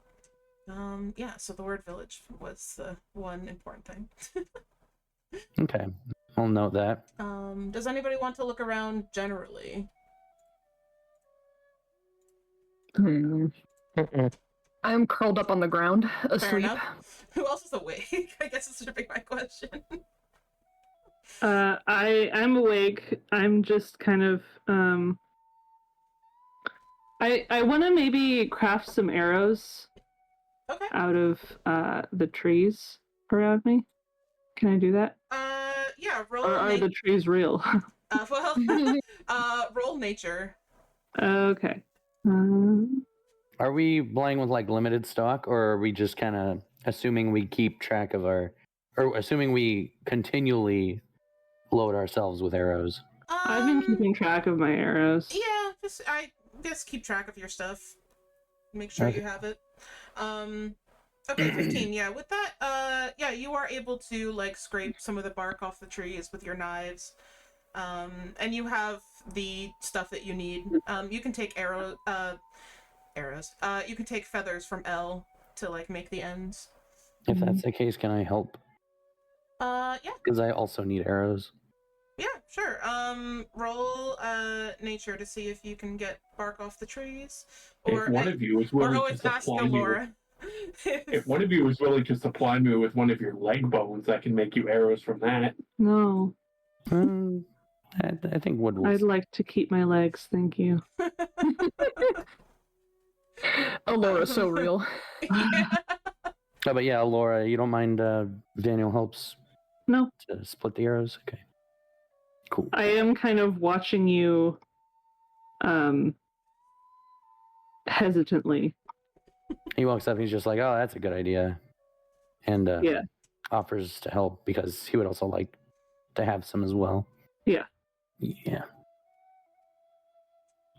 Yeah, so the word village was the one important thing. Okay. I'll note that. Does anybody want to look around generally? I'm curled up on the ground, Fair asleep. enough. Who else is awake? I guess this should be my question. I'm awake. I'm just kind of I want to maybe craft some arrows Okay. out of the trees around me. Can I do that? Yeah. Roll. Or are the trees real? Roll nature. Okay. Are we playing with like limited stock, or are we just kind of assuming we keep track of our, or assuming we continually load ourselves with arrows? I've been keeping track of my arrows. Yeah, I just keep track of your stuff. Make sure Okay. you have it. Okay, 15. Yeah, with that, yeah, you are able to like scrape some of the bark off the trees with your knives. And you have the stuff that you need. You can take arrows. You can take feathers from L to like make the ends. If that's the case, can I help? Yeah. Because I also need arrows. Yeah, sure. Roll nature to see if you can get bark off the trees. If one of you is or willing to always ask supply me with, Elora. if one of you is willing to supply me with one of your leg bones, I can make you arrows from that. No, I think wood will. I'd like to keep my legs, thank you. Elora's so real. Yeah. Oh, but yeah, Laura, you don't mind Daniel helps No, to split the arrows? Okay. Cool. I am kind of watching you hesitantly. He walks up, he's just like, oh, that's a good idea. And Yeah. offers to help because he would also like to have some as well. Yeah. Yeah.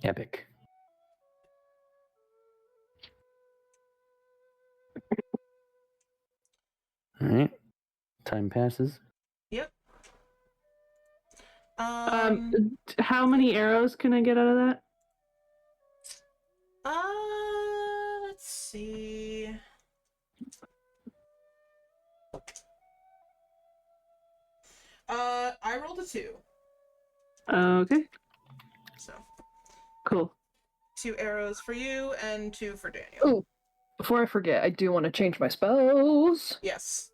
Epic. All right. Time passes. Yep. How many arrows can I get out of that? Let's see. I rolled a 2. Okay, So cool. 2 arrows for you and 2 for Daniel. Ooh, before I forget, I do want to change my spells. Yes.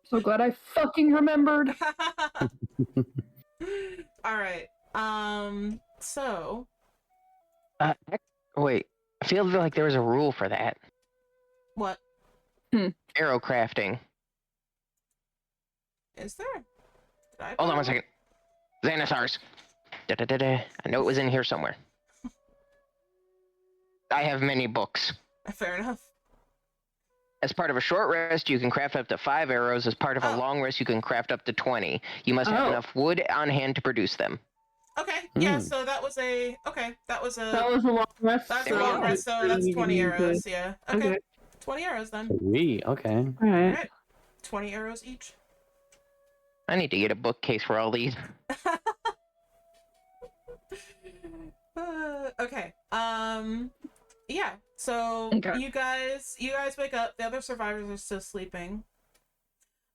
So glad I fucking remembered. All right. So. Wait, I feel like there was a rule for that. What Arrow crafting. is there? Did I Hold on borrow? 1 second. Xanathars. Da-da-da-da. I know it was in here somewhere. I have many books. Fair enough. As part of a short rest, you can craft up to 5 arrows. As part of a long rest, you can craft up to 20. You must have enough wood on hand to produce them. Okay. Yeah. So that was a. Okay. That was a long rest. That's There a we long go. rest. So that's 20 arrows. Yeah. Okay. Okay. 20 arrows then. Sweet. Okay. All right. Alright. 20 arrows each. I need to get a bookcase for all these. Okay. Yeah. So Okay. you guys wake up. The other survivors are still sleeping.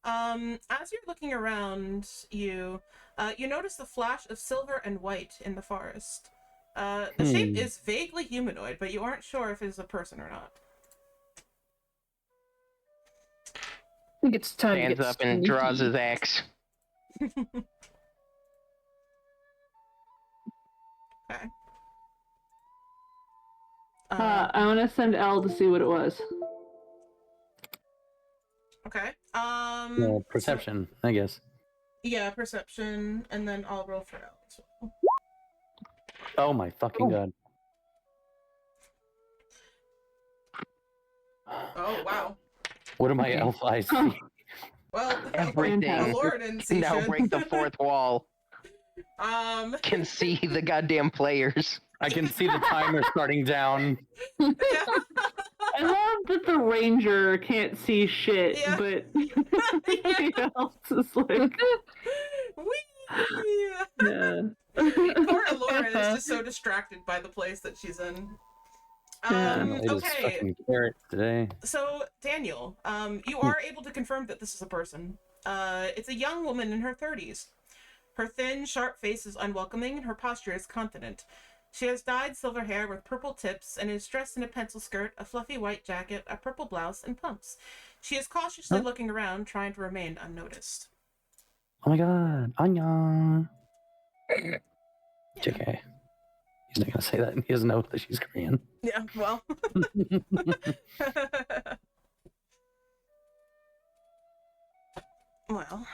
As you're looking around, you notice the flash of silver and white in the forest. The shape is vaguely humanoid, but you aren't sure if it's a person or not. I think it's time Stands to get up and draws his axe. Okay. I want to send Elle to see what it was. Okay. Well, perception, I guess. Yeah, perception, and then I'll roll for L as well. Oh my fucking god. Oh wow. What do my elf eyes see? Well, Everything. Elora didn't see Now shit. break the fourth wall. Can see the goddamn players. I can see the timer starting down. Yeah. I love that the ranger can't see shit, Yeah. but everybody else is like, Whee! yeah. Poor Elora is just so distracted by the place that she's in. It is Okay, fucking carrot today. so Daniel, you are able to confirm that this is a person. It's a young woman in her 30s. Her thin, sharp face is unwelcoming and her posture is confident. She has dyed silver hair with purple tips and is dressed in a pencil skirt, a fluffy white jacket, a purple blouse, and pumps. She is cautiously looking around, trying to remain unnoticed. Oh my god, Anya. JK. He's not gonna say that. He doesn't know that she's Korean. Yeah, well. Well,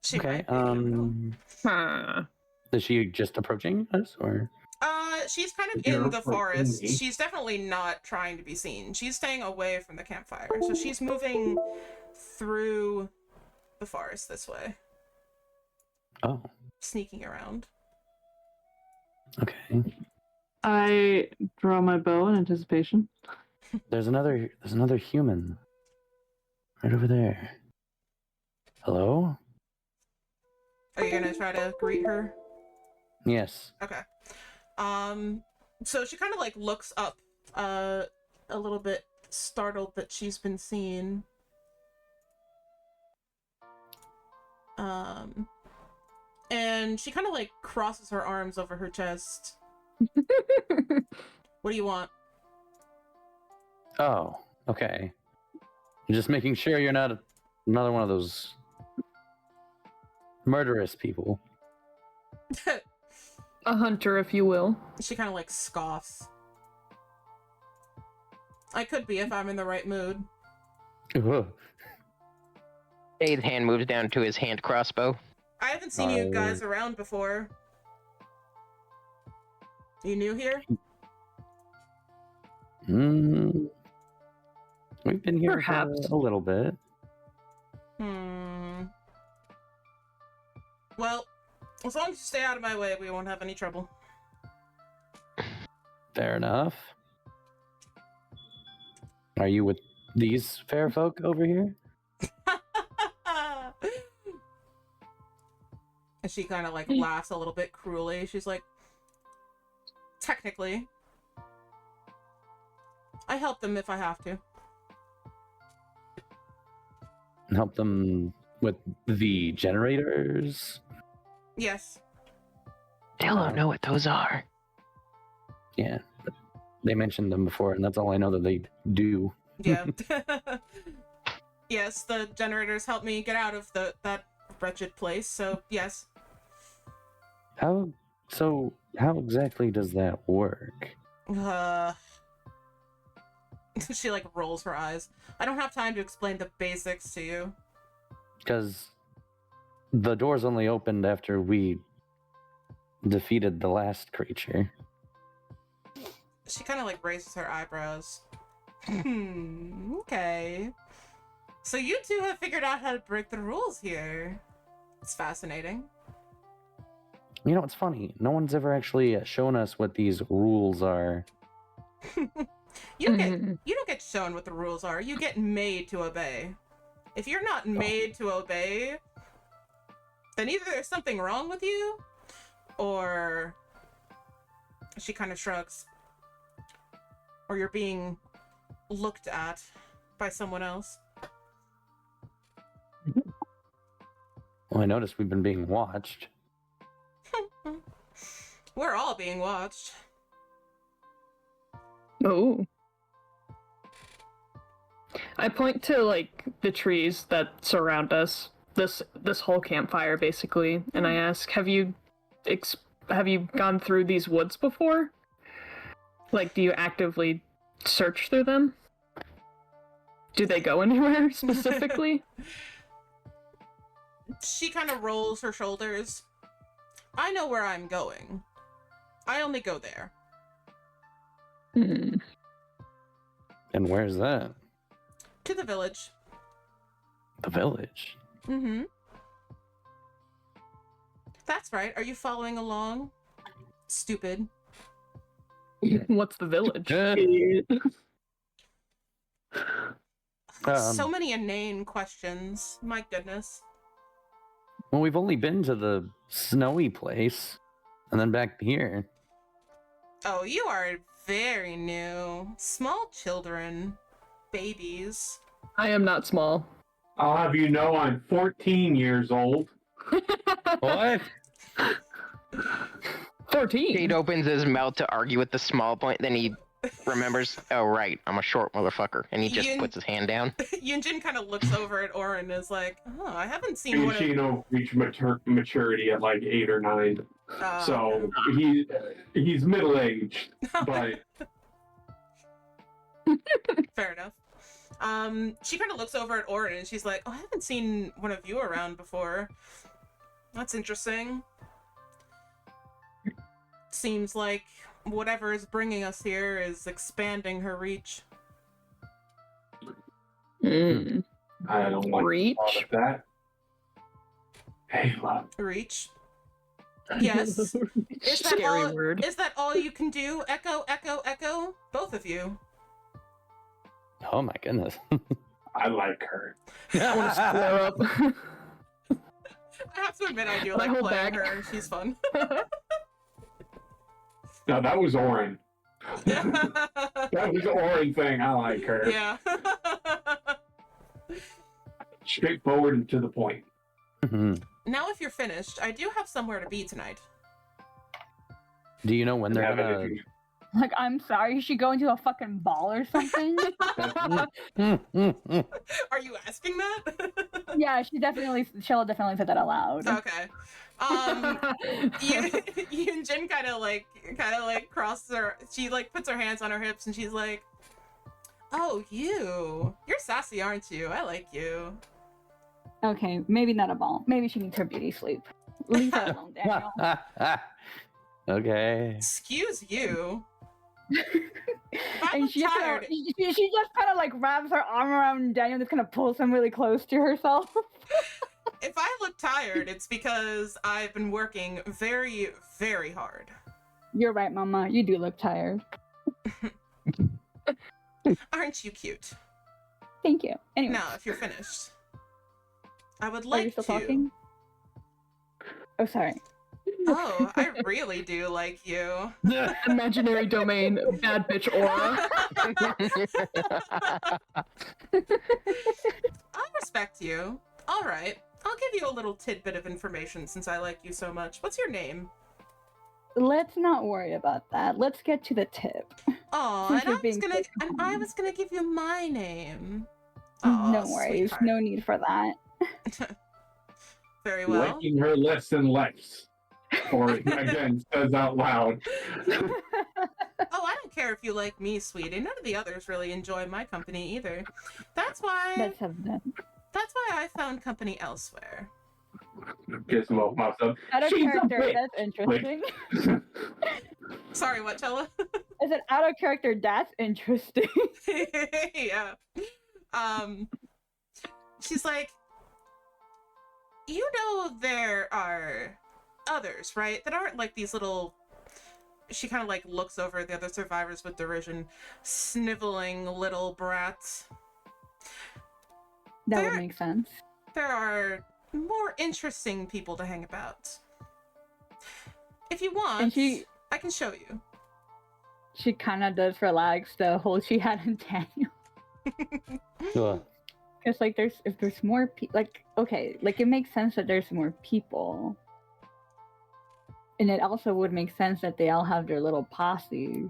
she Okay. might be, you know. Huh. Is she just approaching us, or? She's kind of You're in the approaching forest. me. She's definitely not trying to be seen. She's staying away from the campfire. So she's moving through the forest this way, Oh, sneaking around. okay. I draw my bow in anticipation. There's another human right over there. Hello? Are you gonna try to greet her? Yes. Okay. So she kind of like looks up, a little bit startled that she's been seen. And she kind of like crosses her arms over her chest. What do you want? Oh, okay. Just making sure you're not another one of those murderous people. A hunter, if you will. She kind of like scoffs. I could be if I'm in the right mood. Ugh. Cayde's hand moves down to his hand crossbow. I haven't seen you guys around before. You new here? We've been here Perhaps. for a little bit. Well, as long as you stay out of my way, we won't have any trouble. Fair enough. Are you with these fair folk over here? And she kind of like laughs a little bit cruelly. She's like, technically, I help them if I have to. Help them with the generators? Yes. Still don't know what those are. Yeah. They mentioned them before, and that's all I know that they do. Yeah. Yes, the generators help me get out of that wretched place, so yes. How exactly does that work? She like rolls her eyes. I don't have time to explain the basics to you. Because the doors only opened after we defeated the last creature. She kind of like raises her eyebrows. Okay. So you two have figured out how to break the rules here. It's fascinating. You know, it's funny. No one's ever actually shown us what these rules are. You don't get shown what the rules are. You get made to obey. If you're not made to obey, then either there's something wrong with you, or she kind of shrugs, or you're being looked at by someone else. Well, I noticed we've been being watched. We're all being watched. Oh. I point to like the trees that surround us, this whole campfire basically, and I ask, have you gone through these woods before? Like, do you actively search through them? Do they go anywhere specifically? She kind of rolls her shoulders. I know where I'm going. I only go there. Hmm. And where's that? To the village. The village. Mm-hmm. That's right. Are you following along? Stupid. What's the village? So many inane questions. My goodness. Well, we've only been to the snowy place, and then back here. Oh, you are very new. Small children. Babies. I am not small. I'll have you know I'm 14 years old. What? 14. Cayde opens his mouth to argue with the small point, then he remembers, oh right, I'm a short motherfucker, and he just Yin- puts his hand down. Yunjin kind of looks over at Oran and is like, "Oh, I haven't seen one of." Fiuncino reached maturity at like 8 or 9, so he's middle aged, but Fair enough. She kind of looks over at Oran and she's like, "Oh, I haven't seen one of you around before. That's interesting. Seems like whatever is bringing us here is expanding her reach." Mm. I don't like the thought Reach? of that. Hey, love. Reach? Yes. Is that Scary all? word. Is that all you can do? Echo, echo, echo. Both of you. Oh my goodness. I like her. I want to square up. I have to admit, I do Can I like hold playing back? her. She's fun. No, that was Oren. That was Oren thing. I like her. Yeah. Straightforward and to the point. Mhm. Now, if you're finished, I do have somewhere to be tonight. Do you know when they're Have gonna? energy. Like, I'm sorry, is she going to a fucking ball or something? Are you asking that? Yeah, Cello definitely said that out loud. Okay. Yunjin kind of like crosses her. She like puts her hands on her hips and she's like, "Oh, you're sassy, aren't you? I like you." Okay, maybe not a ball. Maybe she needs her beauty sleep. Leave her alone, Daniel. Okay. Excuse you. I'm And she just tired. she just kind of like wraps her arm around Daniel and just kind of pulls him really close to herself. If I look tired, it's because I've been working very, very hard. You're right, Mama. You do look tired. Aren't you cute? Thank you. Anyway, Now, if you're finished, I would are you like still to. talking? Oh, sorry. Oh, I really do like you. Imaginary domain, bad bitch aura. I respect you. All right. I'll give you a little tidbit of information since I like you so much. What's your name? Let's not worry about that. Let's get to the tip. Oh, Since and you're being I was gonna give you my name. No Aw, worries. sweetheart. No need for that. Very well. Liking her less and less. Or again, says out loud. Oh, I don't care if you like me, sweetie. None of the others really enjoy my company either. That's why Let's have that. I found company elsewhere. Kiss him off myself. Out of She's a character, bitch. that's interesting. Sorry, what, Chella? I said out of character, that's interesting. Yeah. She's like, you know, there are others, right? That aren't like these little. She kind of like looks over at the other survivors with derision, sniveling little brats. That There- would make sense. There are more interesting people to hang about. If you want, And I can show you. she kind of does relax the hold she had in Daniel. Sure. Because like if there's more people, like okay, like it makes sense that there's more people. And it also would make sense that they all have their little posses.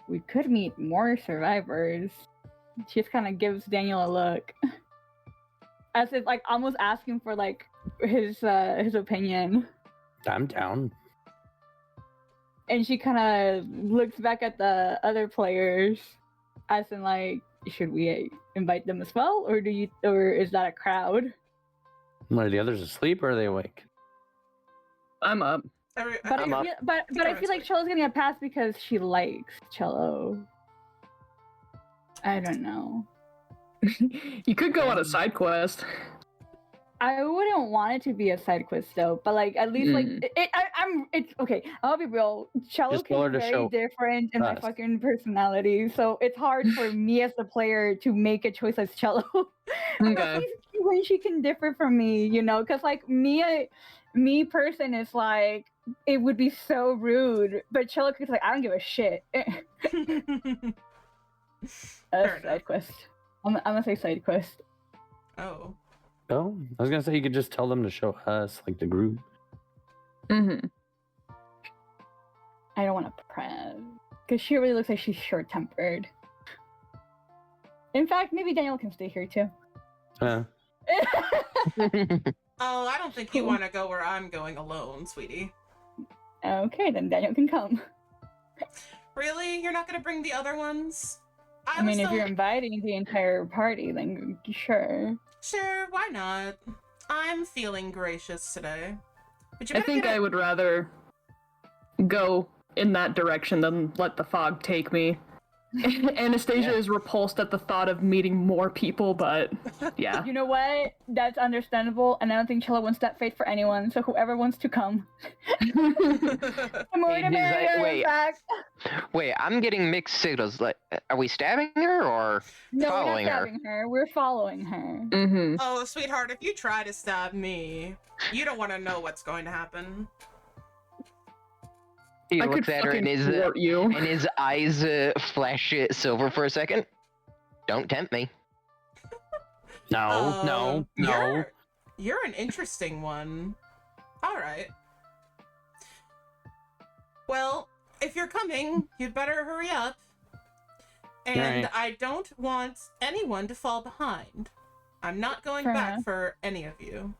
We could meet more survivors. She just kind of gives Daniel a look. As if like almost asking for like his opinion. I'm down. And she kind of looks back at the other players as in like, should we invite them as well? Or is that a crowd? Are the others asleep or are they awake? I'm up. But I'm up. I feel like Cello's getting a pass because she likes Cello. I don't know. You could go on a side quest. I wouldn't want it to be a side quest though, but like at least like it's okay. I'll be real. Cello Just tell her can to be show very different in my us. fucking personality, so it's hard for me as the player to make a choice as Cello. And at Okay. least when she can differ from me, you know, because like me person is like it would be so rude, but Cello is like I don't give a shit. Fair enough. Side quest. I'm gonna say side quest. Oh. Oh, I was gonna say you could just tell them to show us, like the group. Mm-hmm. I don't want to press. Because she really looks like she's short-tempered. In fact, maybe Daniel can stay here too. Oh, I don't think you want to go where I'm going alone, sweetie. Okay, then Daniel can come. Really? You're not going to bring the other ones? I mean, if you're inviting the entire party, then sure. Sure, why not? I'm feeling gracious today. But you I better think I would rather go in that direction than let the fog take me. Anastasia is repulsed at the thought of meeting more people, but yeah. You know what? That's understandable, and I don't think Cello wants that fate for anyone, so whoever wants to come. The more the merrier, in fact. Wait, I'm getting mixed signals. Like, are we stabbing her or No, following we're not her? stabbing her. We're following her. Mm-hmm. Oh, sweetheart, if you try to stab me, you don't want to know what's going to happen. He I looks could at her fucking and thwart you. his eyes flash silver for a second. Don't tempt me. No. You're an interesting one. All right. Well, if you're coming, you'd better hurry up. And Right. I don't want anyone to fall behind. I'm not going Fair back enough. for any of you.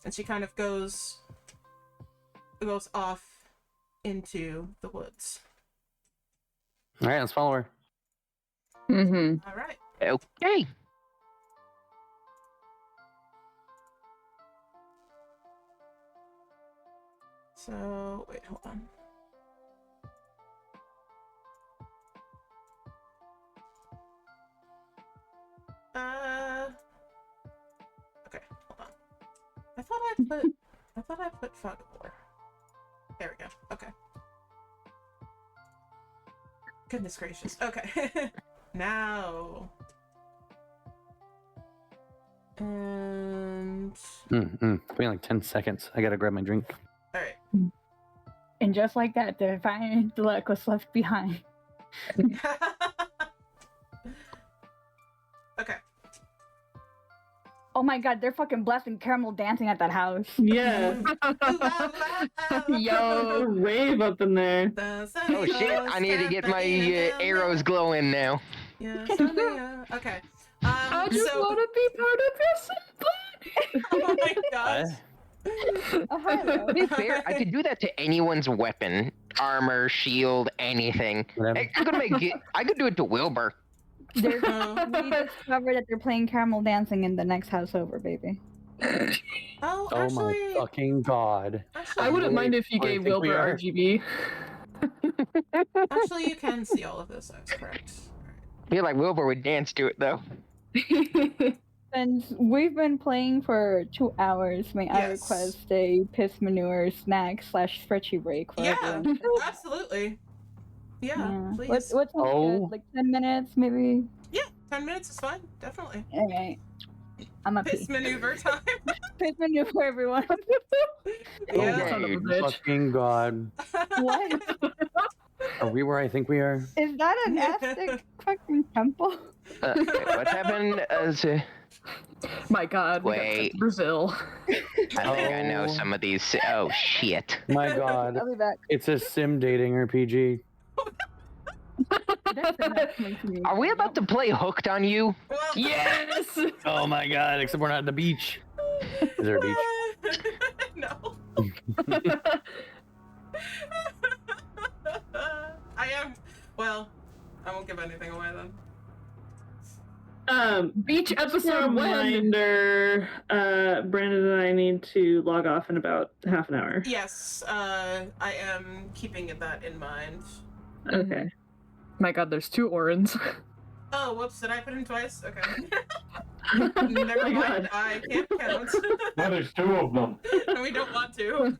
And she kind of goes off into the woods. All right, let's follow her. Mm-hmm. All right. Okay. So, wait, hold on. Okay, hold on. I thought I put fog of war. There we go. Okay. Goodness gracious. Okay. Now. And Give me like 10 seconds. I gotta grab my drink. all right. And just like that, the divine luck was left behind. Okay. Oh my god, they're fucking blasting caramel dancing at that house. Yeah. Yo. Rave up in there. Oh shit! I need to get my arrows glowing now. Yeah. Okay. I just So, want to be part of your symphony. oh my gosh. To be fair, I could do that to anyone's weapon, armor, shield, anything. Whatever. I could make it. I could do it to Wilbur. We discovered that they're playing caramel dancing in the next house over, baby. Oh, Oh actually, my fucking god. actually, I wouldn't mind if you What do you gave think we Wilbur are? RGB. actually, you can see all of this. I was correct. I feel like Wilbur would dance to it though. Since we've been playing for 2 hours, may I Yes. request a piss manure snack / spreadsheet break for Yeah, everyone? absolutely. Yeah, please. What's Oh. good? Like 10 minutes, maybe? Yeah, 10 minutes is fine. Definitely. Alright. I'm a Piss pee. maneuver time. Piss manure for everyone. Yeah. Son of a Oh my bitch. fucking god. What? Are we where I think we are? Is that an Aztec fucking temple? What happened? My god, we got Wait. sent to Brazil. I think I know Oh. some of these. Oh shit! My god. I'll be back. It's a sim dating RPG. That's enough to me. Are we about to play Hooked on You? Well, Yes! Oh my god, except we're not at the beach. Is there a beach? No. I am. Well, I won't give anything away then. Beach episode when? Reminder, Brandon and I need to log off in about half an hour. Yes, I am keeping that in mind. Okay. My god, there's 2 Orans. Oh, whoops! Did I put in twice? Okay. Never my mind. God. I can't count. Now there's 2 of them. We don't want to.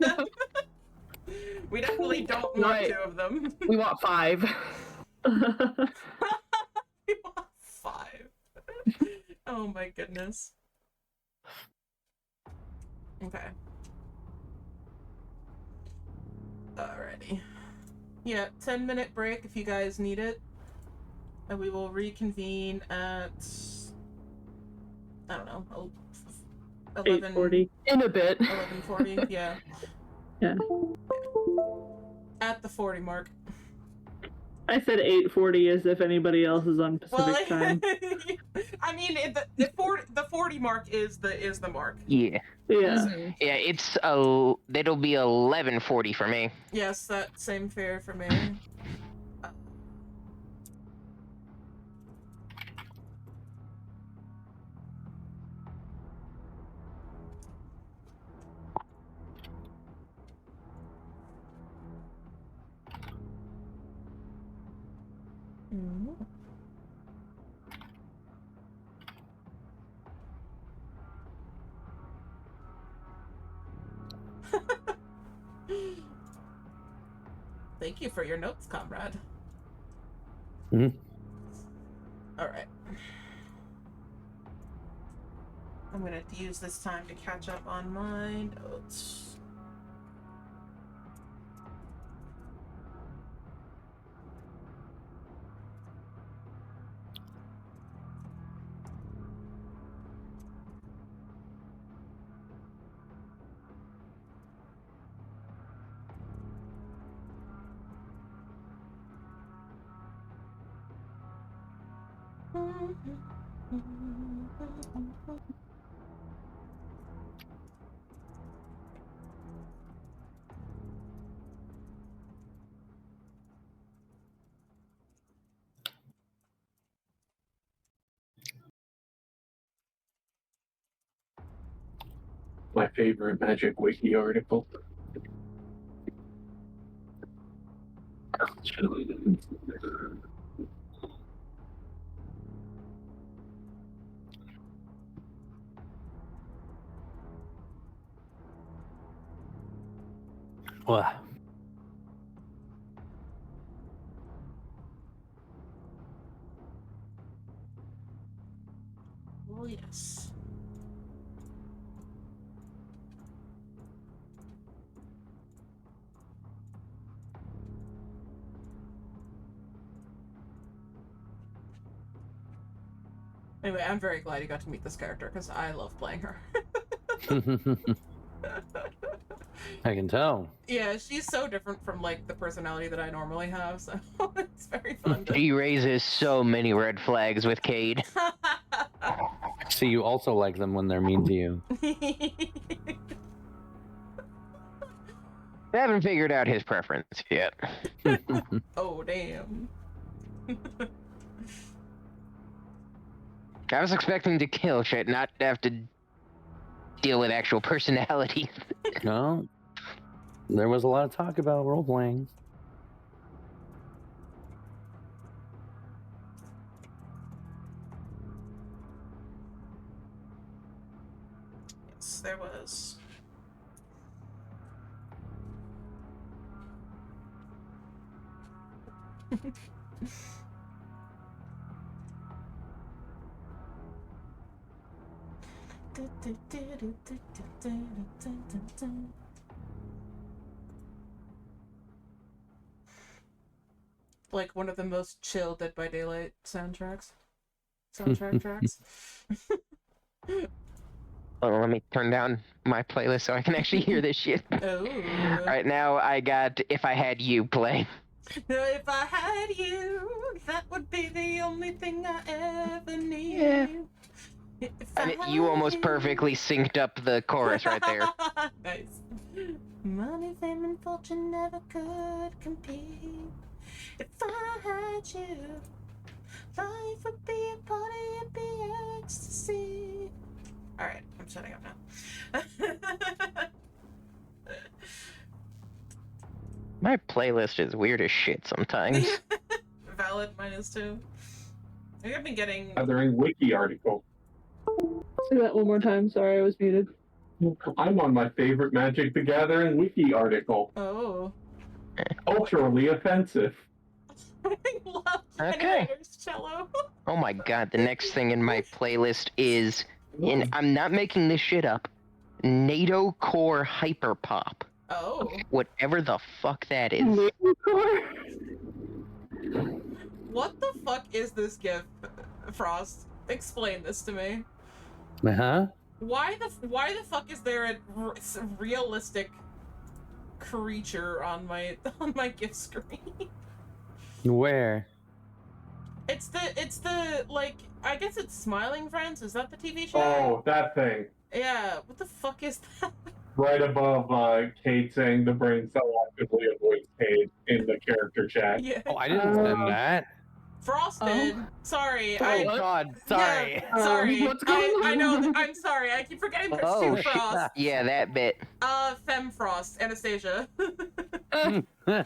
We definitely don't want Right. 2 of them. We want 5. We want 5. Oh my goodness. Okay. Alrighty. Yeah, 10-minute break if you guys need it. And we will reconvene at, I don't know, 11, 8:40. In a bit. 11:40, yeah. Yeah. At the 40 mark. I said 8:40 as if anybody else is on Pacific time. I mean, the 40 mark is the mark. Yeah. Yeah. Yeah, that'll be 11:40 for me. Yes, that same fare for me. Thank you for your notes, comrade. Mhm. Alright. I'm gonna have to use this time to catch up on my notes. My favorite Magic Wiki article. Well, Oh, yes. Anyway, I'm very glad you got to meet this character because I love playing her. I can tell. Yeah, she's so different from like the personality that I normally have, so it's very fun. She raises so many red flags with Cayde. See, you also like them when they're mean to you. I haven't figured out his preference yet. Oh, damn. I was expecting to kill shit, not have to deal with actual personality. No, there was a lot of talk about role playing. Yes, there was. Like one of the most chill Dead by Daylight soundtrack tracks. Oh, let me turn down my playlist so I can actually hear this shit. Oh. Right now, I got If I Had You playing. If I had you, that would be the only thing I ever need. Yeah. If And I you had almost you. perfectly synced up the chorus right there. Nice. Money, fame, and fortune never could compete. If I had you, life would be a party, it'd be ecstasy. Alright, I'm shutting up now. My playlist is weird as shit sometimes. Valid, mine is too. I think I've been getting... Gathering Wiki article. Say that one more time. Sorry, I was muted. I'm on my favorite Magic the Gathering Wiki article. Oh. Culturally offensive. I love Okay. Jennifer's cello. Oh my god, the next thing in my playlist is, and I'm not making this shit up, NATO Core Hyperpop. Oh. Whatever the fuck that is. What the fuck is this gif, Frost? Explain this to me. Huh? Why the fuck is there a realistic creature on my gift screen. Where? It's the like, I guess it's Smiling Friends. Is that the TV show? Oh, that thing. Yeah. What the fuck is that? Right above Cayde saying the brain cell actively avoids Cayde in the character chat. Yeah. Oh, I didn't send that. Frost Oh. did. Sorry. Oh what? God, sorry. Yeah, sorry. What's going I know. on? I'm sorry. I keep forgetting there's Oh, two shit. Frost. Yeah, that bit. Fem Frost, Anastasia. Uh, I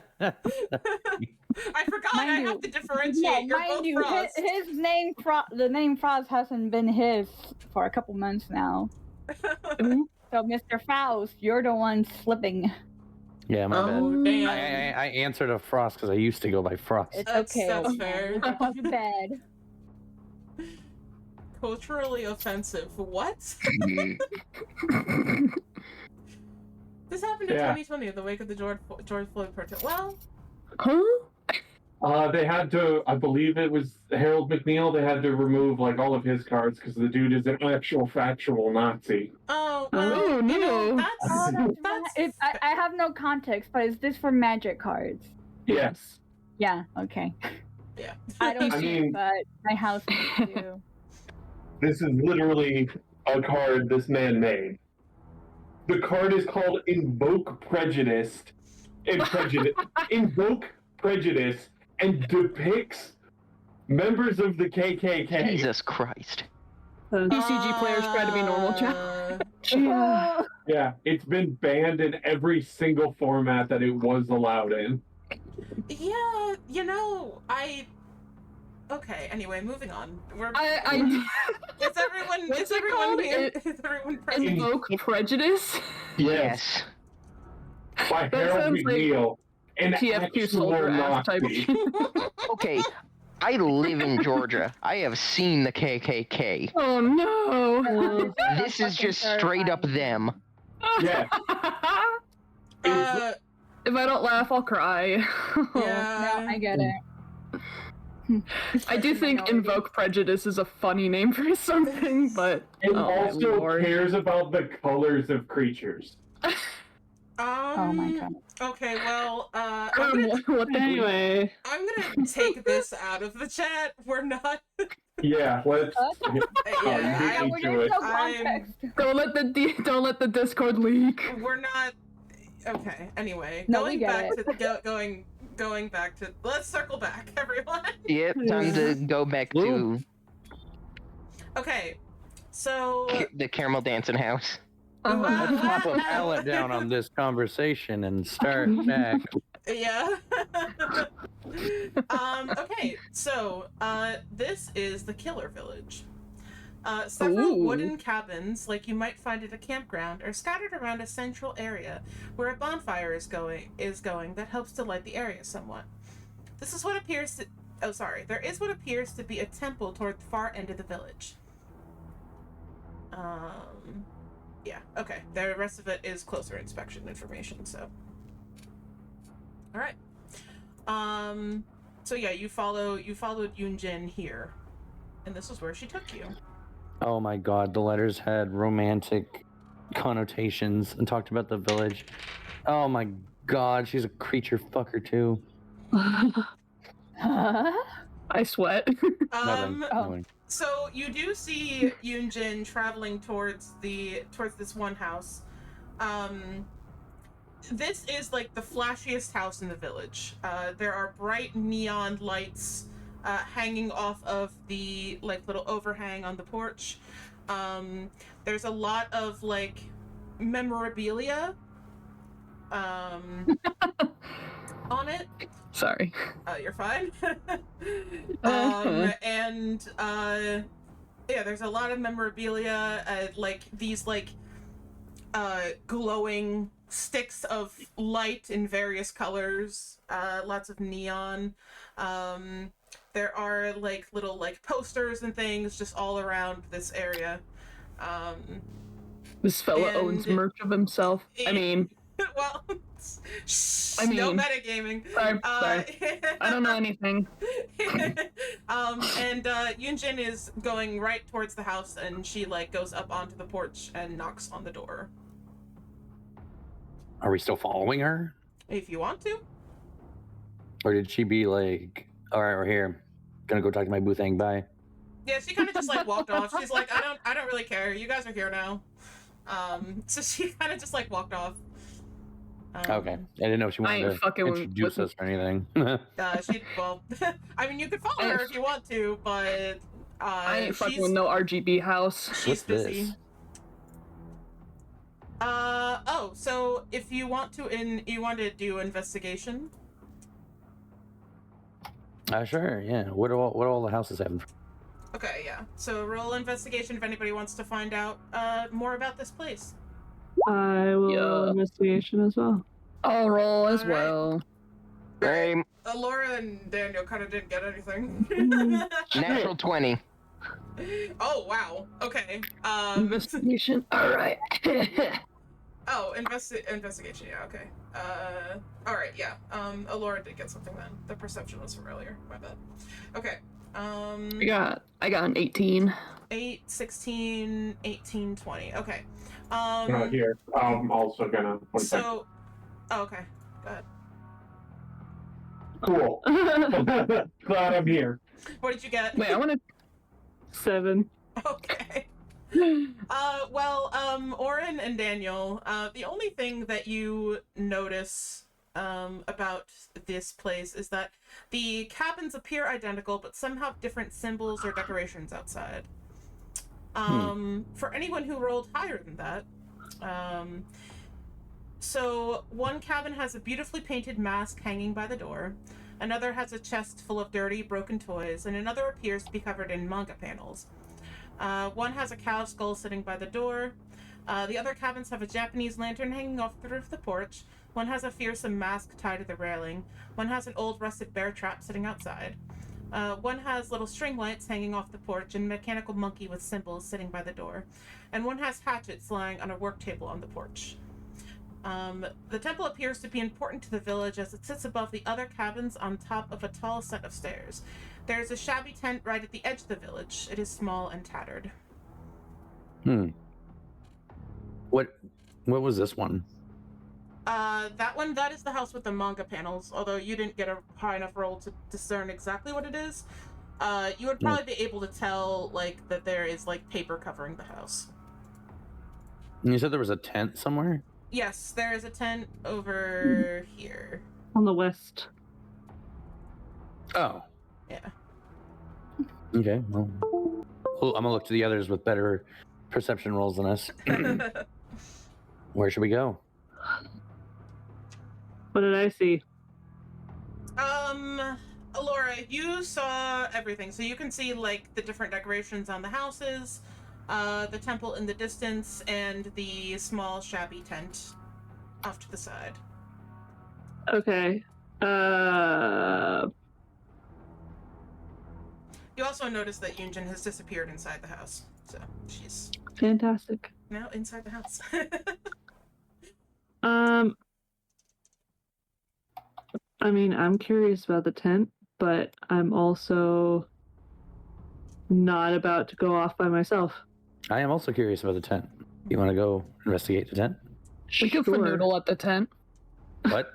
forgot. Mind I you- have to differentiate. You're both mind you, Frost. his name, the name Frost hasn't been his for a couple months now. So, Mr. Faust, you're the one slipping. Yeah, my bad. Oh damn. I answered a Frost because I used to go by Frost. It's That's- okay. that's okay. fair. Too bad. Culturally offensive. What? This happened in Yeah. 2020, the wake of the George Floyd protest. Well, huh? They had to, I believe it was Harold McNeil, they had to remove like all of his cards because the dude is an actual factual Nazi. oh well, Oh, you know, no. that's Oh, that's I have no context, but is this for magic cards? Yes. Yeah, okay. yeah. I don't I see mean- but my house do. This is literally a card this man made. The card is called Invoke Prejudice. Invoke Prejudice and depicts members of the KKK. Jesus Christ. PCG players try to be normal, chat. Uh, Oh, Yeah, it's been banned in every single format that it was allowed in. yeah, you know, Okay, anyway, moving on. We're I is everyone What's is it everyone called? here? Is everyone present? invoke prejudice. Yes. By That Harold sounds like McNeil. An TFQ actual soldier ass type Nazi. shit. Okay, I live in Georgia. I have seen the KKK. Oh no. This is just straight up them. Yeah. If I don't laugh, I'll cry. Yeah. no, I get it. I do think invoke prejudice is a funny name for something, but It oh, my also lord. cares about the colors of creatures. Oh my god. Okay, well, What the Anyway, I'm gonna take this out of the chat. We're not. Yeah, let's. What? Yeah, me Well, to there's it. no I'm- context. don't let the Discord leak. we're not. Okay. Anyway, No, going we get back it. to going back to. Let's circle back, everyone. Yep, time to go back to Okay, so. the caramel dancing house. Let's pop a pallet down on this conversation and start back. Yeah. Okay, so this is the Killer Village. Several Ooh. wooden cabins, like you might find at a campground, are scattered around a central area where a bonfire is going that helps to light the area somewhat. This is what appears to there is what appears to be a temple toward the far end of the village. Yeah, okay. The rest of it is closer inspection information, so. Alright. So yeah, you followed Yunjin here. And this is where she took you. Oh my god, the letters had romantic connotations and talked about the village. Oh my god, she's a creature fucker too. Huh? I sweat. Nothing. oh. Nothing. So you do see Yunjin traveling towards this one house. This is like the flashiest house in the village. There are bright neon lights hanging off of the like little overhang on the porch. There's a lot of like memorabilia on it. Sorry. You're fine. Uh-huh. And yeah, there's a lot of memorabilia, like these like glowing sticks of light in various colors, lots of neon. There are like little like posters and things just all around this area. This fella And- owns merch of himself. I mean, Well, shh, I no mean- metagaming. sorry. I don't know anything. And Yunjin is going right towards the house, and she like goes up onto the porch and knocks on the door. Are we still following her? If you want to. Or did she be like, all right, we're here. Gonna go talk to my boothang, bye. Yeah, she kind of just like walked off. She's like, I don't really care. You guys are here now. So she kind of just like walked off. Okay. I didn't know if she I wanted ain't to fucking introduce with- us or anything. Well, I mean, you could follow her if you want to, but I ain't fucking with no RGB house. she's What's busy. this? Oh, so if you want to you want to do investigation? Sure, yeah. What do all the houses have? Okay, yeah. So roll investigation if anybody wants to find out more about this place. I will roll Yeah. investigation as well. I'll roll as Alright. well. Same. Laura and Daniel kind of didn't get anything. Natural 20. Oh wow. Okay. Investigation. All right. Oh, investigation. Yeah. Okay. All right. Yeah. Elora did get something then. The perception was from earlier. My bad. Okay. I got an 18. 8, 16, 18, 20. Okay. Here. I'm also gonna. One second. So. Oh, okay. Go ahead. Cool. Glad I'm here. What did you get? Wait, I want to. 7. Okay. Oran and Daniel, the only thing that you notice about this place is that the cabins appear identical, but some have different symbols or decorations outside. For anyone who rolled higher than that, so one cabin has a beautifully painted mask hanging by the door, another has a chest full of dirty, broken toys, and another appears to be covered in manga panels. One has a cow skull sitting by the door. The other cabins have a Japanese lantern hanging off the roof of the porch. One has a fearsome mask tied to the railing. One has an old rusted bear trap sitting outside. One has little string lights hanging off the porch and a mechanical monkey with symbols sitting by the door. And one has hatchets lying on a work table on the porch. The temple appears to be important to the village as it sits above the other cabins on top of a tall set of stairs. There is a shabby tent right at the edge of the village. It is small and tattered. What was this one? That is the house with the manga panels, although you didn't get a high enough roll to discern exactly what it is. You would probably be able to tell, like, that there is, like, paper covering the house. You said there was a tent somewhere? Yes, there is a tent over here. On the west. Oh. Yeah. Okay, well, I'm gonna look to the others with better perception rolls than us. Where should we go? What did I see? Elora, you saw everything, so you can see, like, the different decorations on the houses, the temple in the distance, and the small shabby tent off to the side. Okay. You also notice that Yunjin has disappeared inside the house, so she's Fantastic. now inside the house. I mean, I'm curious about the tent, but I'm also not about to go off by myself. I am also curious about the tent. You want to go investigate the tent? We could noodle at the tent. What?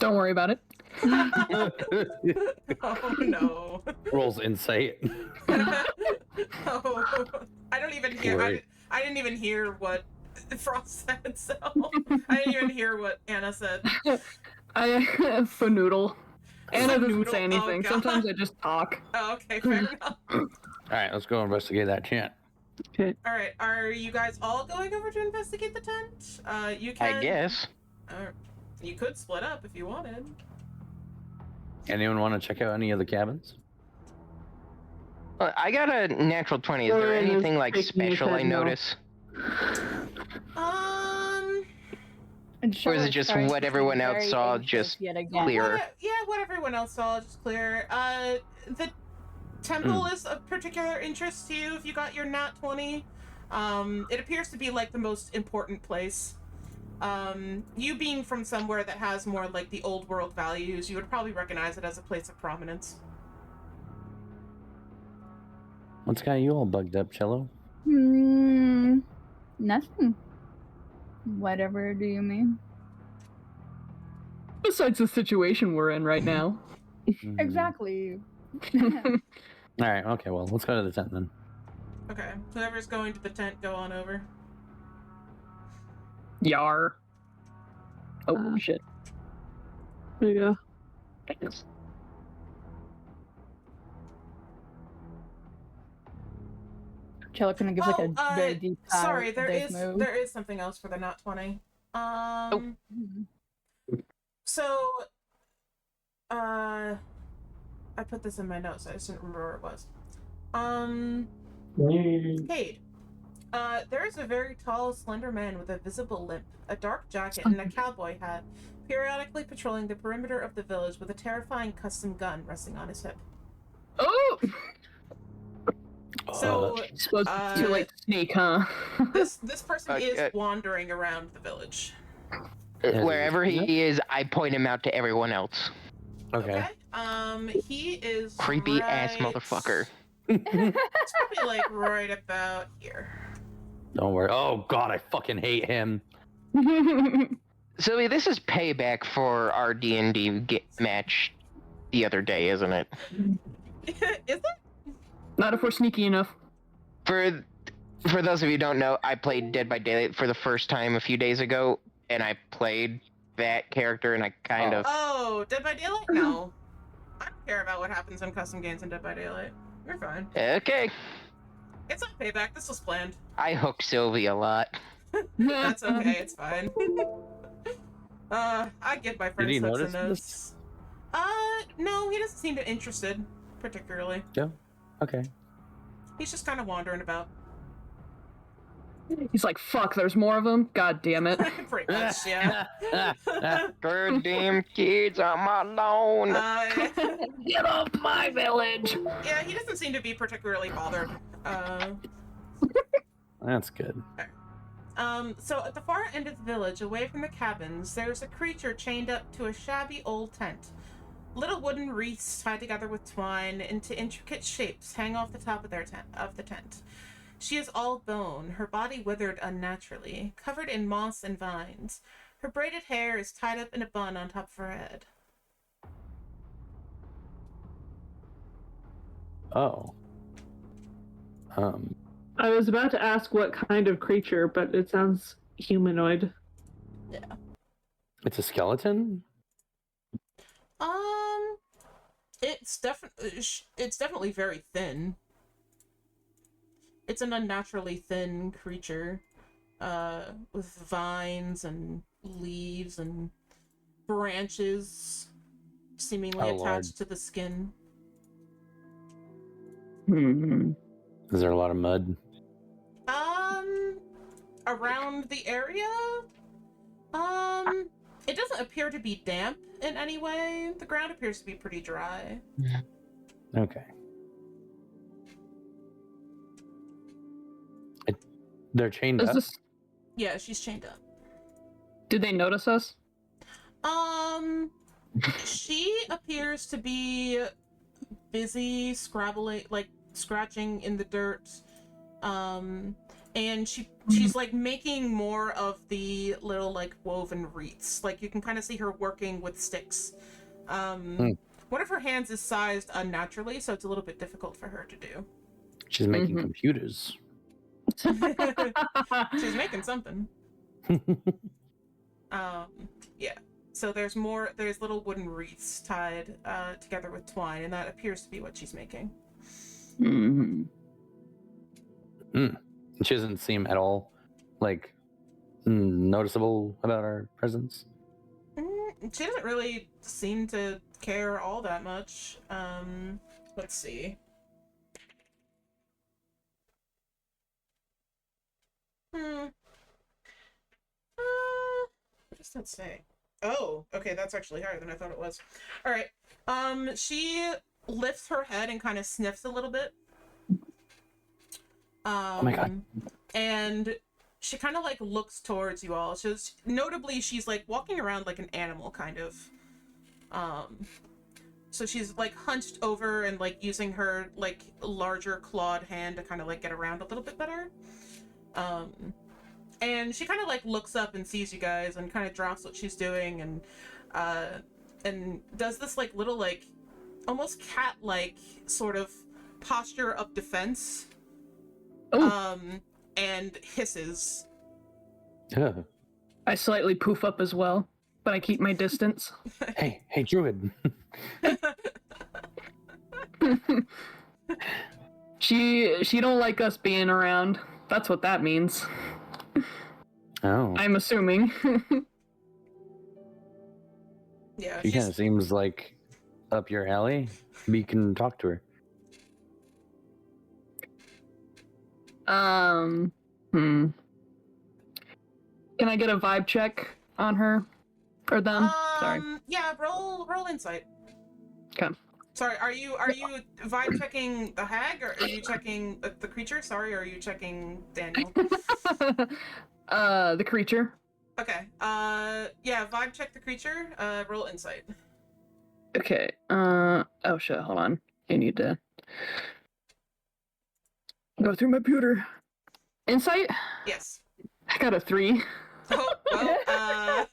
Don't worry about it. Oh no. Rolls insight. Oh, I don't even hear. Right. I didn't even hear what Frost said, so I didn't even hear what Anna said. I noodle. Anna doesn't Fanoodle? say anything. Oh, Sometimes God. I just talk. Oh, okay, fair enough. All right, let's go investigate that tent. Okay. All right, are you guys all going over to investigate the tent? You can. I guess. You could split up if you wanted. Anyone want to check out any of the cabins? I got a natural 20. Is there Oran is anything like shaking his special I head no. notice? And Or is it Charlotte's just starting what to everyone seem else very saw, anxious just yet again. clear? What everyone else saw, just clear. The temple is of particular interest to you if you got your nat 20. It appears to be like the most important place. You being from somewhere that has more like the old world values, you would probably recognize it as a place of prominence. What's got you all bugged up, Cello? Nothing. Whatever do you mean? Besides the situation we're in right now. Mhm. Exactly. All right. Okay. Well, let's go to the tent then. Okay, whoever's going to the tent, go on over. Yar. Oh, shit. There you go. Cello kind of gives like a very deep sigh. Sorry, with this move. there is something else for the nat 20. So, I put this in my notes. I just didn't remember where it was. Cayde. There is a very tall, slender man with a visible limp, a dark jacket, and a cowboy hat, periodically patrolling the perimeter of the village with a terrifying custom gun resting on his hip. Oh! So, Supposed to like sneak, huh? this person is wandering around the village. Wherever he is, I point him out to everyone else. Okay. He is Creepy ass motherfucker. It's probably like right about here. Don't worry. Oh God, I fucking hate him. Sylvia, this is payback for our D&D match the other day, isn't it? Is it? Not if we're sneaky enough. For those of you who don't know, I played Dead by Daylight for the first time a few days ago, and I played that character, and I kind of... Oh, Dead by Daylight? No. I don't care about what happens in custom games in Dead by Daylight. You're fine. Okay. It's not payback. This was planned. I hook Sylvia a lot. That's okay. It's fine. I give my friends he hooks notice and this? notes. No, he doesn't seem interested, particularly. Yeah. Okay. He's just kind of wandering about. He's like, fuck, there's more of them? God damn it. Pretty much, yeah. Goddamn kids, I'm alone. Get off my village! Yeah, he doesn't seem to be particularly bothered. That's good. So at the far end of the village, away from the cabins, there's a creature chained up to a shabby old tent. Little wooden wreaths tied together with twine into intricate shapes hang off the top of the tent. She is all bone, her body withered unnaturally, covered in moss and vines. Her braided hair is tied up in a bun on top of her head. Oh. I was about to ask what kind of creature, but it sounds humanoid. Yeah. It's a skeleton? It's definitely very thin. It's an unnaturally thin creature, with vines and leaves and branches seemingly attached to the skin. Is there a lot of mud? Around the area? It doesn't appear to be damp in any way. The ground appears to be pretty dry. Okay. They're chained up? Yeah, she's chained up. Did they notice us? She appears to be busy scratching in the dirt. And she's like making more of the little like woven wreaths. Like you can kind of see her working with sticks. One of her hands is sized unnaturally, so it's a little bit difficult for her to do. She's making computers. She's making something. Yeah. So there's little wooden wreaths tied together with twine, and that appears to be what she's making. She doesn't seem at all like noticeable about our presence. She doesn't really seem to care all that much. Let's see. What does that say? Oh, okay, that's actually higher than I thought it was. All right. She lifts her head and kind of sniffs a little bit. Oh my god. And she kind of like looks towards you all. She's like walking around like an animal kind of. So she's like hunched over and like using her like larger clawed hand to kind of like get around a little bit better. And she kind of like looks up and sees you guys and kind of drops what she's doing and does this like little like almost cat-like sort of posture of defense. Oh. And hisses. Yeah. I slightly poof up as well, but I keep my distance. Hey, druid. She don't like us being around. That's what that means. Oh. I'm assuming. Yeah, She kind of seems like up your alley. We can talk to her. Can I get a vibe check on her? Or them? Sorry. Yeah, roll insight. Okay. Sorry, are you vibe checking the hag, or are you checking the creature? Sorry, or are you checking Daniel? The creature. Okay. Yeah, vibe check the creature. Roll insight. Okay. Oh shit, hold on. I need to go through my computer. Insight? Yes. I got a 3. Oh, well,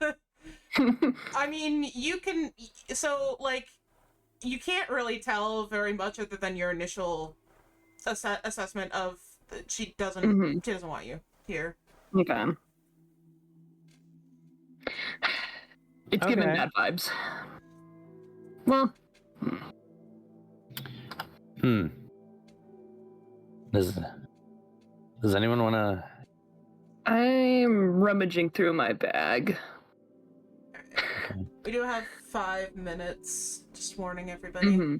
I mean, you can, so, like, you can't really tell very much other than your initial assessment of she doesn't want you here. Okay. It's giving bad vibes. Well. Does anyone want to? I'm rummaging through my bag. Okay. We do have 5 minutes. Just warning everybody.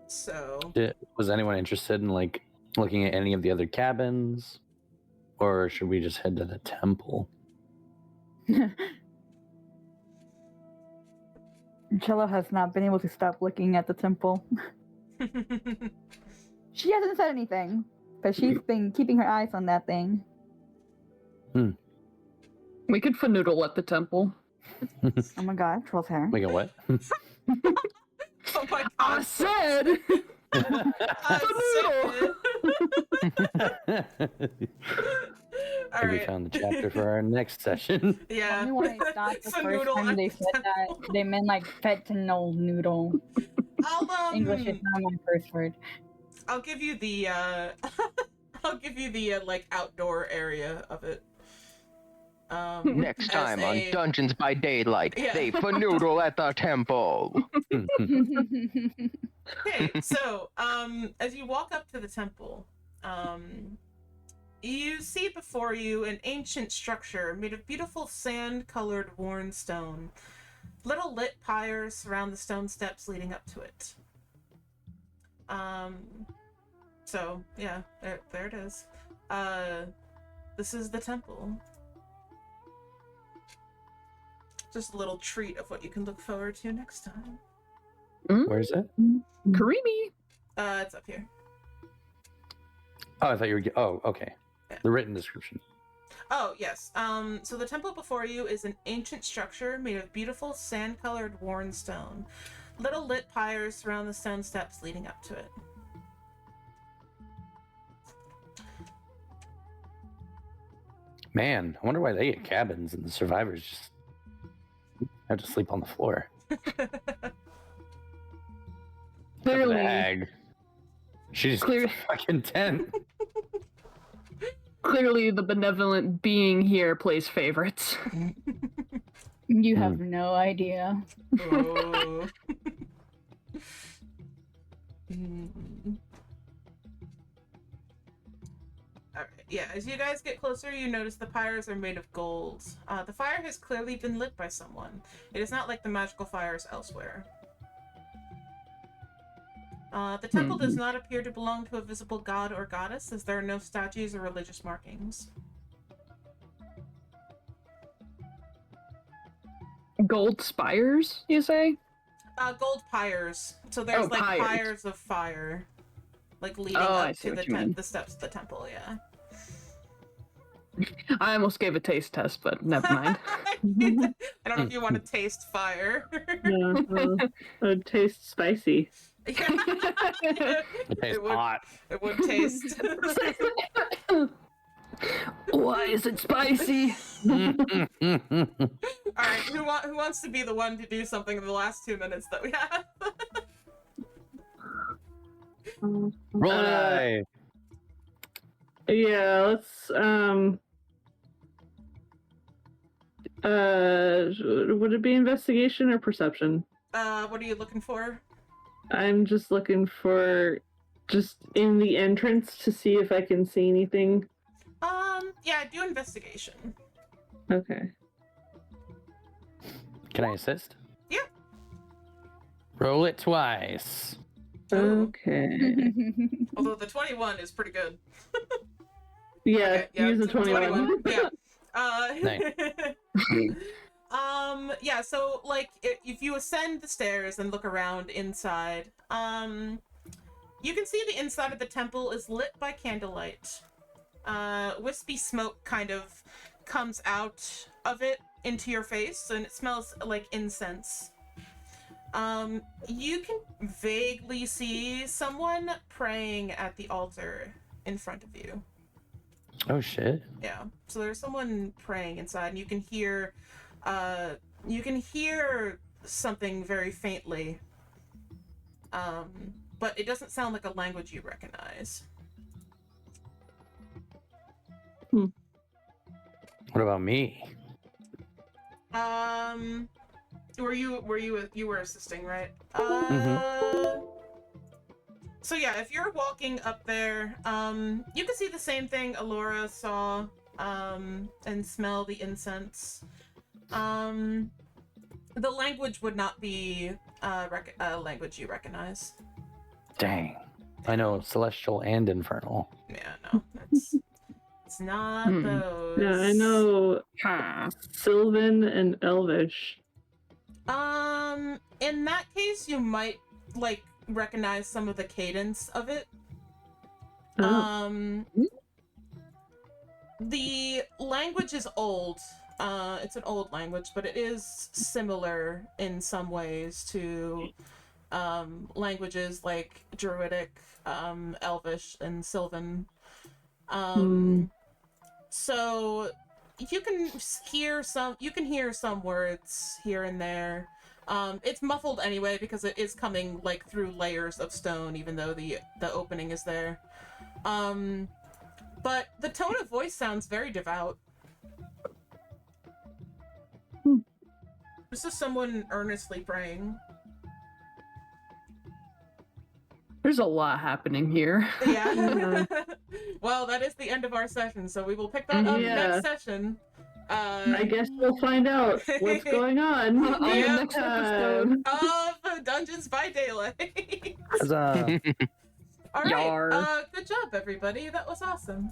So. Was anyone interested in like looking at any of the other cabins, or should we just head to the temple? Cello has not been able to stop looking at the temple. She hasn't said anything, but she's been keeping her eyes on that thing. We could fanoodle at the temple. Oh my god, troll's hair. Like a what? Oh my god. I said! Fanoodle! I think we found the chapter for our next session. Yeah. Only when I thought the first time they said that, they meant like fentanyl noodle. English is not my first word. I'll give you the like outdoor area of it. Next time on Dungeons by Daylight, Yeah. they fanoodle at the temple. Okay, so as you walk up to the temple, you see before you an ancient structure made of beautiful sand-colored worn stone. Little lit pyres surround the stone steps leading up to it. So yeah, there it is. This is the temple. Just a little treat of what you can look forward to next time. Where is it? Creamy. It's up here. Oh, I thought you were. Oh, okay. Yeah. The written description. Oh, yes. So the temple before you is an ancient structure made of beautiful sand-colored worn stone. Little lit pyres surround the stone steps leading up to it. Man, I wonder why they get cabins and the survivors just have to sleep on the floor. Clearly. The hag. She's fucking tent. Clearly, the benevolent being here plays favorites. You have no idea. Oh. Alright, yeah, as you guys get closer, you notice the pyres are made of gold. The fire has clearly been lit by someone. It is not like the magical fires elsewhere. The temple does not appear to belong to a visible god or goddess, as there are no statues or religious markings. Gold spires, you say? Gold pyres. So there's like pyres of fire, like leading up to the steps of the temple. Yeah. I almost gave a taste test, but never mind. I don't know if you want to taste fire. Yeah, it tastes spicy. It tastes hot. It would taste. Why is it spicy? All right, who wants to be the one to do something in the last 2 minutes that we have? Roll an eye. Yeah, let's would it be investigation or perception? What are you looking for? I'm just looking for just in the entrance to see if I can see anything. Yeah, do investigation. Okay. Can I assist? Yeah. Roll it twice. Okay. Although the 21 is pretty good. Yeah, Okay, yeah, use a 21. Yeah. Nice. Yeah, so, like, if you ascend the stairs and look around inside, you can see the inside of the temple is lit by candlelight. Wispy smoke kind of comes out of it into your face, and it smells like incense. You can vaguely see someone praying at the altar in front of you. Oh shit. Yeah, so there's someone praying inside, and you can hear something very faintly. But it doesn't sound like a language you recognize. What about me? You were assisting, right? Mhm. So yeah, if you're walking up there, you can see the same thing Elora saw, and smell the incense. The language would not be a language you recognize. Dang. I know Celestial and Infernal. Yeah, no, it's not those. Yeah, I know Sylvan and Elvish. In that case, you might like recognize some of the cadence of it. Oh. The language is old. It's an old language, but it is similar in some ways to languages like Druidic, Elvish, and Sylvan. So you can hear some words here and there. It's muffled anyway because it is coming like through layers of stone, even though the opening is there. But the tone of voice sounds very devout. This is someone earnestly praying. There's a lot happening here. Yeah. Well, that is the end of our session, so we will pick that up next session. I guess we'll find out what's going on On the next episode. Of Dungeons by Daylight. Huzzah. All right. Yar. Good job, everybody. That was awesome.